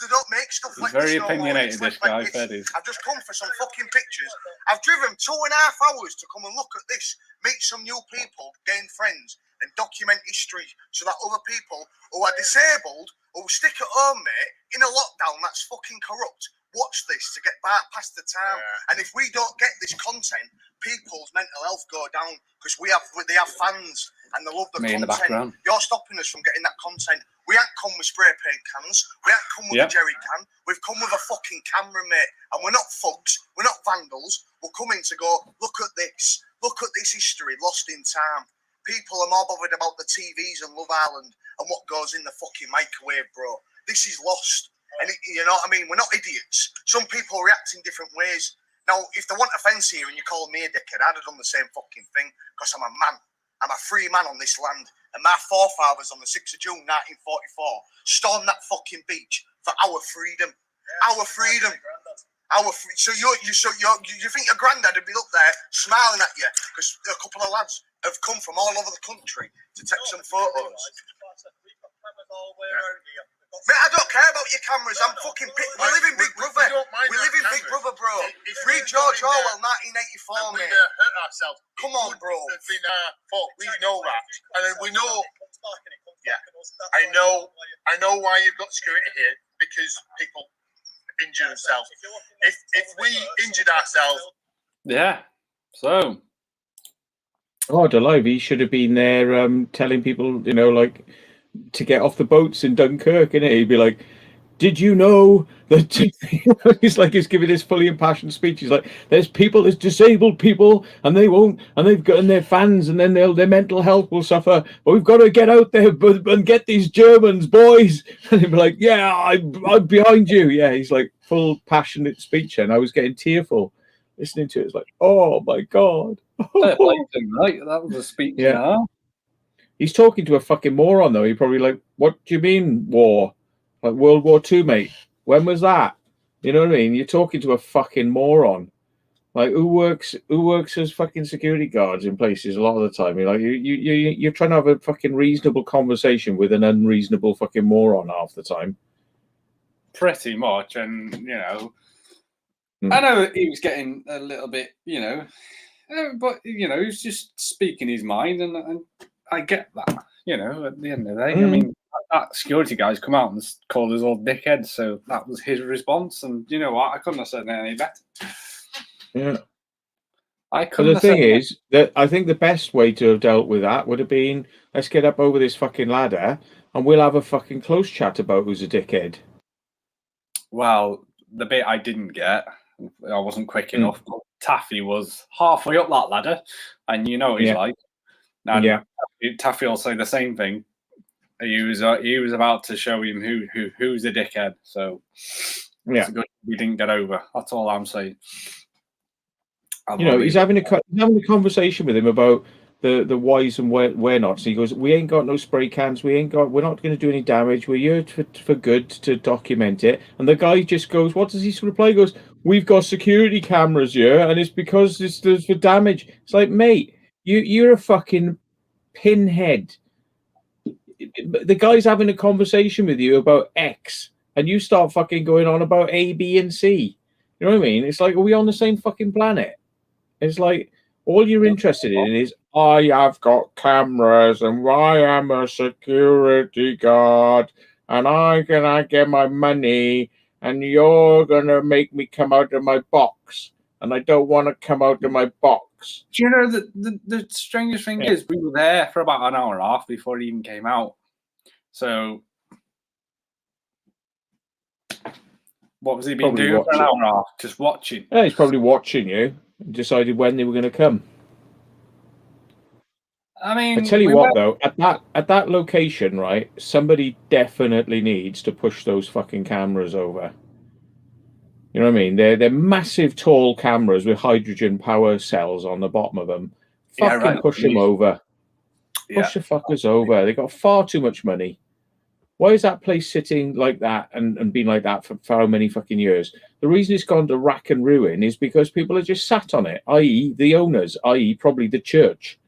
They don't make stuff like very this. Very opinionated, this guy. I've just come for some fucking pictures. I've driven 2.5 hours to come and look at this, meet some new people, gain friends, and document history so that other people who are disabled, who stick at home, mate, in a lockdown that's fucking corrupt, watch this to get past the time. Yeah. And if we don't get this content, people's mental health go down because they have fans and they love the content. In the background. You're stopping us from getting that content. We ain't come with spray paint cans. We ain't come with a jerry can. We've come with a fucking camera, mate. And we're not thugs. We're not vandals. We're coming to go, look at this. Look at this history lost in time. People are more bothered about the TVs and Love Island and what goes in the fucking microwave, bro. This is lost. And you know what I mean? We're not idiots. Some people react in different ways. Now, if they want offence here and you call me a dickhead, I'd have done the same fucking thing because I'm a man. I'm a free man on this land. And my forefathers on the 6th of June 1944 stormed that fucking beach for our freedom. Our freedom. So you think your granddad would be up there smiling at you because a couple of lads have come from all over the country to take some photos. Mate, I don't care about your cameras. I'm fucking we live in Big Brother. We live in Big Brother, bro. Read George Orwell, 1984, mate. Hurt ourselves. Come on, bro. It's been our fault. We know that, and then we know. Yeah, I know why you've got security here because people injure themselves. If we injured ourselves, yeah. So, Delive, he should have been there telling people, like, to get off the boats in Dunkirk, innit? He'd be like, did you know that he's giving this fully impassioned speech. He's like, there's disabled people, and they've got their fans, and then their mental health will suffer. But we've got to get out there and get these Germans, boys. And he'd be like, yeah, I'm behind you. Yeah, he's like full passionate speech, and I was getting tearful listening to it. It's like, oh my god. Right, that was a speech. Yeah. Now. He's talking to a fucking moron, though. He probably like, what do you mean war? Like World War II, mate. When was that? You know what I mean? You're talking to a fucking moron. Like who works as fucking security guards in places a lot of the time? You're trying to have a fucking reasonable conversation with an unreasonable fucking moron half the time. Pretty much, and I know he was getting a little bit, but he was just speaking his mind, and I get that, at the end of the day. I mean, that security guy's come out and called us all dickheads, so that was his response, and you know what? I couldn't have said any better. Yeah. I couldn't. But the thing is that I think the best way to have dealt with that would have been, let's get up over this fucking ladder and we'll have a fucking close chat about who's a dickhead. Well, the bit I didn't get, I wasn't quick enough, but Taffy was halfway up that ladder, and he's like. And Taffy will say the same thing He was about to show him who's the dickhead. So yeah, it's good we didn't get over. That's all I'm saying. He's having a conversation with him about the whys and where nots. He goes, "We ain't got no spray cans. We're not going to do any damage. We're here for good to document it." And the guy just goes, "What does he reply?" He goes, "We've got security cameras here, and it's because there's for damage." It's like, mate, you're a fucking pinhead. The guy's having a conversation with you about X, and you start fucking going on about A, B, and C. You know what I mean? It's like, are we on the same fucking planet? It's like, all you're interested in is, I have got cameras, and I am a security guard, and I'm gonna get my money, and you're gonna make me come out of my box, and I don't want to come out of my box. Do you know the strangest thing is we were there for about an hour and a half before he even came out. So what was he been doing for an hour and a half? Just watching. Yeah, he's probably watching you and decided when they were going to come. I mean, I tell you what, though, at that location, right, somebody definitely needs to push those fucking cameras over. You know what I mean? They're massive, tall cameras with hydrogen power cells on the bottom of them. Fucking push them over. Push the fuckers over. They got far too much money. Why is that place sitting like that and been like that for how many fucking years? The reason it's gone to rack and ruin is because people have just sat on it, i.e. the owners, i.e. probably the church.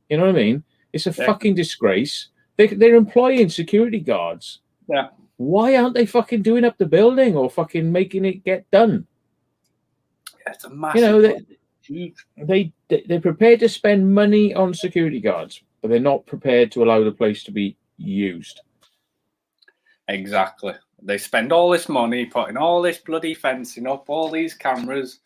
You know what I mean? It's a fucking disgrace. They're employing security guards. Yeah. Why aren't they fucking doing up the building or fucking making it get done? Yeah, it's a massive. They're prepared to spend money on security guards, but they're not prepared to allow the place to be used. Exactly. They spend all this money putting all this bloody fencing up, all these cameras,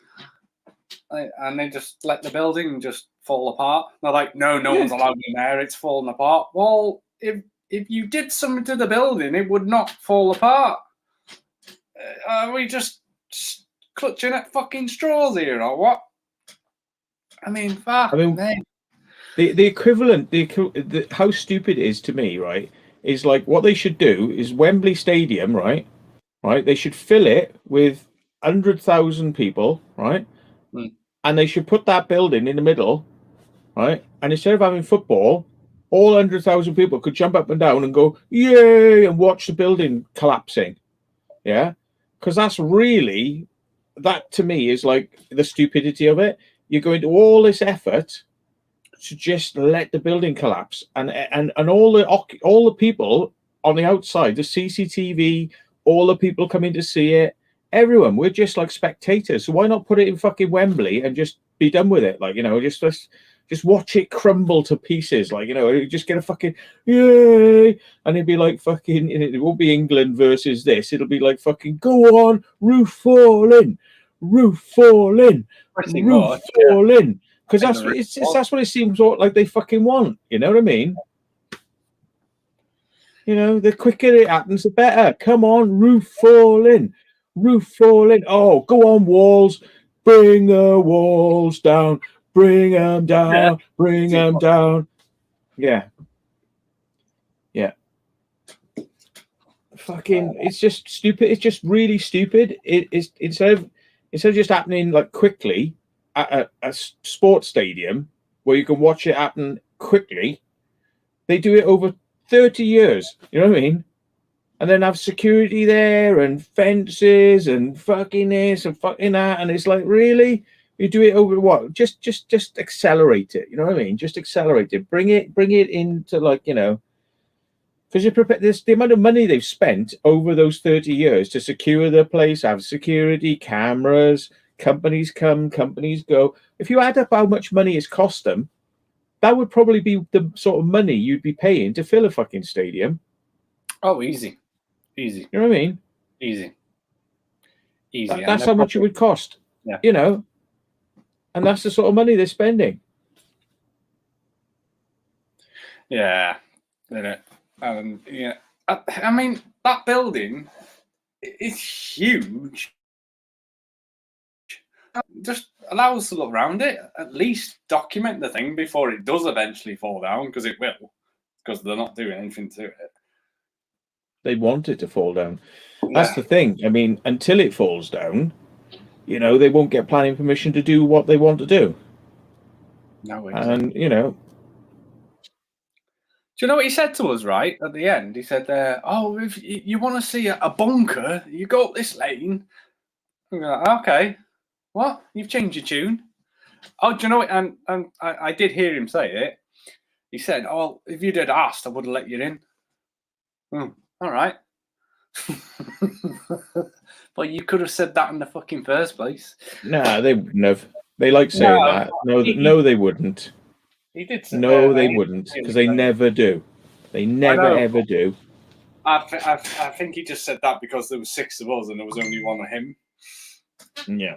and they just let the building just fall apart. They're like, no one's allowed in there. It's falling apart. Well, if you did something to the building, it would not fall apart. Are we just clutching at fucking straws here, or what? I mean, the equivalent, how stupid it is to me, right, is like what they should do is Wembley Stadium, right? They should fill it with 100,000 people, right? And they should put that building in the middle, right? And instead of having football, all 100,000 people could jump up and down and go, yay, and watch the building collapsing. Yeah? Because that to me is like the stupidity of it. You're going to all this effort to just let the building collapse. And all the people on the outside, the CCTV, all the people coming to see it, everyone, we're just like spectators. So why not put it in fucking Wembley and just be done with it? Like, just watch it crumble to pieces. Like, just get a fucking yay. And it'd be like fucking, it won't be England versus this. It'll be like fucking, go on, roof falling, roof falling, roof falling. Because that's what it seems like they fucking want. You know what I mean? The quicker it happens, the better. Come on, roof falling. Roof falling. Oh, go on, walls. Bring the walls down. Bring them down. Yeah. Bring them down. Yeah. Fucking, it's just stupid. It's just really stupid. It's instead of just happening like quickly at a sports stadium where you can watch it happen quickly, they do it over 30 years. You know what I mean? And then have security there and fences and fucking this and fucking that. And it's like, really? You do it over what? Just accelerate it. You know what I mean? Just accelerate it. Bring it into like, because you're prepared. This the amount of money they've spent over those 30 years to secure the place, have security cameras, companies come, companies go. If you add up how much money it's cost them, that would probably be the sort of money you'd be paying to fill a fucking stadium. Oh, easy. You know what I mean? Easy. That's how much it would cost. Yeah. And that's the sort of money they're spending. Yeah. I mean, that building is huge. Just allow us to look around it. At least document the thing before it does eventually fall down, because it will. Because they're not doing anything to it. They want it to fall down. That's the thing. I mean, until it falls down, you know, they won't get planning permission to do what they want to do. No, exactly. And, you know. Do you know what he said to us, right, at the end? He said, oh, if you want to see a bunker, you go up this lane. And we're like, okay. What? You've changed your tune? Oh, do you know what? And I did hear him say it. He said, oh, if you'd had asked, I would have let you in. All right. But you could have said that in the fucking first place. Nah, they wouldn't have. They like saying that. No, they wouldn't. He did say no, they wouldn't, because they never do. They never, ever do. I think he just said that because there was 6 of us and there was only 1 of him. Yeah.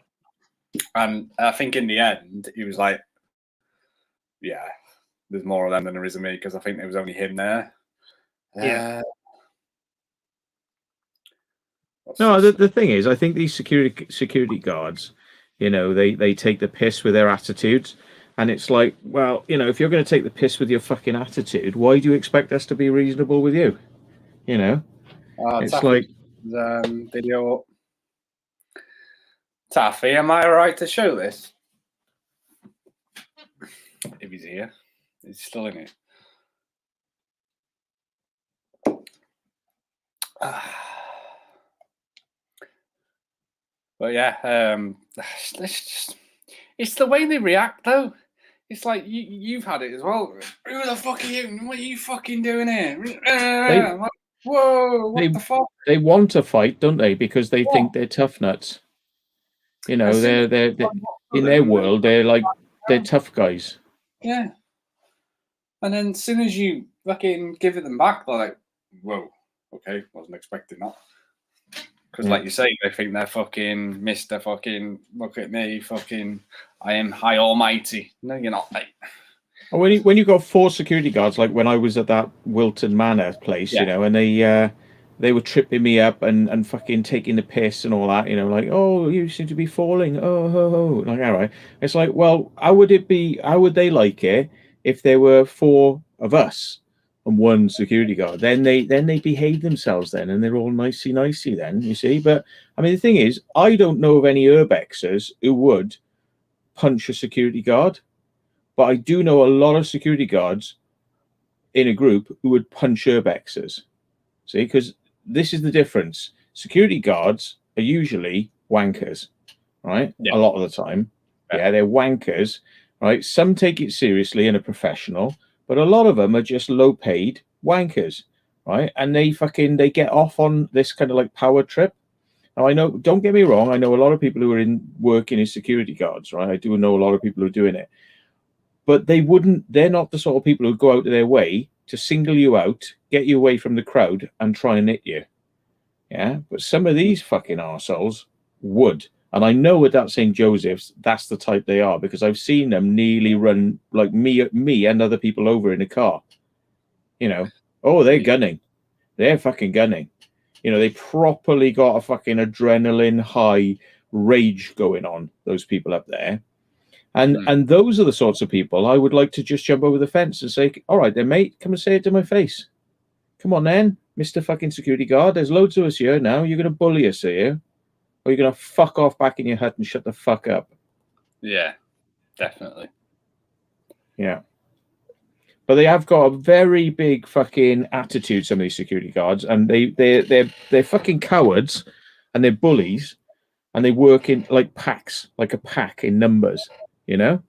And I think in the end, he was like, yeah, there's more of them than there is of me, because I think there was only him there. Yeah. No, the thing is, I think these security guards, you know, they take the piss with their attitudes. And it's like, well, you know, if you're going to take the piss with your fucking attitude, why do you expect us to be reasonable with you? You know? It's like... video. Taffy, am I right to show this? If he's here. He's still in here. But yeah, let's just... It's the way they react, though. It's like you've had it as well. Who the fuck are you? What are you fucking doing here? Like, whoa! What the fuck? They want to fight, don't they? Because they think they're tough nuts. You know, they're in their world. They're tough guys. Yeah. And then as soon as you fucking give it them back, they're like, "Whoa, okay, wasn't expecting that." Because, like you say, they think they're fucking Mr. Fucking, look at me, fucking, I am high almighty. No, you're not, mate. When you got 4 security guards, like when I was at that Wilton Manor place, you know, and they were tripping me up and fucking taking the piss and all that, you know, like, oh, you seem to be falling. Oh. Like, all right. It's like, well, how would they like it if there were 4 of us and 1 security guard? Then they behave themselves then, and they're all nicey then, you see. But I mean, the thing is, I don't know of any urbexers who would punch a security guard, but I do know a lot of security guards in a group who would punch urbexers. See, because this is the difference. Security guards are usually wankers, right? Yeah. A lot of the time. Yeah, they're wankers, right? Some take it seriously and are professional, but a lot of them are just low-paid wankers, right? And they get off on this kind of like power trip. Now, I know, don't get me wrong, I know a lot of people who are working as security guards, right? I do know a lot of people who are doing it. But they're not the sort of people who go out of their way to single you out, get you away from the crowd, and try and hit you. Yeah? But some of these fucking arseholes would. And I know at that St. Joseph's, that's the type they are, because I've seen them nearly run like me and other people over in a car. You know, oh, they're gunning. They're fucking gunning. You know, they properly got a fucking adrenaline high rage going on, those people up there. And those are the sorts of people I would like to just jump over the fence and say, all right then, mate, come and say it to my face. Come on then, Mr. fucking security guard. There's loads of us here now. You're going to bully us, are you? Or you're going to fuck off back in your hut and shut the fuck up. Yeah, definitely. Yeah. But they have got a very big fucking attitude, some of these security guards, and they're fucking cowards, and they're bullies, and they work in like packs, like a pack in numbers, you know?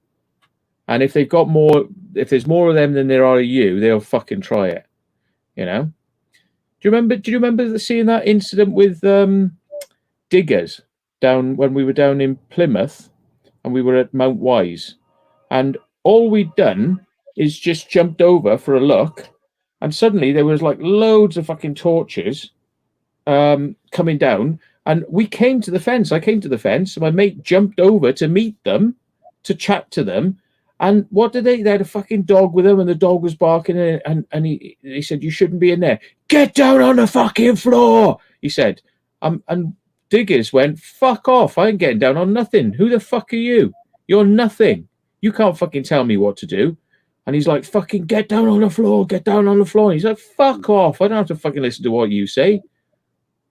And if there's more of them than there are of you, they'll fucking try it, you know? Do you remember seeing that incident with diggers down when we were down in Plymouth and we were at Mount Wise, and all we'd done is just jumped over for a look, and suddenly there was like loads of fucking torches coming down, and we came to the fence. I came to the fence, and my mate jumped over to meet them, to chat to them. And what did they had a fucking dog with them, and the dog was barking, and he said, you shouldn't be in there. Get down on the fucking floor, he said. And diggers went, fuck off, I ain't getting down on nothing. Who the fuck are you? You're nothing. You can't fucking tell me what to do. And he's like, fucking get down on the floor, get down on the floor. And he's like, fuck off. I don't have to fucking listen to what you say.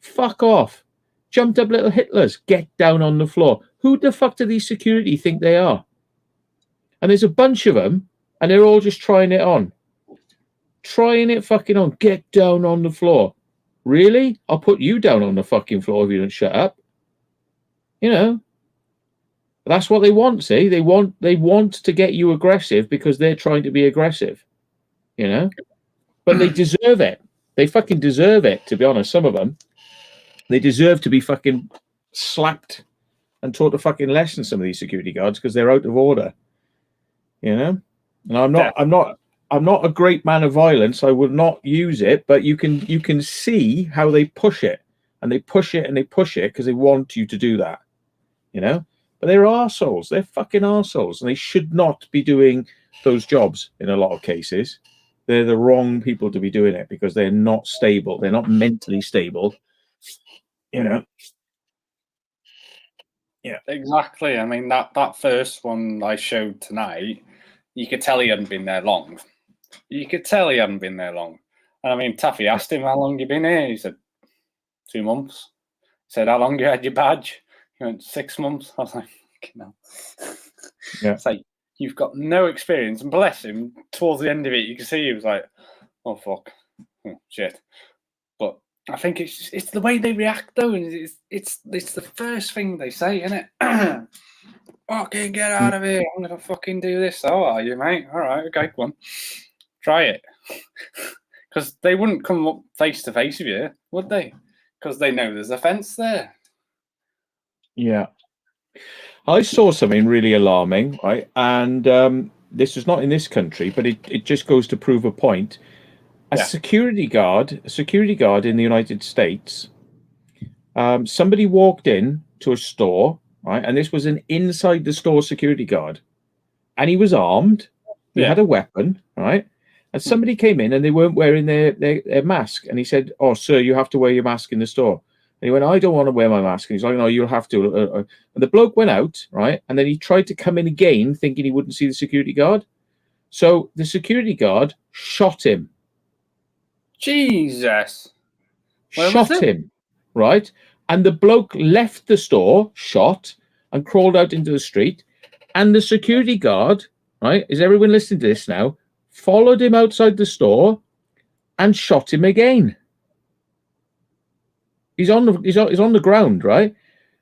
Fuck off. Jumped up little Hitlers, get down on the floor. Who the fuck do these security think they are? And there's a bunch of them, and they're all just trying it on. Trying it fucking on. Get down on the floor. Really? I'll put you down on the fucking floor if you don't shut up. You know, that's what they want, see? They want to get you aggressive because they're trying to be aggressive. You know? But they deserve it. They fucking deserve it, to be honest, some of them. They deserve to be fucking slapped and taught a fucking lesson, some of these security guards, because they're out of order. You know? And I'm not a great man of violence. I would not use it, but you can see how they push it. And they push it and they push it because they want you to do that. You know? But they're arseholes. They're fucking arseholes. And they should not be doing those jobs in a lot of cases. They're the wrong people to be doing it because they're not stable. They're not mentally stable. You know? Yeah. Exactly. I mean, that first one I showed tonight, you could tell he hadn't been there long. And I mean, Taffy asked him, how long you been here? He said, 2 months. He said, how long you had your badge? He went, 6 months. I was like, no. Yeah. It's like, you've got no experience. And bless him, towards the end of it, you can see he was like, oh, fuck. Oh, shit. But I think it's the way they react, though. And it's the first thing they say, isn't it? Fucking get out of here. I'm going to fucking do this. Oh, are you, mate? All right. Okay, go on. Try it. Because they wouldn't come up face to face with you, would they? Because they know there's a fence there. Yeah. I saw something really alarming, right? And this was not in this country, but it just goes to prove a point. A security guard in the United States, somebody walked in to a store, right? And this was an inside the store security guard. And he was armed. He had a weapon, right? And somebody came in and they weren't wearing their mask. And he said, oh, sir, you have to wear your mask in the store. And he went, I don't want to wear my mask. And he's like, no, you'll have to. And the bloke went out, right? And then he tried to come in again, thinking he wouldn't see the security guard. So the security guard shot him. Jesus. Shot him, right? And the bloke left the store, shot, and crawled out into the street. And the security guard, right, is everyone listening to this now, followed him outside the store and shot him again. He's on the ground, right?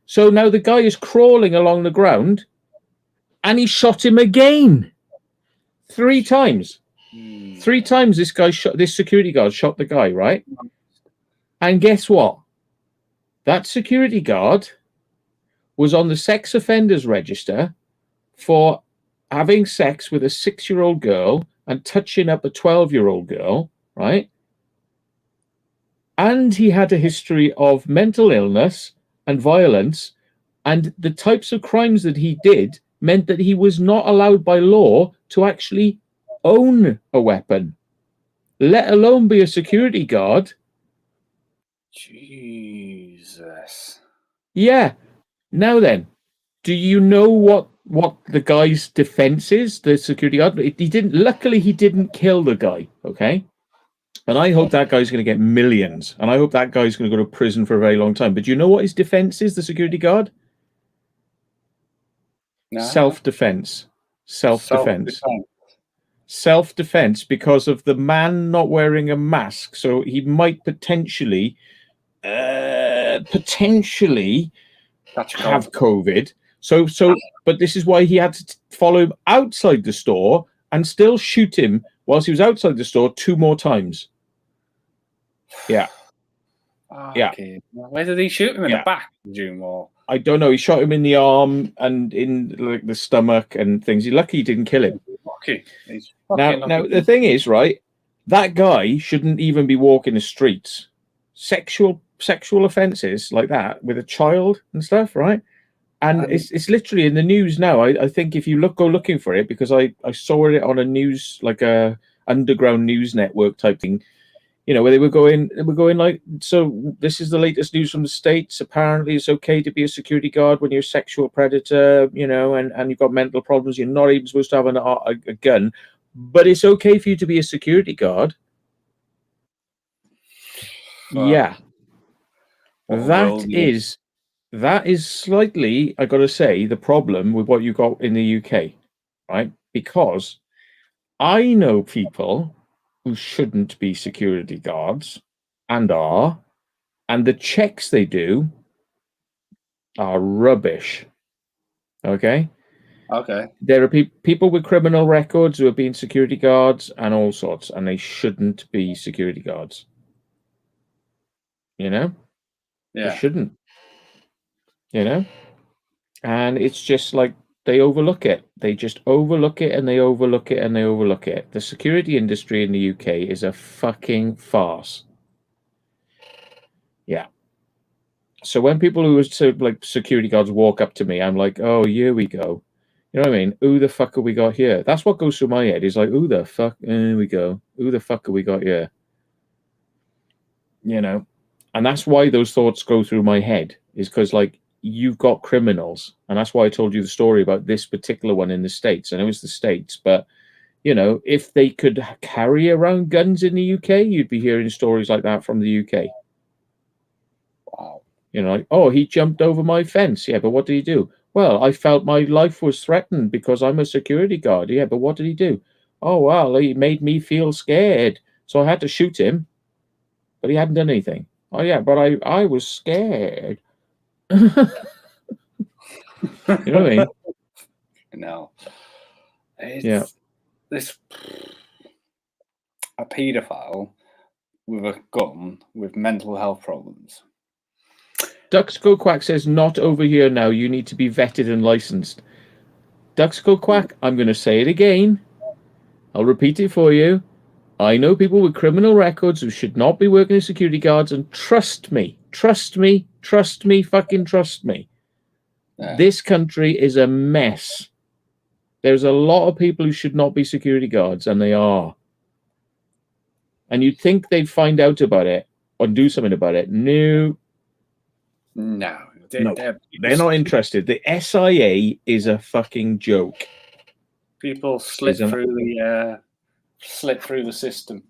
So now the guy is crawling along the ground and he shot him again. 3 times. 3 times this security guard shot the guy, right? And guess what? That security guard was on the sex offenders register for having sex with a 6-year-old girl and touching up a 12-year-old girl, right? And he had a history of mental illness and violence, and the types of crimes that he did meant that he was not allowed by law to actually own a weapon, let alone be a security guard. Jesus. Yeah. Now then, do you know what the guy's defense is, the security guard? Luckily he didn't kill the guy, okay? And I hope that guy's going to get millions. And I hope that guy's going to go to prison for a very long time. But do you know what his defense is, the security guard? No. Self-defense. Self-defense because of the man not wearing a mask. So he might potentially have COVID. But this is why he had to follow him outside the store and still shoot him whilst he was outside the store 2 more times. Yeah. Okay. Where did he shoot him? In the back, June, or? I don't know. He shot him in the arm and in like the stomach and things. He's lucky he didn't kill him. Okay. Now the thing is, right? That guy shouldn't even be walking the streets. Sexual offences like that with a child and stuff, right? And it's literally in the news now. I think if you go looking for it, because I saw it on a news, like a underground news network type thing, you know, where they were going like, so this is the latest news from the States. Apparently it's okay to be a security guard when you're a sexual predator, you know, and you've got mental problems. You're not even supposed to have a gun, but it's okay for you to be a security guard. Yeah. That is slightly, I got to say, the problem with what you got in the UK, right? Because I know people who shouldn't be security guards and are, and the checks they do are rubbish. Okay? Okay. There are people with criminal records who are being security guards and all sorts, and they shouldn't be security guards. You know? Yeah. They shouldn't. You know? And it's just like they overlook it. They just overlook it and they overlook it and they overlook it. The security industry in the UK is a fucking farce. Yeah. So when people who are sort of like security guards walk up to me, I'm like, oh, here we go. You know what I mean? Who the fuck have we got here? That's what goes through my head. Is like, who the fuck? Here we go. Who the fuck have we got here? You know? And that's why those thoughts go through my head. Is because, like, you've got criminals. And that's why I told you the story about this particular one in the States. I know it's the States, but, you know, if they could carry around guns in the UK, you'd be hearing stories like that from the UK. Wow. You know, like, oh, he jumped over my fence. Yeah, but what did he do? Well, I felt my life was threatened because I'm a security guard. Yeah, but what did he do? Oh, well, he made me feel scared. So I had to shoot him. But he hadn't done anything. Oh, yeah, but I was scared. You know what I mean? No. Yeah. This a paedophile with a gun with mental health problems. Duxco Quack says, not over here now. You need to be vetted and licensed. Duxco Quack, I'm going to say it again. I'll repeat it for you. I know people with criminal records who should not be working as security guards, and trust me, fucking trust me. Yeah. This country is a mess. There's a lot of people who should not be security guards, and they are. And you'd think they'd find out about it or do something about it. No. They're not interested. The SIA is a fucking joke. People slip through the system.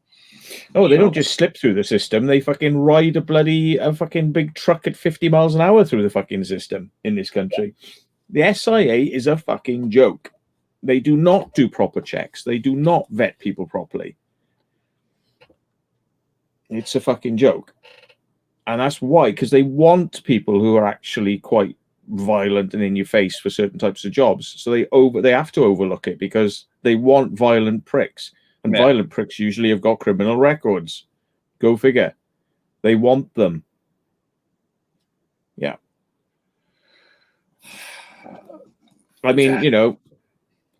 Oh, they don't just slip through the system. They fucking ride a fucking big truck at 50 miles an hour through the fucking system in this country. The SIA is a fucking joke. They do not do proper checks. They do not vet people properly. It's a fucking joke. And that's why, because they want people who are actually quite violent and in your face for certain types of jobs. So they have to overlook it because they want violent pricks. And violent pricks usually have got criminal records. Go figure. They want them. Yeah. I mean, you know,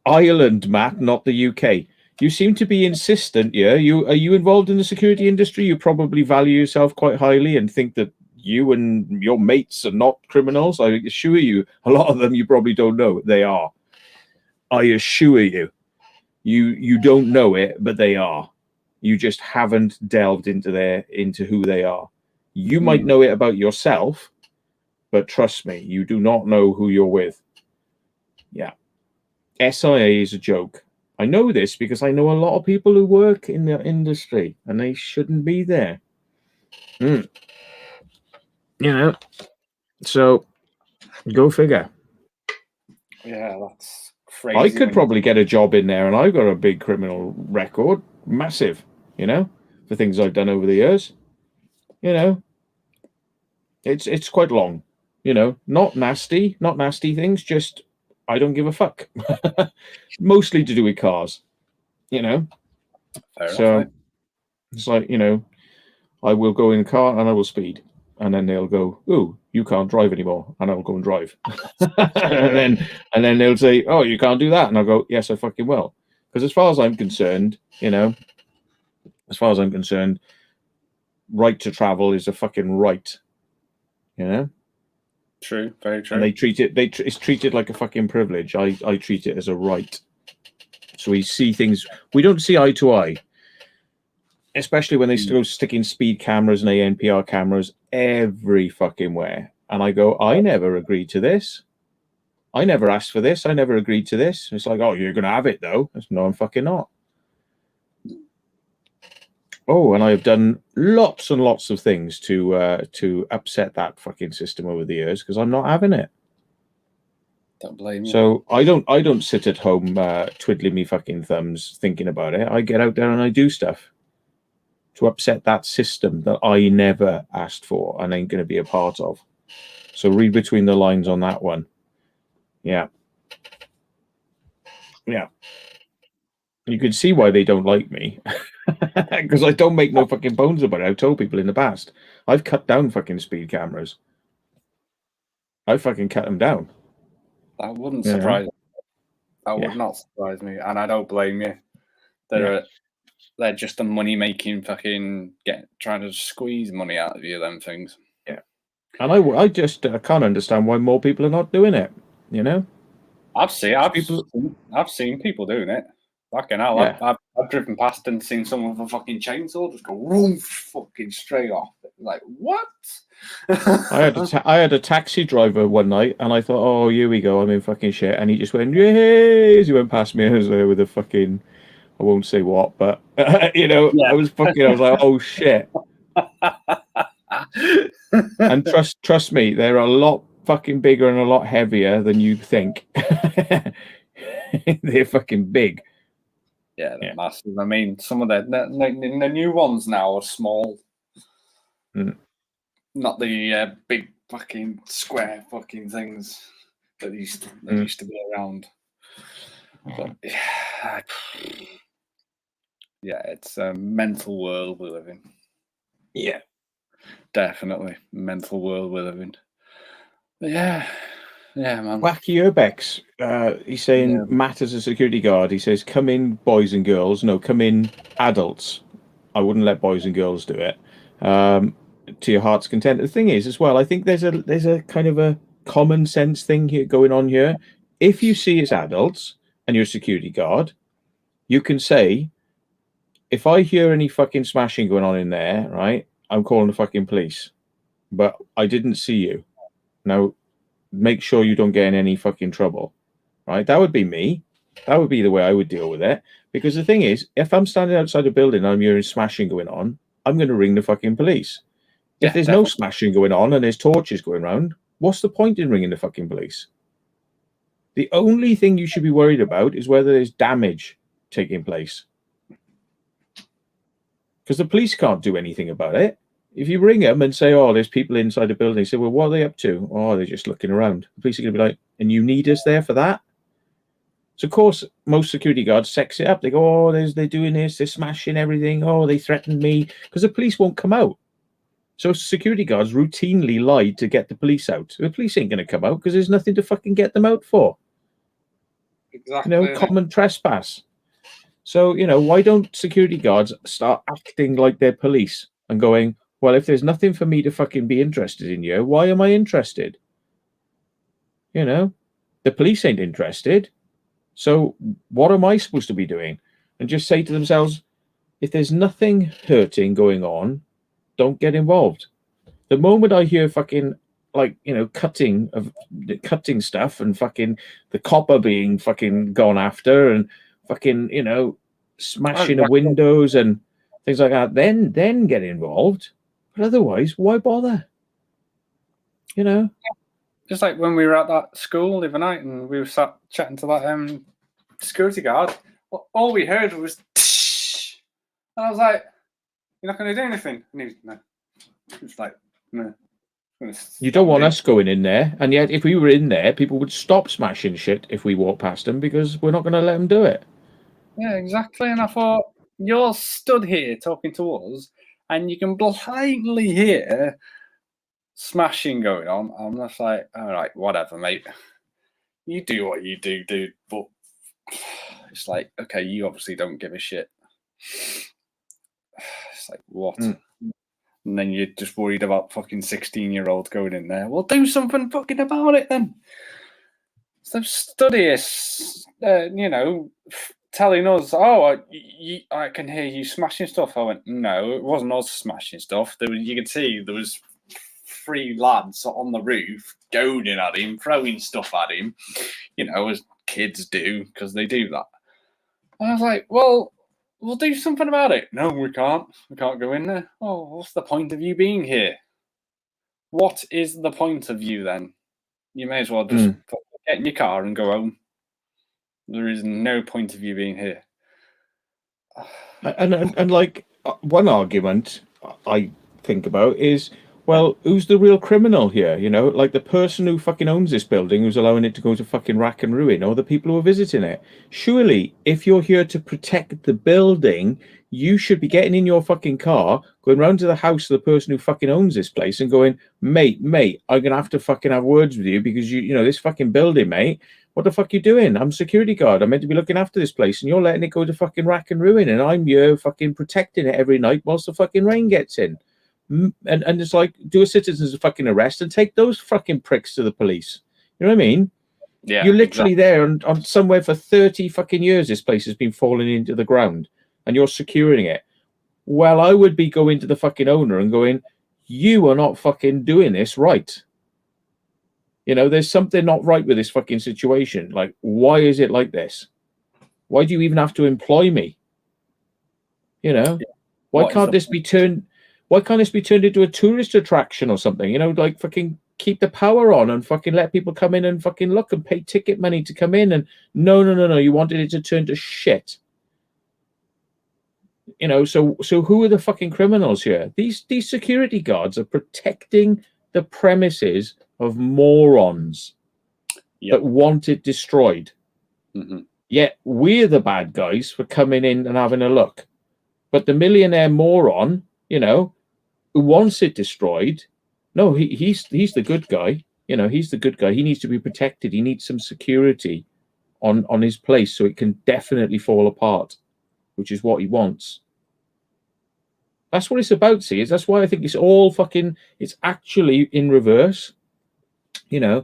Ireland, Matt, not the UK. You seem to be insistent, yeah? Are you involved in the security industry? You probably value yourself quite highly and think that you and your mates are not criminals. I assure you, a lot of them you probably don't know. They are. I assure you. You don't know it, but they are. You just haven't delved into who they are. You might know it about yourself, but trust me, you do not know who you're with. Yeah. SIA is a joke. I know this because I know a lot of people who work in the industry and they shouldn't be there. You know, so go figure. Yeah, that's crazy. I could probably get a job in there and I've got a big criminal record, massive, you know, for things I've done over the years. You know, it's quite long, you know, not nasty things, just I don't give a fuck. Mostly to do with cars, you know. Fair so enough, it's like, you know, I will go in a car and I will speed, and then they'll go, "Ooh, you can't drive anymore," and I'll go and drive. and then they'll say, "Oh, you can't do that," and I'll go, "Yes, I fucking will." Because as far as I'm concerned, you know, right to travel is a fucking right, you know. True, very true. And they treat it. It's treated like a fucking privilege. I treat it as a right. So we see things. We don't see eye to eye, especially when they go sticking speed cameras and ANPR cameras every fucking where. And I go, I never agreed to this. I never asked for this. I never agreed to this. It's like, oh, you're gonna have it though. No, I'm fucking not. Oh, and I've done lots and lots of things to upset that fucking system over the years because I'm not having it. Don't blame you. So I don't sit at home twiddling me fucking thumbs thinking about it. I get out there and I do stuff to upset that system that I never asked for and ain't going to be a part of. So read between the lines on that one. Yeah. Yeah. You can see why they don't like me. Because I don't make no fucking bones about it. I've told people in the past. I've cut down fucking speed cameras. I fucking cut them down. That wouldn't surprise me. That would not surprise me. And I don't blame you. They're just a money-making fucking trying to squeeze money out of you, them things. Yeah. And I just can't understand why more people are not doing it, you know? I've seen people doing it. Fucking hell. Yeah. I've driven past and seen someone with a fucking chainsaw just go woof, fucking straight off. Like, what? I had a taxi driver one night and I thought, oh, here we go, I'm in fucking shit. And he just went, yay, as he went past me and I was there with a fucking, I won't say what, but, you know, I was like, oh, shit. And trust me, they're a lot fucking bigger and a lot heavier than you think. They're fucking big. Yeah, they're massive. I mean, some of the new ones now are small. Not the big fucking square fucking things that used to be around. But yeah, it's a mental world we live in. Yeah, definitely mental world we live in. But yeah, man. Wacky Urbex. He's saying Matt as a security guard. He says, "Come in, boys and girls. No, come in, adults. I wouldn't let boys and girls do it. To your heart's content." The thing is, as well, I think there's a kind of a common sense thing here going on here. If you see as adults and you're a security guard, you can say, if I hear any fucking smashing going on in there, right, I'm calling the fucking police. But I didn't see you. Now, make sure you don't get in any fucking trouble, right? That would be me. That would be the way I would deal with it. Because the thing is, if I'm standing outside a building and I'm hearing smashing going on, I'm going to ring the fucking police. If there's no smashing going on and there's torches going around, what's the point in ringing the fucking police? The only thing you should be worried about is whether there's damage taking place. Because the police can't do anything about it. If you ring them and say, oh, there's people inside the building, they say, well, what are they up to? Oh, they're just looking around. The police are going to be like, and you need us there for that? So, of course, most security guards sex it up. They go, oh, they're doing this, they're smashing everything. Oh, they threatened me. Because the police won't come out. So security guards routinely lied to get the police out. The police ain't going to come out because there's nothing to fucking get them out for. Exactly. You know, common trespass. So, you know, why don't security guards start acting like they're police and going, well, if there's nothing for me to fucking be interested in you, why am I interested? You know, the police ain't interested. So what am I supposed to be doing? And just say to themselves, if there's nothing hurting going on, don't get involved. The moment I hear fucking, like, you know, cutting stuff and fucking the copper being fucking gone after and fucking, you know, smashing of windows and things like that, then get involved. But otherwise, why bother? You know? Just like when we were at that school the other night and we were sat chatting to that security guard, all we heard was tsh, and I was like, you're not going to do anything? And he was, no. It's like, no. You don't want us going in there, and yet if we were in there, people would stop smashing shit if we walk past them because we're not going to let them do it. Yeah, exactly. And I thought, you're stood here talking to us, and you can blindly hear smashing going on. I'm just like, all right, whatever, mate. You do what you do, dude. But it's like, okay, you obviously don't give a shit. It's like, what? And then you're just worried about fucking 16-year-olds going in there. Well, do something fucking about it then. So studies, you know, telling us, oh, I can hear you smashing stuff. I went, no, it wasn't us smashing stuff. You could see there was 3 lads on the roof goading at him, throwing stuff at him, you know, as kids do, because they do that. And I was like, well, We'll do something about it. No, we can't. We can't go in there. Oh, what's the point of you being here? What is the point of you then? You may as well just get in your car and go home. There is no point of you being here. And like one argument I think about is, well, who's the real criminal here? You know, like the person who fucking owns this building, who's allowing it to go to fucking rack and ruin, or the people who are visiting it. Surely, if you're here to protect the building, you should be getting in your fucking car, going round to the house of the person who fucking owns this place and going, mate, I'm going to have to fucking have words with you because you know, this fucking building, mate, what the fuck you doing? I'm security guard. I'm meant to be looking after this place and you're letting it go to fucking rack and ruin and I'm here fucking protecting it every night whilst the fucking rain gets in. And it's like, do a citizen's fucking arrest and take those fucking pricks to the police. You know what I mean? Yeah. You're literally there on somewhere for 30 fucking years. This place has been falling into the ground and you're securing it. Well, I would be going to the fucking owner and going, you are not fucking doing this right. You know, there's something not right with this fucking situation. Like, why is it like this? Why do you even have to employ me? You know, why can't this be turned into a tourist attraction or something? You know, like fucking keep the power on and fucking let people come in and fucking look and pay ticket money to come in. And no. You wanted it to turn to shit. You know, so who are the fucking criminals here? These security guards are protecting the premises of morons that want it destroyed. Yet we're the bad guys for coming in and having a look. But the millionaire moron, you know, who wants it destroyed, no, he's the good guy. You know, he's the good guy. He needs to be protected. He needs some security on his place so it can definitely fall apart, which is what he wants. That's what it's about, see. That's why I think it's all fucking, it's actually in reverse. You know,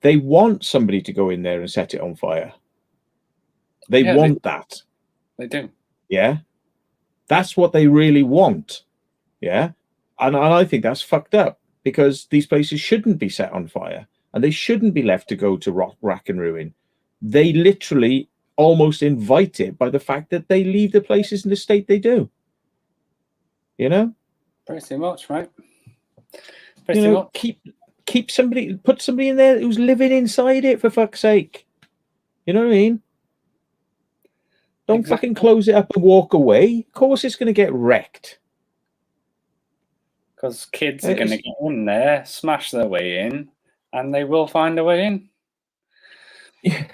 they want somebody to go in there and set it on fire. They want that. They do. Yeah. That's what they really want. Yeah. And I think that's fucked up because these places shouldn't be set on fire and they shouldn't be left to go to rack and ruin. They literally almost invite it by the fact that they leave the places in the state they do. You know? Pretty much, right? Pretty much. Keep somebody, put somebody in there who's living inside it, for fuck's sake. You know what I mean? Don't fucking close it up and walk away. Of course it's going to get wrecked. Because kids are going to get in there, smash their way in, and they will find a way in. Yeah.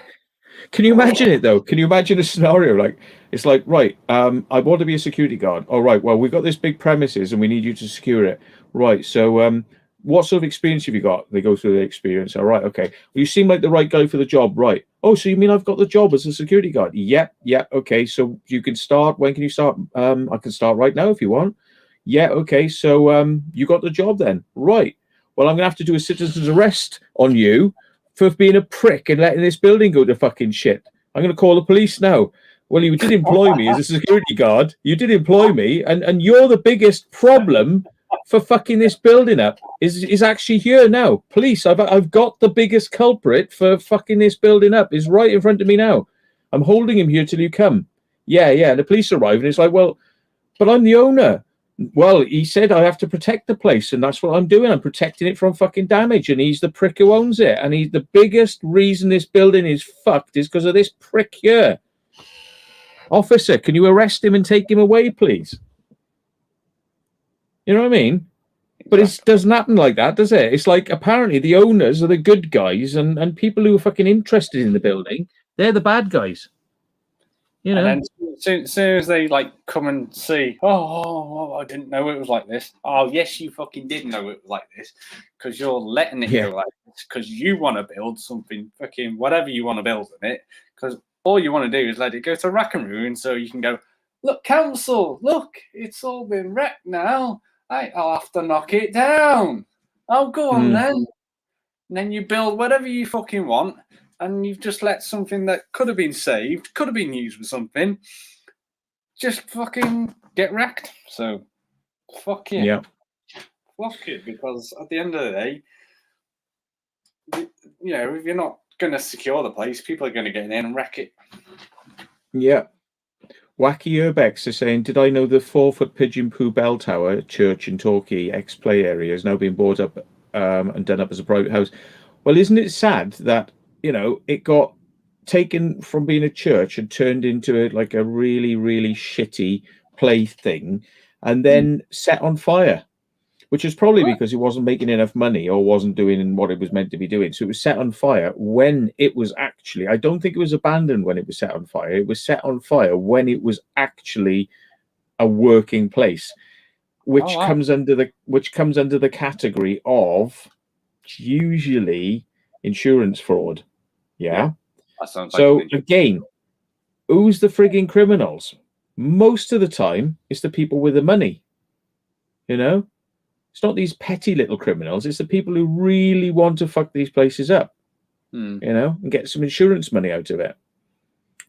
Can you imagine it, though? Can you imagine a scenario like, it's like, right, I want to be a security guard. All right, well, we've got this big premises and we need you to secure it. Right, so what sort of experience have you got? They go through the experience. All right, okay. Well, you seem like the right guy for the job. Right. Oh, so you mean I've got the job as a security guard? Yep. Okay, so you can start. When can you start? I can start right now if you want. Yeah, okay, so you got the job then. Right. Well, I'm going to have to do a citizen's arrest on you for being a prick and letting this building go to fucking shit. I'm going to call the police now. Well, you did employ me as a security guard. You did employ me, and you're the biggest problem for fucking this building up. Is actually here now. Police, I've got the biggest culprit for fucking this building up. Is right in front of me now. I'm holding him here till you come. Yeah. The police arrive, and it's like, well, but I'm the owner. Well, he said I have to protect the place, and that's what I'm doing. I'm protecting it from fucking damage, and he's the prick who owns it. And he's the biggest reason this building is fucked is because of this prick here. Officer, can you arrest him and take him away, please? You know what I mean? But it doesn't happen like that, does it? It's like apparently the owners are the good guys, and people who are fucking interested in the building, they're the bad guys. You know? And then soon as they like come and see, oh, I didn't know it was like this. Oh, yes, you fucking did know it was like this because you're letting it go like this because you want to build something, fucking whatever you want to build in it. Because all you want to do is let it go to rack and ruin, so you can go, look, council, look, it's all been wrecked now. I'll have to knock it down. Oh, go on then. And then you build whatever you fucking want. And you've just let something that could have been saved, could have been used for something, just fucking get wrecked. So, fuck it. Yeah. Fuck it, because at the end of the day, you know, if you're not going to secure the place, people are going to get in and wreck it. Yeah. Wacky Urbex is saying, did I know the 4-foot pigeon poo bell tower church in Torquay, ex-play area, has now been bought up and done up as a private house? Well, isn't it sad that, you know, it got taken from being a church and turned into like a really, really shitty play thing and then set on fire? Which is probably because it wasn't making enough money or wasn't doing what it was meant to be doing. So it was set on fire when it was actually, I don't think it was abandoned when it was set on fire. It was set on fire when it was actually a working place, which comes under the category of usually insurance fraud. Yeah. That sounds so like again, who's the frigging criminals? Most of the time, it's the people with the money, you know? It's not these petty little criminals. It's the people who really want to fuck these places up, you know, and get some insurance money out of it.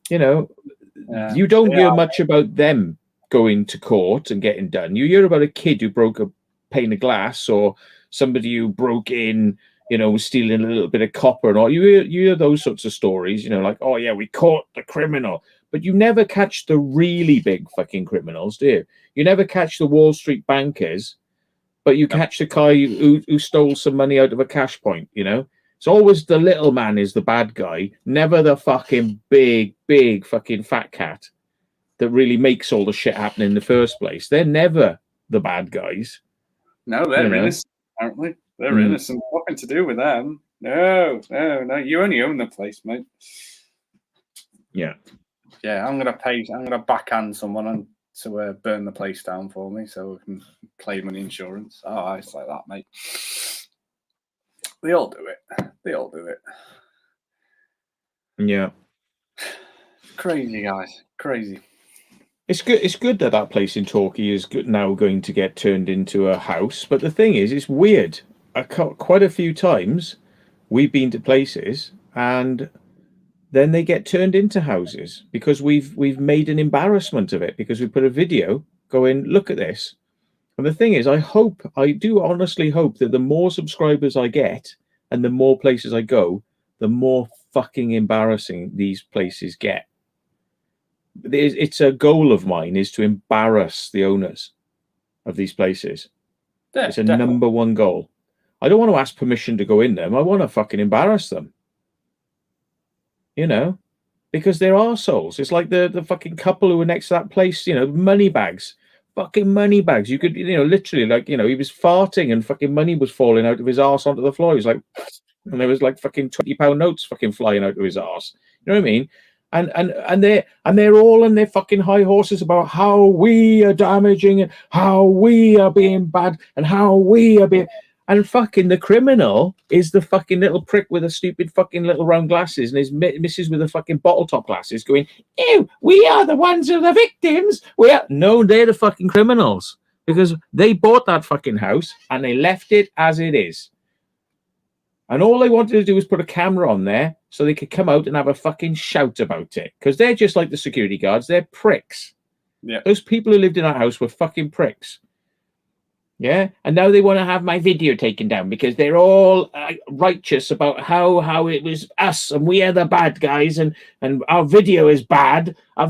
You know, you don't hear much about them going to court and getting done. You hear about a kid who broke a pane of glass or somebody who broke in, you know, was stealing a little bit of copper and all. You hear those sorts of stories, you know, like, oh, yeah, we caught the criminal. But you never catch the really big fucking criminals, do you? You never catch the Wall Street bankers. But you catch the guy who stole some money out of a cash point, you know? It's always the little man is the bad guy, never the fucking big fucking fat cat that really makes all the shit happen in the first place. They're never the bad guys. No, they're innocent, apparently. They're innocent. Nothing to do with them. No. You only own the place, mate. Yeah. Yeah, I'm gonna backhand someone and to burn the place down for me so we can claim an insurance. Oh, it's like that, mate. They all do it. Yeah. Crazy, guys. Crazy. It's good that place in Torquay is now going to get turned into a house. But the thing is, it's weird. Quite a few times we've been to places and then they get turned into houses because we've made an embarrassment of it because we put a video going, look at this. And the thing is, I do honestly hope that the more subscribers I get and the more places I go, the more fucking embarrassing these places get. It's a goal of mine is to embarrass the owners of these places. Yeah, it's a number one goal. I don't want to ask permission to go in them. I want to fucking embarrass them. You know, because they're arseholes. It's like the fucking couple who were next to that place, you know, money bags. Fucking money bags. You could, you know, literally, like, you know, he was farting and fucking money was falling out of his arse onto the floor. He was like, and there was like fucking £20 notes fucking flying out of his arse. You know what I mean? And they're all on their fucking high horses about how we are damaging and how we are being bad and how we are being. And fucking the criminal is the fucking little prick with a stupid fucking little round glasses and his missus with the fucking bottle top glasses going, ew, we are the ones who are the victims. No, they're the fucking criminals because they bought that fucking house and they left it as it is. And all they wanted to do was put a camera on there so they could come out and have a fucking shout about it because they're just like the security guards. They're pricks. Yeah. Those people who lived in that house were fucking pricks. Yeah, and now they want to have my video taken down because they're all righteous about how it was us and we are the bad guys and our video is bad. My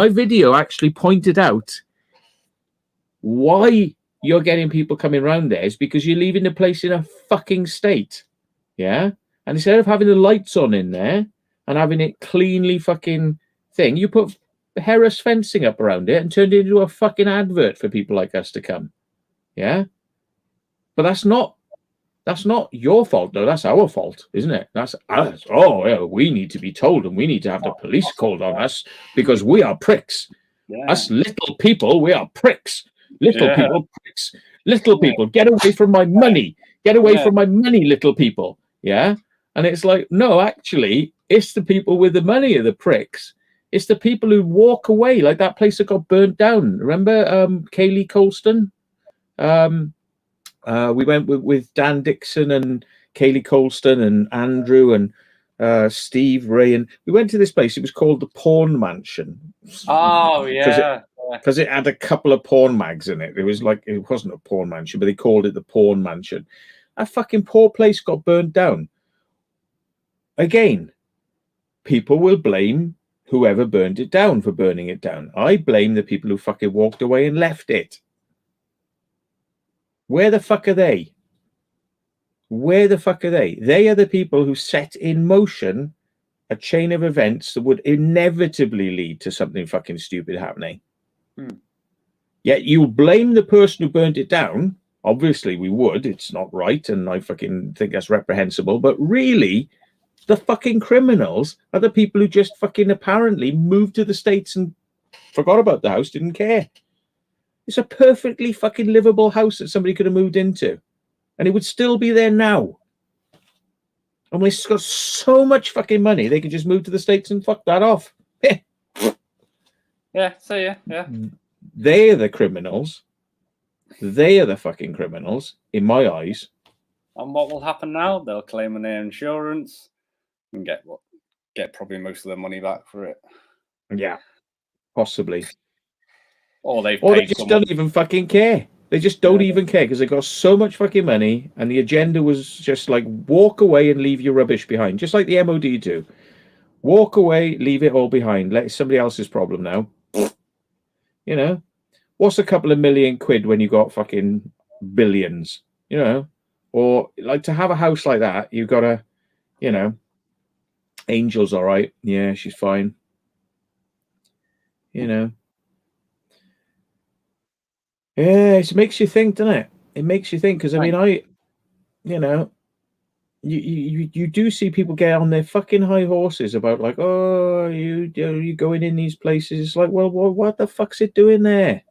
video actually pointed out why you're getting people coming around there is because you're leaving the place in a fucking state. Yeah, and instead of having the lights on in there and having it cleanly fucking thing, you put Harris fencing up around it and turned it into a fucking advert for people like us to come. Yeah, but that's not your fault though. That's our fault, isn't it? That's us. Oh yeah, we need to be told and we need to have the police called on us because we are pricks. Yeah. Us little people, we are pricks. Little people, pricks. Little people, get away from my money. Get away from my money, little people. Yeah, and it's like, no, actually, it's the people with the money are the pricks. It's the people who walk away, like that place that got burnt down. Remember Kaylee Colston? We went with Dan Dixon and Kaylee Colston and Andrew and Steve Ray. And we went to this place. It was called the Porn Mansion. Oh, yeah. Because it had a couple of porn mags in it. It was like, it wasn't a porn mansion, but they called it the Porn Mansion. That fucking poor place got burnt down. Again, people will blame whoever burned it down for burning it down. I blame the people who fucking walked away and left it. Where the fuck are they? Where the fuck are they? They are the people who set in motion a chain of events that would inevitably lead to something fucking stupid happening. Yet you blame the person who burned it down. Obviously we would. It's not right, and I fucking think that's reprehensible. But really, the fucking criminals are the people who just fucking apparently moved to the States and forgot about the house, didn't care. It's a perfectly fucking livable house that somebody could have moved into, and it would still be there now. And they've got so much fucking money, they could just move to the States and fuck that off. Yeah, so yeah. They are the criminals. They are the fucking criminals, in my eyes. And what will happen now? They'll claim on their insurance and get probably most of their money back for it. Yeah, possibly. Or they just don't even fucking care. They just don't even care because they got so much fucking money, and the agenda was just like walk away and leave your rubbish behind, just like the MOD do. Walk away, leave it all behind. Let somebody else's problem now. You know, what's a couple of million quid when you got fucking billions? You know, or like to have a house like that, you've got to, you know, Angel's all right. Yeah, she's fine. You know. Yeah, it makes you think, doesn't it? It makes you think because I mean, you know, you do see people get on their fucking high horses about like, oh, you going in these places. It's like, well, what the fuck's it doing there?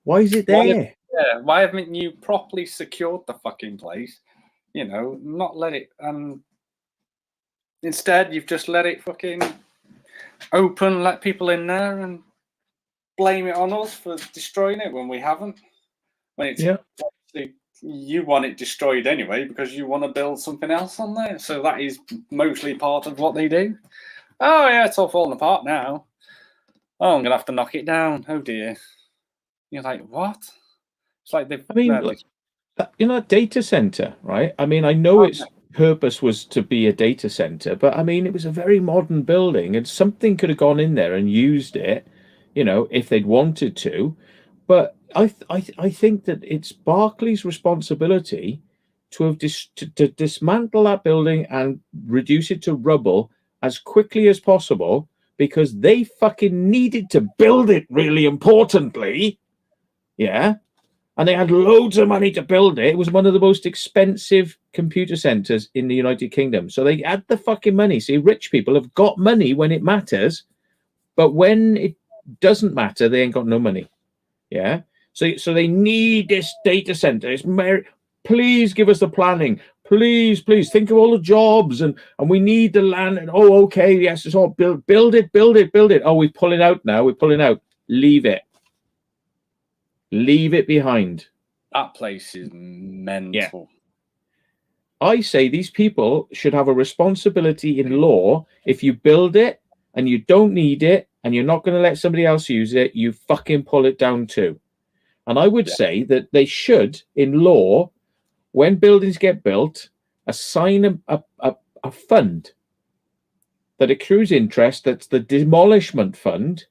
Why is it there? Why haven't you properly secured the fucking place? You know, not let it. Instead, you've just let it fucking open, let people in there, and blame it on us for destroying it when we haven't. When it's you want it destroyed anyway because you want to build something else on there. So that is mostly part of what they do. Oh yeah, it's all falling apart now. Oh, I'm gonna have to knock it down. Oh dear. You're like, what? It's like they've. I mean, you know, data center, right? I mean, I know its purpose was to be a data center, but I mean, it was a very modern building, and something could have gone in there and used it. You know, if they'd wanted to, but I think that it's Barclays' responsibility to have to dismantle that building and reduce it to rubble as quickly as possible because they fucking needed to build it. Really importantly, yeah, and they had loads of money to build it. It was one of the most expensive computer centers in the United Kingdom, so they had the fucking money. See, rich people have got money when it matters, but when it doesn't matter, they ain't got no money. Yeah, so they need this data center. Please give us the planning. Please think of all the jobs and we need the land. And okay, yes, it's all build it. Oh, we're pulling out now. We're pulling out. Leave it behind. That place is mental. Yeah. I say these people should have a responsibility in law. If you build it and you don't need it, and you're not going to let somebody else use it, you fucking pull it down too. And I would say that they should, in law, when buildings get built, assign a fund that accrues interest. That's the demolishment fund.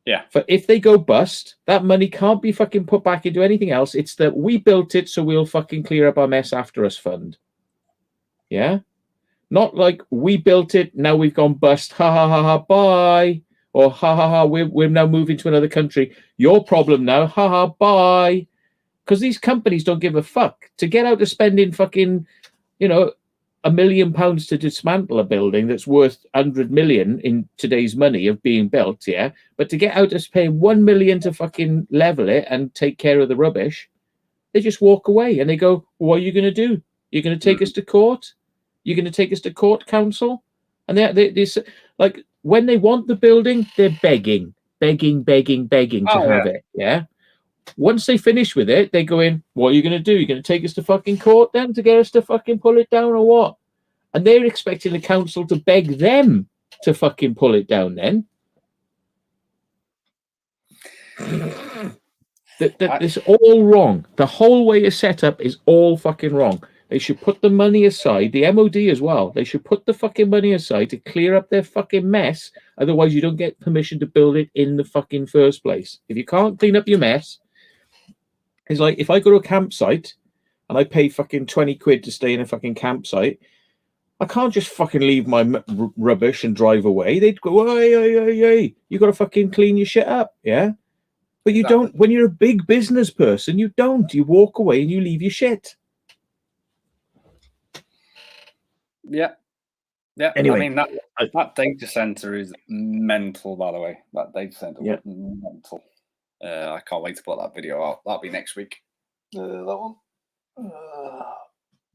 Yeah. For if they go bust, that money can't be fucking put back into anything else. It's that we built it, so we'll fucking clear up our mess after us fund. Yeah? Not like we built it, now we've gone bust, ha ha ha ha, bye. Or ha ha ha, we're now moving to another country. Your problem now, ha ha, bye. Because these companies don't give a fuck. To get out of spending fucking, you know, £1 million to dismantle a building that's worth 100 million in today's money of being built, yeah. But to get out of paying 1 million to fucking level it and take care of the rubbish, they just walk away and they go, what are you going to do? You're going to take us to court? You're going to take us to court, council? And they like, when they want the building, they're begging to have it. Yeah. Once they finish with it, they go in, what are you going to do? You're going to take us to fucking court then to get us to fucking pull it down or what? And they're expecting the council to beg them to fucking pull it down then. It's all wrong. The whole way it's set up is all fucking wrong. They should put the money aside, the MOD as well. They should put the fucking money aside to clear up their fucking mess. Otherwise, you don't get permission to build it in the fucking first place. If you can't clean up your mess, it's like if I go to a campsite and I pay fucking 20 quid to stay in a fucking campsite, I can't just fucking leave my rubbish and drive away. They'd go, hey, you got to fucking clean your shit up, yeah? But you don't, when you're a big business person, you don't. You walk away and you leave your shit. Yeah. Yeah. Anyway, I mean, that data center is mental, by the way. That data center is mental. I can't wait to put that video out. That'll be next week. That one.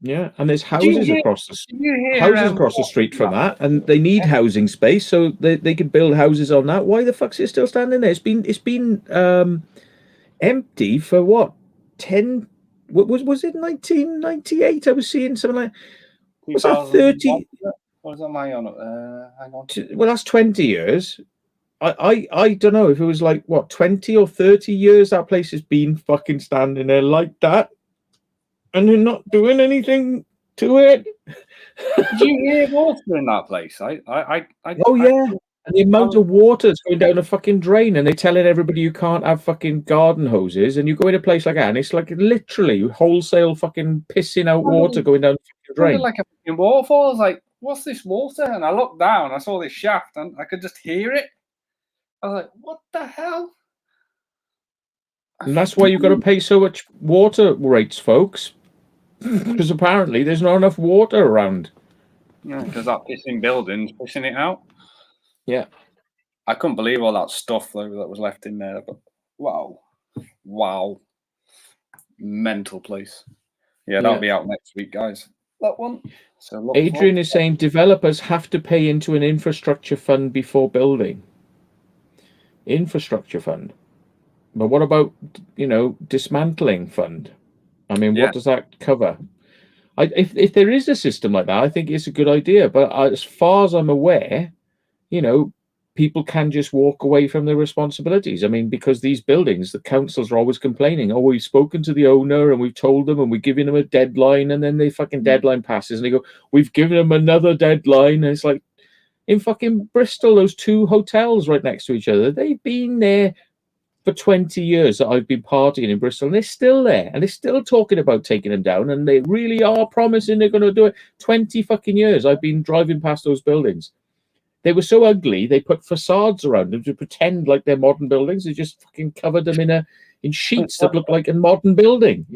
Yeah, and there's houses across the street from that, and they need housing space, so they could build houses on that. Why the fuck's it still standing there? It's been empty for what, 10? Was it 1998? I was seeing something like. Was that 30? What am I on? Hang on. Well, that's 20 years. I don't know if it was like what, 20 or 30 years that place has been fucking standing there like that. And they're not doing anything to it. Did you hear water in that place? Oh yeah. And the amount of water that's going down a fucking drain, and they're telling everybody you can't have fucking garden hoses, and you go in a place like that, and it's like literally wholesale fucking pissing out water going down the drain. Like a fucking waterfall. I was like, what's this water? And I looked down, I saw this shaft, and I could just hear it. I was like, what the hell? And that's why you've got to pay so much water rates, folks. Because apparently there's not enough water around. Yeah, because that pissing building's pushing it out. Yeah. I couldn't believe all that stuff though that was left in there. But wow. Mental place. Yeah, that'll be out next week, guys. That one. So Adrian is saying developers have to pay into an infrastructure fund before building. Infrastructure fund. But what about, dismantling fund? I mean, what does that cover? If there is a system like that, I think it's a good idea. But as far as I'm aware, people can just walk away from their responsibilities. I mean, because these buildings, the councils are always complaining, oh, we've spoken to the owner and we've told them and we're giving them a deadline, and then the fucking deadline passes and they go, we've given them another deadline. And it's like, in fucking Bristol, those two hotels right next to each other, they've been there for 20 years that I've been partying in Bristol, and they're still there, and they're still talking about taking them down, and they really are promising they're going to do it. 20 fucking years I've been driving past those buildings. They were so ugly, they put facades around them to pretend like they're modern buildings. They just fucking covered them in sheets that look like a modern building,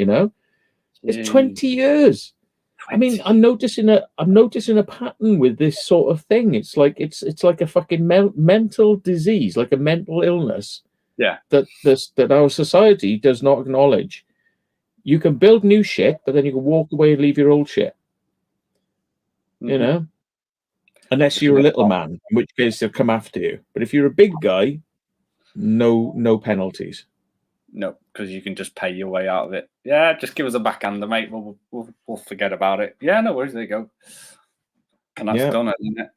It's 20 years. I mean, I'm noticing a pattern with this sort of thing. It's like a fucking mental disease, like a mental illness. Yeah, that our society does not acknowledge. You can build new shit, but then you can walk away and leave your old shit. Unless you're a little man, in which case they'll come after you. But if you're a big guy, no penalties. No, because you can just pay your way out of it. Yeah, just give us a backhander, mate. We'll forget about it. Yeah, no worries. There you go. And that's done, isn't it?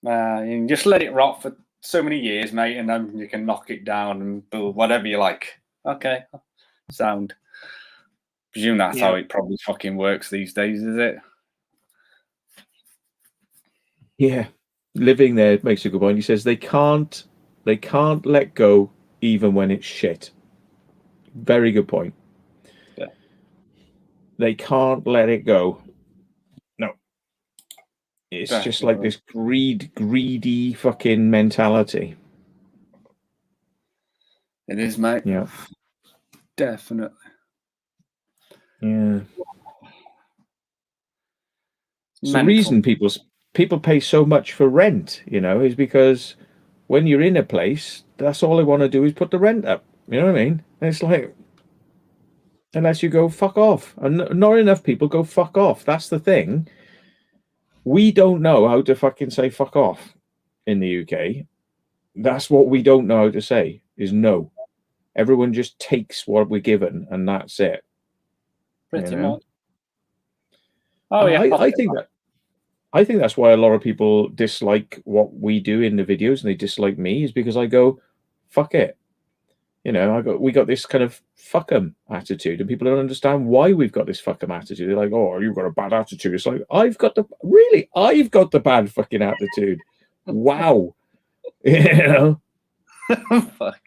You can just let it rot for so many years, mate, and then you can knock it down and build whatever you like. Okay, sound. Presume that's how it probably fucking works these days, is it? Yeah, living there makes a good point. He says they can't let go even when it's shit. Very good point. Yeah, they can't let it go. No, it's just like this greedy fucking mentality. It is, mate. Yeah, definitely. Yeah. It's the reason people pay so much for rent, is because when you're in a place, that's all they want to do is put the rent up. You know what I mean? And it's like, unless you go fuck off, and not enough people go fuck off. That's the thing. We don't know how to fucking say fuck off in the UK. That's what we don't know how to say, is no. Everyone just takes what we're given, and that's it. Pretty much. Oh yeah, I think that's why a lot of people dislike what we do in the videos, and they dislike me, is because I go, fuck it. You know, we got this kind of fuck 'em attitude, and people don't understand why we've got this fuck 'em attitude. They're like, "Oh, you've got a bad attitude." It's like, I've got the bad fucking attitude. Wow, you know. Fuck.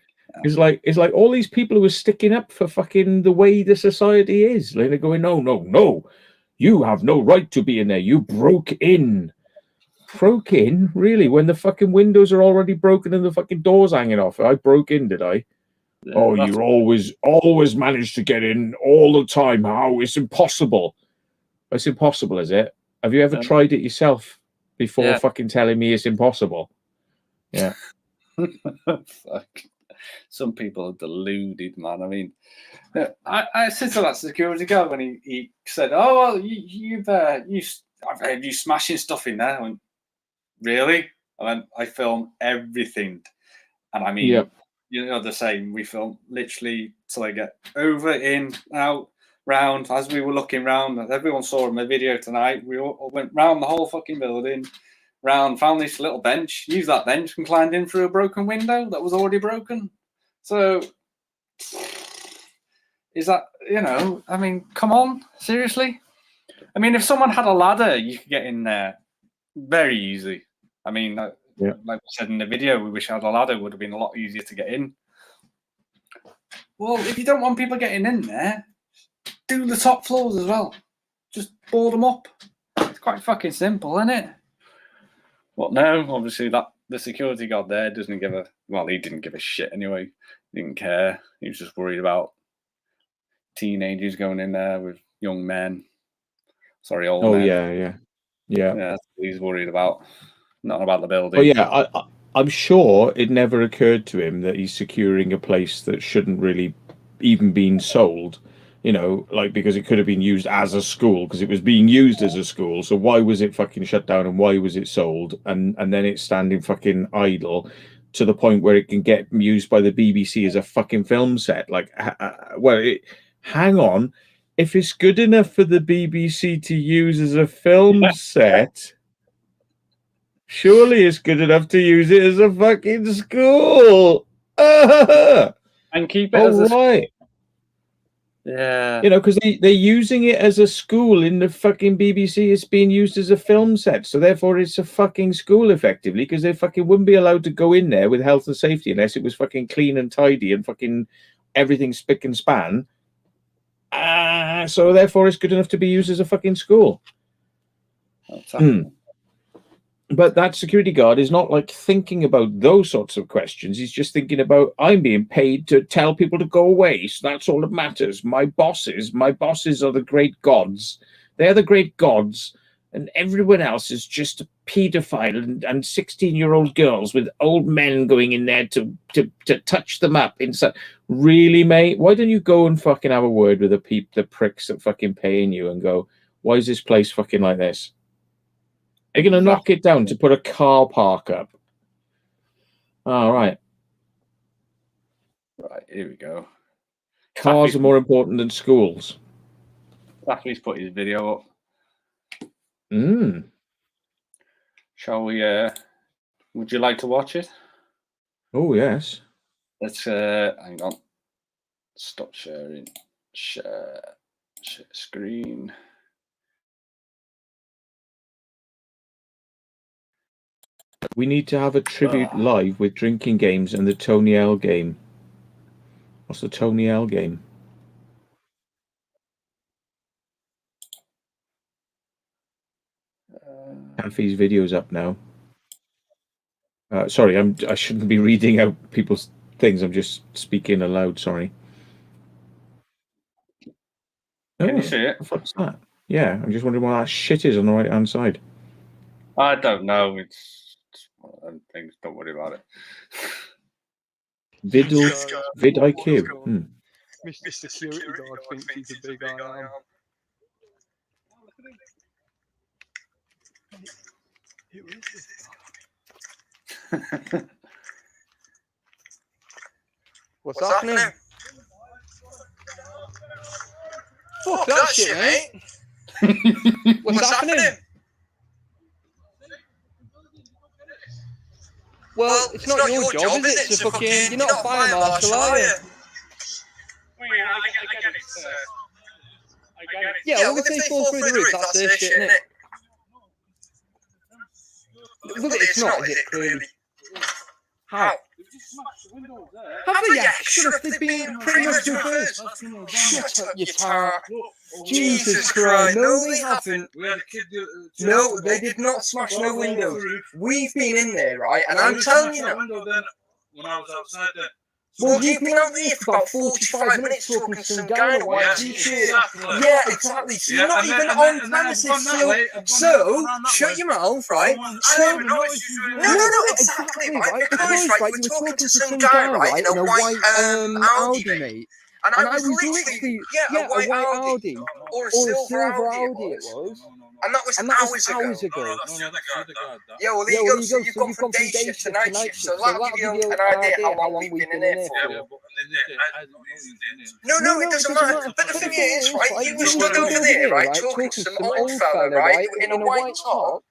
It's like all these people who are sticking up for fucking the way the society is. Like they're going, no, you have no right to be in there. You broke in. Broke in? Really? When the fucking windows are already broken and the fucking doors hanging off. I broke in, did I? Yeah, oh, you always manage to get in all the time. How? It's impossible. It's impossible, is it? Have you ever tried it yourself before fucking telling me it's impossible? Yeah. Fuck. Some people are deluded, man. I mean, I said to that security guard when he said, "Oh, well, I've heard you smashing stuff in there." I went, "Really?" And then I film everything, and I mean, you know, the same. We film literally till I get over, in, out, round. As we were looking round, as everyone saw in my video tonight, we all went round the whole fucking building. Round, found this little bench, used that bench and climbed in through a broken window that was already broken. So, is that, you know, I mean, come on, seriously? I mean, if someone had a ladder, you could get in there very easy. I mean, like we said in the video, we wish I had a ladder, it would have been a lot easier to get in. Well, if you don't want people getting in there, do the top floors as well. Just board them up. It's quite fucking simple, isn't it? Well, no, obviously the security guard there doesn't give a... Well, he didn't give a shit anyway. He didn't care. He was just worried about teenagers going in there with young men. Sorry, old men. Yeah. That's what he's worried about. Not about the building. Well, yeah, I'm sure it never occurred to him that he's securing a place that shouldn't really even been sold. You know, like, because it could have been used as a school, because it was being used as a school. So why was it fucking shut down and why was it sold? And then it's standing fucking idle to the point where it can get used by the BBC as a fucking film set. Like, hang on. If it's good enough for the BBC to use as a film set, surely it's good enough to use it as a fucking school. And keep it as a right. Yeah. You know, because they're using it as a school in the fucking BBC. It's being used as a film set. So therefore it's a fucking school effectively, because they fucking wouldn't be allowed to go in there with health and safety unless it was fucking clean and tidy and fucking everything spick and span. So therefore it's good enough to be used as a fucking school. But that security guard is not like thinking about those sorts of questions. He's just thinking about, I'm being paid to tell people to go away. So that's all that matters. My bosses are the great gods. They're the great gods. And everyone else is just a paedophile and 16-year-old girls with old men going in there to touch them up. Really, mate? Why don't you go and fucking have a word with the pricks that fucking paying you and go, why is this place fucking like this? Are you going to knock it down to put a car park up? All right. Right, here we go. Cars are more important than schools. After he's put his video up. Shall we, would you like to watch it? Oh, yes. Let's, hang on. Stop sharing. Share screen. We need to have a tribute live with drinking games and the Tony L game. What's the Tony L game? Alfie's video's up now. Sorry, I shouldn't be reading out people's things. I'm just speaking aloud. Sorry. Can you see it? What's that? Yeah, I'm just wondering what that shit is on the right-hand side. I don't know. It's one of them things. Don't worry about it. VidIQ. Mr. Security Guard thinks he's a big IR. Who is this guy? What's happening? Fuck that shit, mate. What's happening? Well, it's not your job, is it? To fucking, you're not a fire marshal, are you? I get it, sir. I get it. Yeah, well, if they fall through the roof, that's their shit, innit? But it's not, is it, clearly? How? Have they actually? They've been pretty much reversed. Shut up, you tart. Jesus Christ. No, they haven't. No, they did not smash no windows. We've been in there, right? And I'm telling you now. When I was outside there. Well, you've been out there for about 45 minutes talking to some guy in a white t-shirt. Yeah, exactly. So you're not even on premises. So, shut your mouth, right? So, no, exactly, right? Because, right, you were talking to some guy, right, in a white Audi, mate. And I was literally, a white Audi. Or a silver Audi it was. And that was hours ago. Yeah, well, there you go. So you've gone from day shift to night shift. So that'll give you an idea how long we've been in there for. No, it doesn't matter. But the thing is, right, you were stood over there, right, talking to some old fella, right, in a white top.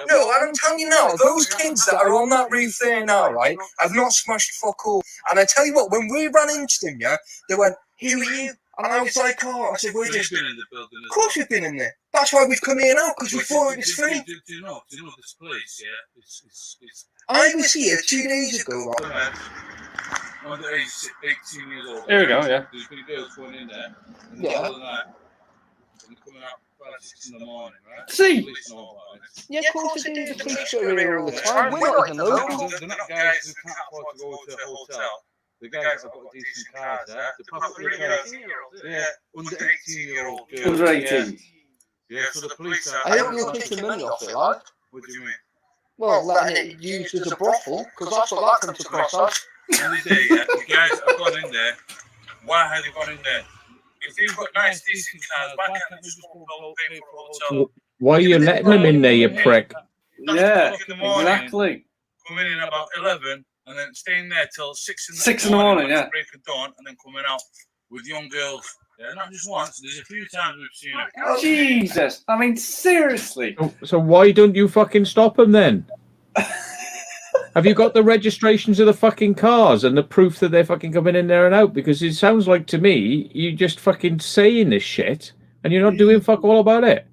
No, and I'm telling you now, those kids that are on that roof there now, right, have not smashed fuck all. And I tell you what, when we ran into them, yeah, they went, "Who are you?" And I was like, "Oh," I said, "We're just been in the building." Of course we've been in there. That's why we've come here now, because we thought it was free. Do you know this place, yeah? It's I was here 2 days ago, right? I'm 18 years old. Here we go, yeah. There's been girls going in there. And Yeah. the night, and coming out 6 in the morning, right? See? Yeah, of course they do. The police are here all the time. We're not even local. They're not guys who can't afford to go to a hotel. The guys that have got decent cars there. They're probably under 18-year-old girls. Under 18. Yeah, so the police are... I hope you're taking money off it, like. What do you mean? Well, letting it used as a brothel, because that's what that comes across as. The other day, the guys have gone in there. Why have they gone in there? If they've got nice, decent cars, why can't they just go pay for a hotel? Why are you letting them in there, you prick? Yeah, exactly. Coming in about 11 and then staying there till 6 in the morning, yeah. Break of dawn, and then coming out with young girls. Yeah, not just once. There's a few times we've seen it. Jesus, I mean, seriously. So why don't you fucking stop them then? Have you got the registrations of the fucking cars and the proof that they're fucking coming in there and out? Because it sounds like to me you just fucking saying this shit and you're not doing fuck all about it.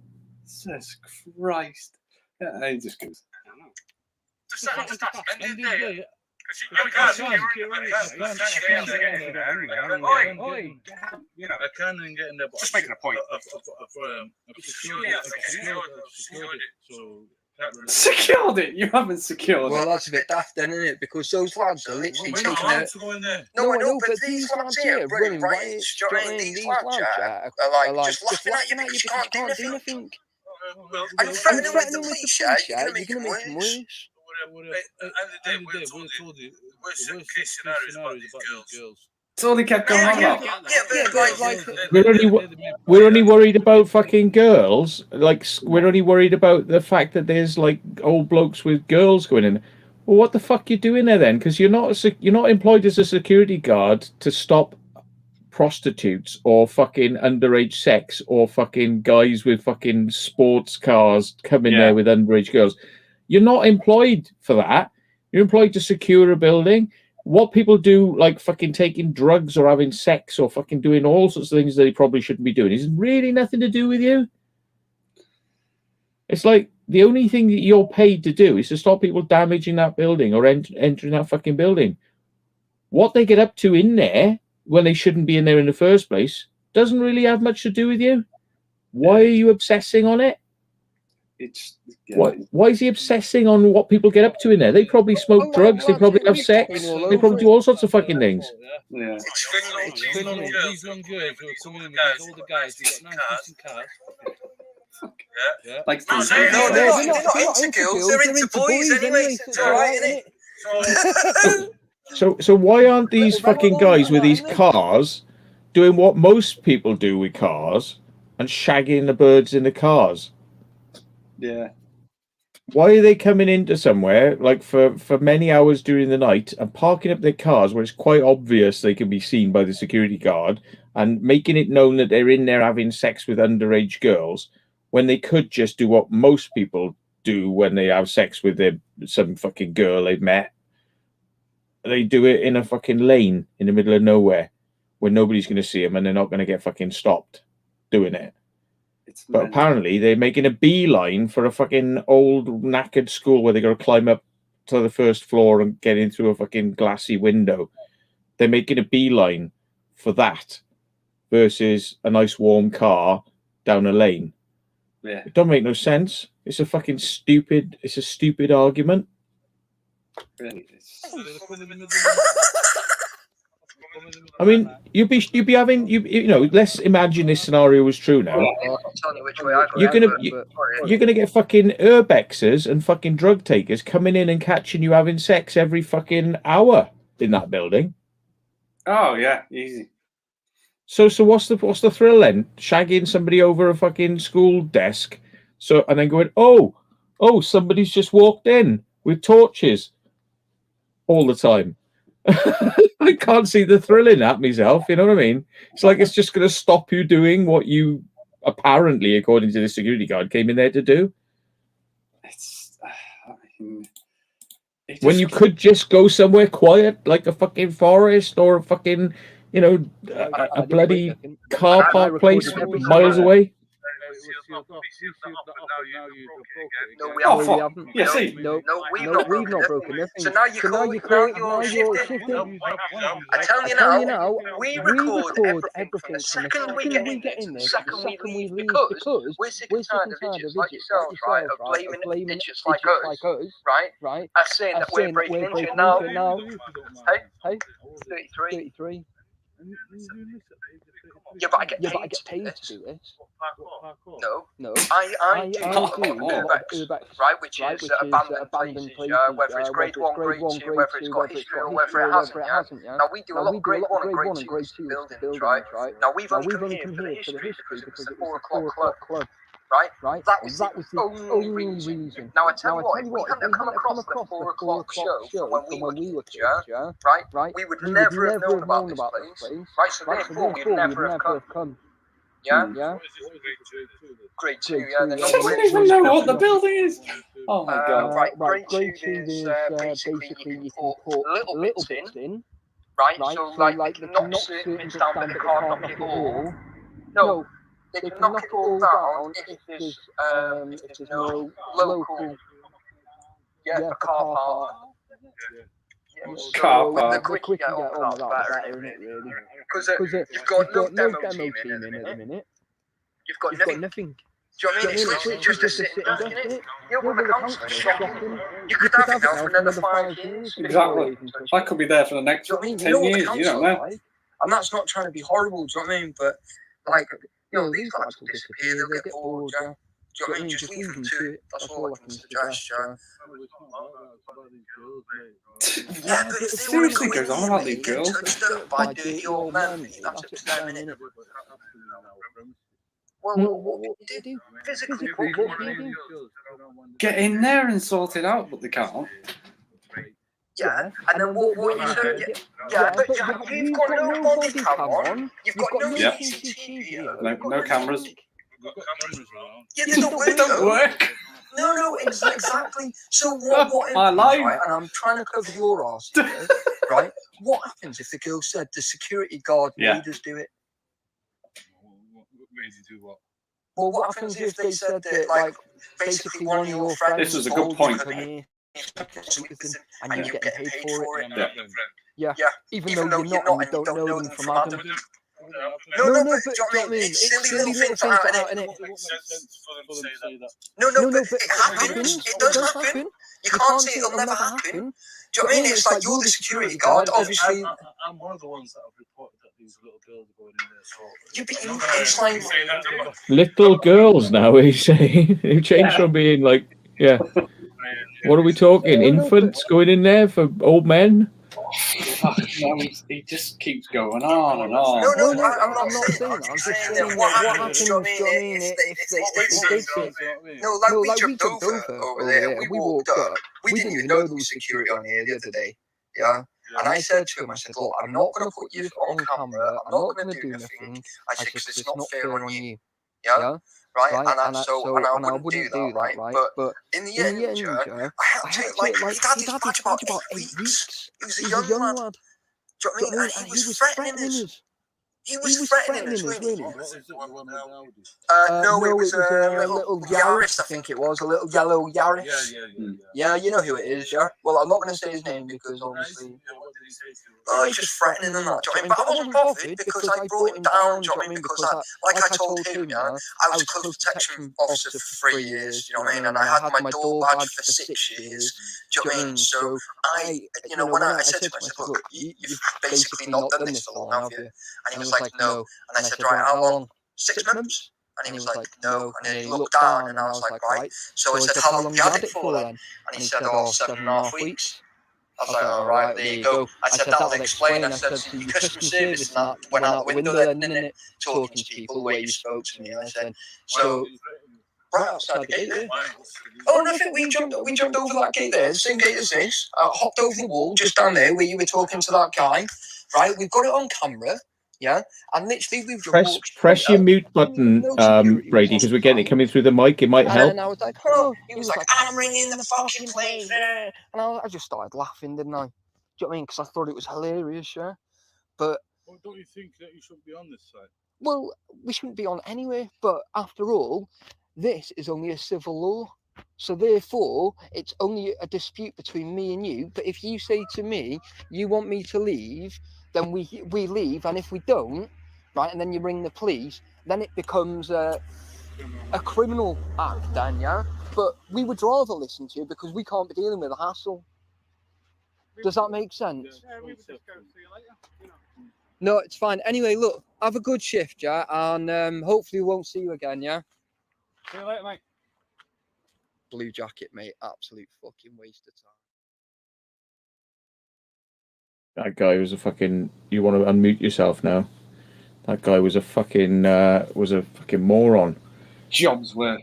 Jesus Christ. Yeah, it just goes. Just making a point. Secured it? You haven't secured it. Well, that's a bit daft then, isn't it? Because those lads are literally taking it. No, I know, but these lads here are running riots. Do you know what I mean? These lads are like just laughing at you because you can't do nothing. And threatening with the police, yeah, you're going to make them worse. At the end of the day, we're told the worst case scenario is about these girls. That's all they kept going on about. We're only worried about fucking girls. Like, we're only worried about the fact that there's like old blokes with girls going in. Well, what the fuck are you doing there then? Because you're not employed as a security guard to stop prostitutes or fucking underage sex or fucking guys with fucking sports cars coming there with underage girls. You're not employed for that. You're employed to secure a building. What people do, like fucking taking drugs or having sex or fucking doing all sorts of things that they probably shouldn't be doing, is really nothing to do with you. It's like the only thing that you're paid to do is to stop people damaging that building or entering that fucking building. What they get up to in there when they shouldn't be in there in the first place doesn't really have much to do with you. Why are you obsessing on it? Why is he obsessing on what people get up to in there? They probably smoke drugs, they probably have sex, they probably do all sorts of fucking things. Yeah. These young girls who are coming in with all the guys who got nice decent cars. Yeah. Like, no, they're not into girls, they're into boys anyway. It's alright, isn't it? So why aren't these fucking guys with these cars doing what most people do with cars and shagging the birds in the cars? Yeah. Why are they coming into somewhere like for many hours during the night and parking up their cars where it's quite obvious they can be seen by the security guard and making it known that they're in there having sex with underage girls when they could just do what most people do when they have sex with some fucking girl they've met they do it in a fucking lane in the middle of nowhere where nobody's going to see them and they're not going to get fucking stopped doing it. But apparently they're making a beeline for a fucking old knackered school where they got to climb up to the first floor and get in through a fucking glassy window. They're making a beeline for that versus a nice warm car down a lane. Yeah. It don't make no sense. It's a fucking stupid. It's a stupid argument. Really? I mean, you'd be having you know. Let's imagine this scenario was true now. You're gonna get fucking urbexers and fucking drug takers coming in and catching you having sex every fucking hour in that building. Oh yeah, easy. So what's the thrill then? Shagging somebody over a fucking school desk, and then going, oh, somebody's just walked in with torches all the time. I can't see the thrill in that myself. You know what I mean? It's like it's just going to stop you doing what you apparently, according to the security guard, came in there to do. When you could just go somewhere quiet, like a fucking forest or a fucking, you know, a bloody car park place miles away. Oh, fuck. Yeah, see. No, we've not broken nothing. So now you're shifting. I tell you now, we record everything. The second we get in there, the second we leave, because we're sick and tired of idiots like yourselves, right, of blaming idiots like us, right, as saying that we're breaking into it now. Hey, 33. Yeah, but I get paid to do this. No. I do Urbex, right, which is abandoned places, whether it's grade 1, grade 2, whether it's got history or whether it hasn't, yeah. Now, we do a lot of grade 1 and grade 2 buildings, right? Now, we've only come here for the history because it was the 4 o'clock club. Right? That was the only reason. Now, I tell you what, if we hadn't come across the 4 o'clock show from when we were kids, yeah, right, we would never have known about this place, right? So therefore, we'd never have come. Yeah? Grade 2, yeah. I don't even know what the building is. Oh my god. Right, grade 2 is basically you can put little bits in, right? So, like, you can knock certain bits down, but they can't knock it all. No. They can knock it all down if there's no local, a car park. Car park. The quicker you get on, the better, isn't it, really? Because you've got no demo team in at the minute. You've got nothing. Do you know what I mean? It's literally just a sitting duck, isn't it? Yeah, well, the council's shocking. You could have it now for another 5 years. Exactly. I could be there for the next 10 years, you don't know. And that's not trying to be horrible, do you know what I mean? But, like, you know, these lads will disappear, they'll get bored, yeah. Do you know what I mean? Just leave them to it. That's all I can suggest, yeah. Yeah, but if seriously goes on about these girls. Touched up by dirty old men, that's up to them, innit? Well, what can you do? Physically, what can you do? Get in there and sort it out, but they can't. Yeah, and then what you do? Yeah, but you've got no body cam on. You've got no CCTV. No cameras. Yeah, they don't work. No, exactly. So what? My life. Right, and I'm trying to cover your arse here, right? What happens if the girl said the security guard made us do it? Made you do what? Well, what happens if they said that, like, basically one of your friends? This is a good point. And you're getting paid for it. Yeah. Even though you're not and you don't know them from Adam. No, but do you know what I mean? It's silly little things like that, innit? No, but it happens. It does happen. You can't say it'll never happen. Do you know what I mean? It's like you're the security guard, obviously. I'm one of the ones that have reported that these little girls are going in there. Yeah, but it's like little girls now, he's saying. They've changed from being like, yeah. What are we talking? Infants going in there for old men? He just keeps going on and on. No, I'm not saying that. I'm just saying what happens, do you know what I mean? Like we jumped over there, we walked up. We didn't even know there was security on here the other day. Yeah? And I said to him, I said, look, I'm not going to put you on camera. I'm not going to do nothing. I said, because it's not fair on you. Yeah? right? And I wouldn't do that, right? But in the end, I had to, like, he'd had his badge about 8 weeks. He was a young lad. Do you know what I mean? And he was threatening us. He was threatening us, really. No, it was a little Yaris, I think it was. A little yellow Yaris. Yeah, you know who it is, yeah? Well, I'm not going to say his name because obviously... Oh, he's just threatening and that, do you know what I mean? But I wasn't bothered because I brought him down, do you know what I mean? Because, like I told him, yeah, I was a close protection officer for 3 years, do you know what I mean? And I had my door badge for 6 years, do you know what I mean? So when I said to him, I said, look, you've basically not done this for long, have you? And he was like, no. And I said, right, how long? 6 months? And he was like, no. And then he looked down and I was like, right. So I said, how long you had it for then? And he said, 7.5 weeks. I was like, all right, there you go. I said, that'll explain. I said, your customer service and that went out the window then, didn't it? Talking to people the way you spoke to me. And I said, so, right outside the gate there. Oh, nothing, we jumped over that gate there, the same gate as this. I hopped over the wall just down there where you were talking to that guy. Right, we've got it on camera. Yeah, and literally we've press your mute button, Brady, because we're getting it coming through the mic. It might help. And I was like, oh, he was like, I'm ringing the fucking place. And I just started laughing, didn't I? Do you know what I mean? Because I thought it was hilarious, yeah. But don't you think that you shouldn't be on this side? Well, we shouldn't be on anyway. But after all, this is only a civil law. So therefore, it's only a dispute between me and you. But if you say to me, you want me to leave, then we leave. And if we don't, right, and then you ring the police, then it becomes a criminal act, then, yeah? But we would rather listen to you because we can't be dealing with a hassle. Does that make sense? Yeah, we would just go see you later. No, it's fine. Anyway, look, have a good shift, yeah? And hopefully we won't see you again, yeah? See you later, mate. Blue jacket, mate. Absolute fucking waste of time. That guy was a fucking... You want to unmute yourself now? That guy was a fucking moron. Jobs worth.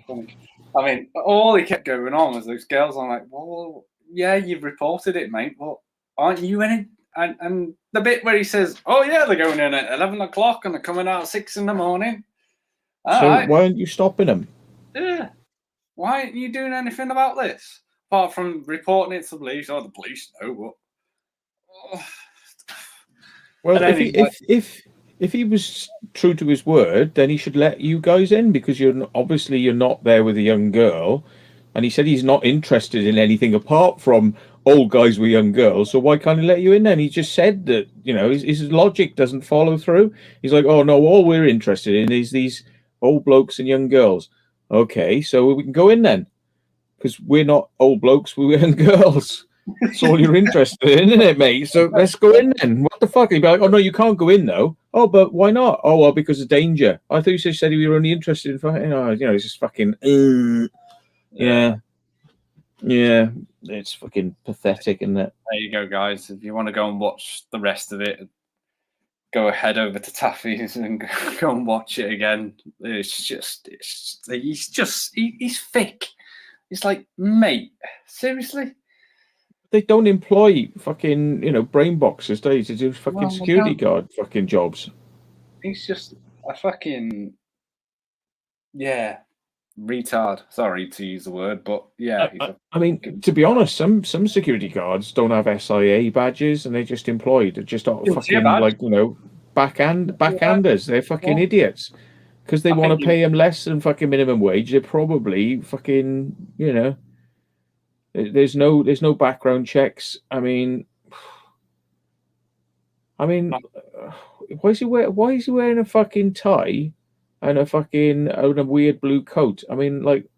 I mean, all he kept going on was those girls. I'm like, well, yeah, you've reported it, mate, but aren't you any... And the bit where he says, oh, yeah, they're going in at 11 o'clock and they're coming out at 6 in the morning. So why aren't you stopping them? Yeah. Why aren't you doing anything about this? Apart from reporting it to the police. Oh, the police know, but... Oh. Well, if he was true to his word, then he should let you guys in because you're not there with a young girl, and he said he's not interested in anything apart from old guys with young girls. So why can't he let you in then? He just said that his logic doesn't follow through. He's like, oh no, all we're interested in is these old blokes and young girls. Okay, so we can go in then because we're not old blokes, we're young girls. That's all you're interested in, isn't it, mate? So let's go in then. What the fuck? He'd be like, oh, no, you can't go in, though. Oh, but why not? Oh, well, because of danger. I thought you said you were only interested in, it's just fucking, yeah. It's fucking pathetic, isn't it? There you go, guys. If you want to go and watch the rest of it, go ahead over to Taffy's and go and watch it again. He's thick. It's like, mate, seriously? They don't employ fucking, brain boxers, do they, to do fucking security guard fucking jobs. He's just a fucking, retard. Sorry to use the word, but yeah. I mean, to be honest, some security guards don't have SIA badges and they're just employed. They're just fucking backhanders. They're fucking idiots. Because they want to pay them less than fucking minimum wage. They're probably fucking, There's no background checks. I mean, why is he wearing a fucking tie and a weird blue coat? I mean, like,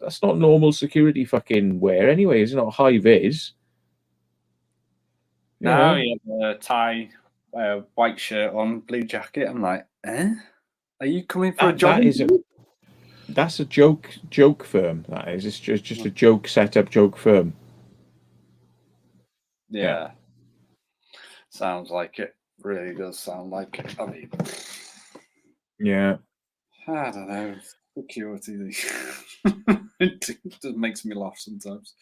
that's not normal security fucking wear anyway. It's not high vis. No, he had a tie, white shirt on, blue jacket. I'm like, are you coming for a job? That's a joke firm. That is. It's just a joke setup, joke firm. Yeah. Sounds like it. Really does sound like it. I mean, yeah. I don't know. Security. It just makes me laugh sometimes.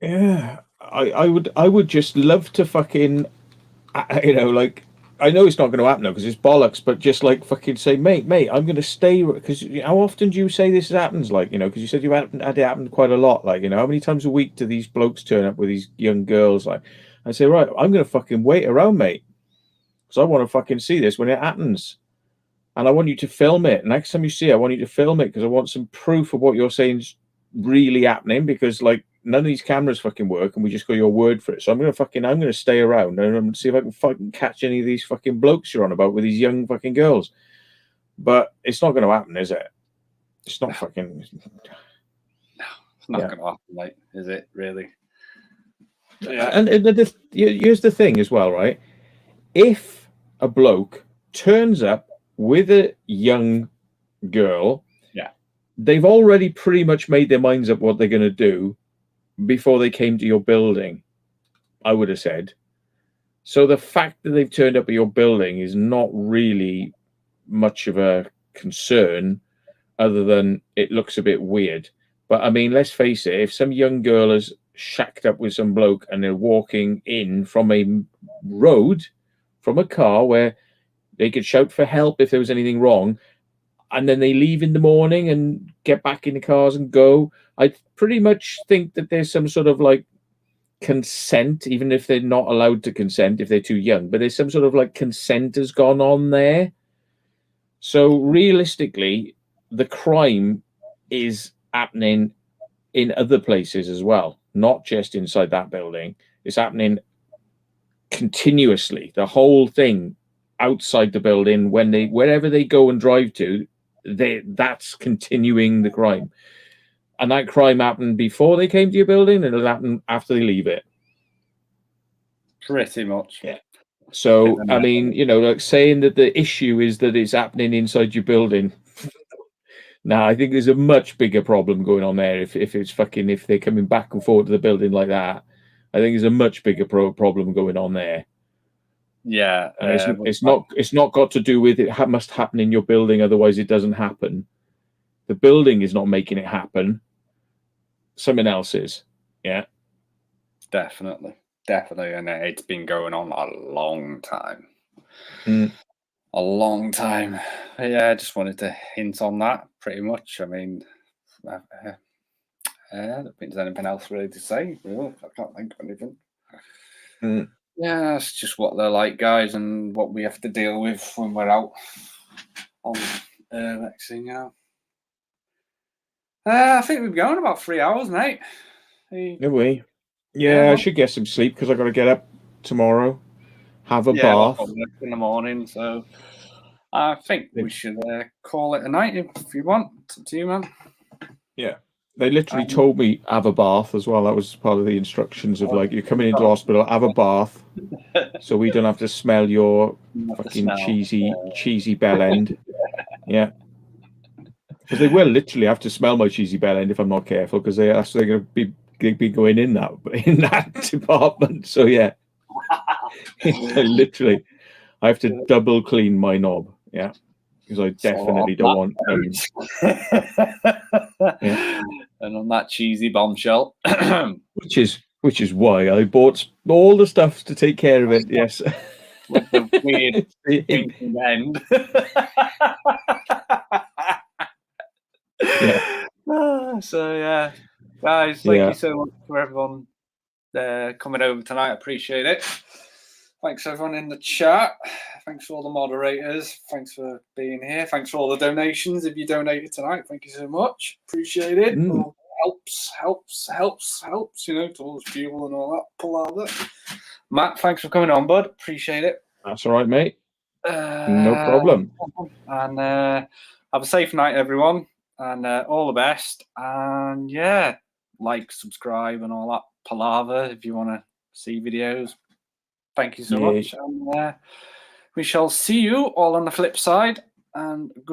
Yeah. I would just love to fucking, I know it's not going to happen because it's bollocks, but just like fucking say, mate, I'm going to stay. Because how often do you say this happens? Like, you know, because you said you had it happen quite a lot. Like, you know, how many times a week do these blokes turn up with these young girls? Like, I say, right, I'm going to fucking wait around, mate, because I want to fucking see this when it happens. And I want you to film it. Next time you see it, I want you to film it because I want some proof of what you're saying is really happening. Because like none of these cameras fucking work, and we just got your word for it. So I'm gonna stay around and I'm gonna see if I can fucking catch any of these fucking blokes you're on about with these young fucking girls. But it's not gonna happen, is it? It's not fucking. No, it's not gonna happen, mate. Is it really? Yeah. And here's the thing as well, right? If a bloke turns up with a young girl, they've already pretty much made their minds up what they're going to do before they came to your building, I would have said. So the fact that they've turned up at your building is not really much of a concern, other than it looks a bit weird. But I mean, let's face it, if some young girl has shacked up with some bloke and they're walking in from a road, from a car where they could shout for help if there was anything wrong, and then they leave in the morning and get back in the cars and go, I pretty much think that there's some sort of like consent, even if they're not allowed to consent if they're too young, but there's some sort of like consent has gone on there. So realistically, the crime is happening in other places as well, not just inside that building. It's happening continuously, the whole thing outside the building, wherever they go and drive to, that's continuing the crime. And that crime happened before they came to your building, and it'll happen after they leave it. Pretty much. Yeah. So I mean, you know, like saying that the issue is that it's happening inside your building. Now, I think there's a much bigger problem going on there. If they're coming back and forth to the building like that, I think there's a much bigger problem going on there. Yeah, and it's not got to do with it must happen in your building, otherwise it doesn't happen. The building is not making it happen. Someone else is. Yeah, definitely, and it's been going on a long time. A long time. Yeah, I just wanted to hint on that. Pretty much. I mean, I don't think there's anything else really to say. Really, I can't think of anything. Yeah, it's just what they're like, guys, and what we have to deal with when we're out on next thing, you know. I think we've gone about 3 hours, mate. Have we? Yeah, I should get some sleep because I got to get up tomorrow, have a bath in the morning. So I think we should call it a night if you want. It's up to you, man. Yeah. They literally told me have a bath as well. That was part of the instructions of like, you're coming into hospital, have a bath, so we don't have to smell your fucking cheesy bell end. Yeah, because they will literally have to smell my cheesy bell end if I'm not careful, because they're going to be going in that department. So yeah, literally, I have to double clean my knob. Yeah. Because I definitely don't want. And on that cheesy bombshell, which is why I bought all the stuff to take care of it. Yes, with the weird winking end. Yeah. So yeah, guys, thank you so much for everyone coming over tonight. I appreciate it. Thanks everyone in the chat. Thanks for all the moderators. Thanks for being here. Thanks for all the donations. If you donated tonight, thank you so much. Appreciate it. Helps, you know, towards fuel and all that. Pull out of it. Matt, thanks for coming on, bud. Appreciate it. That's all right, mate. No problem. And have a safe night, everyone. And all the best. And yeah, like, subscribe, and all that palaver if you want to see videos. Thank you so much. And we shall see you all on the flip side. And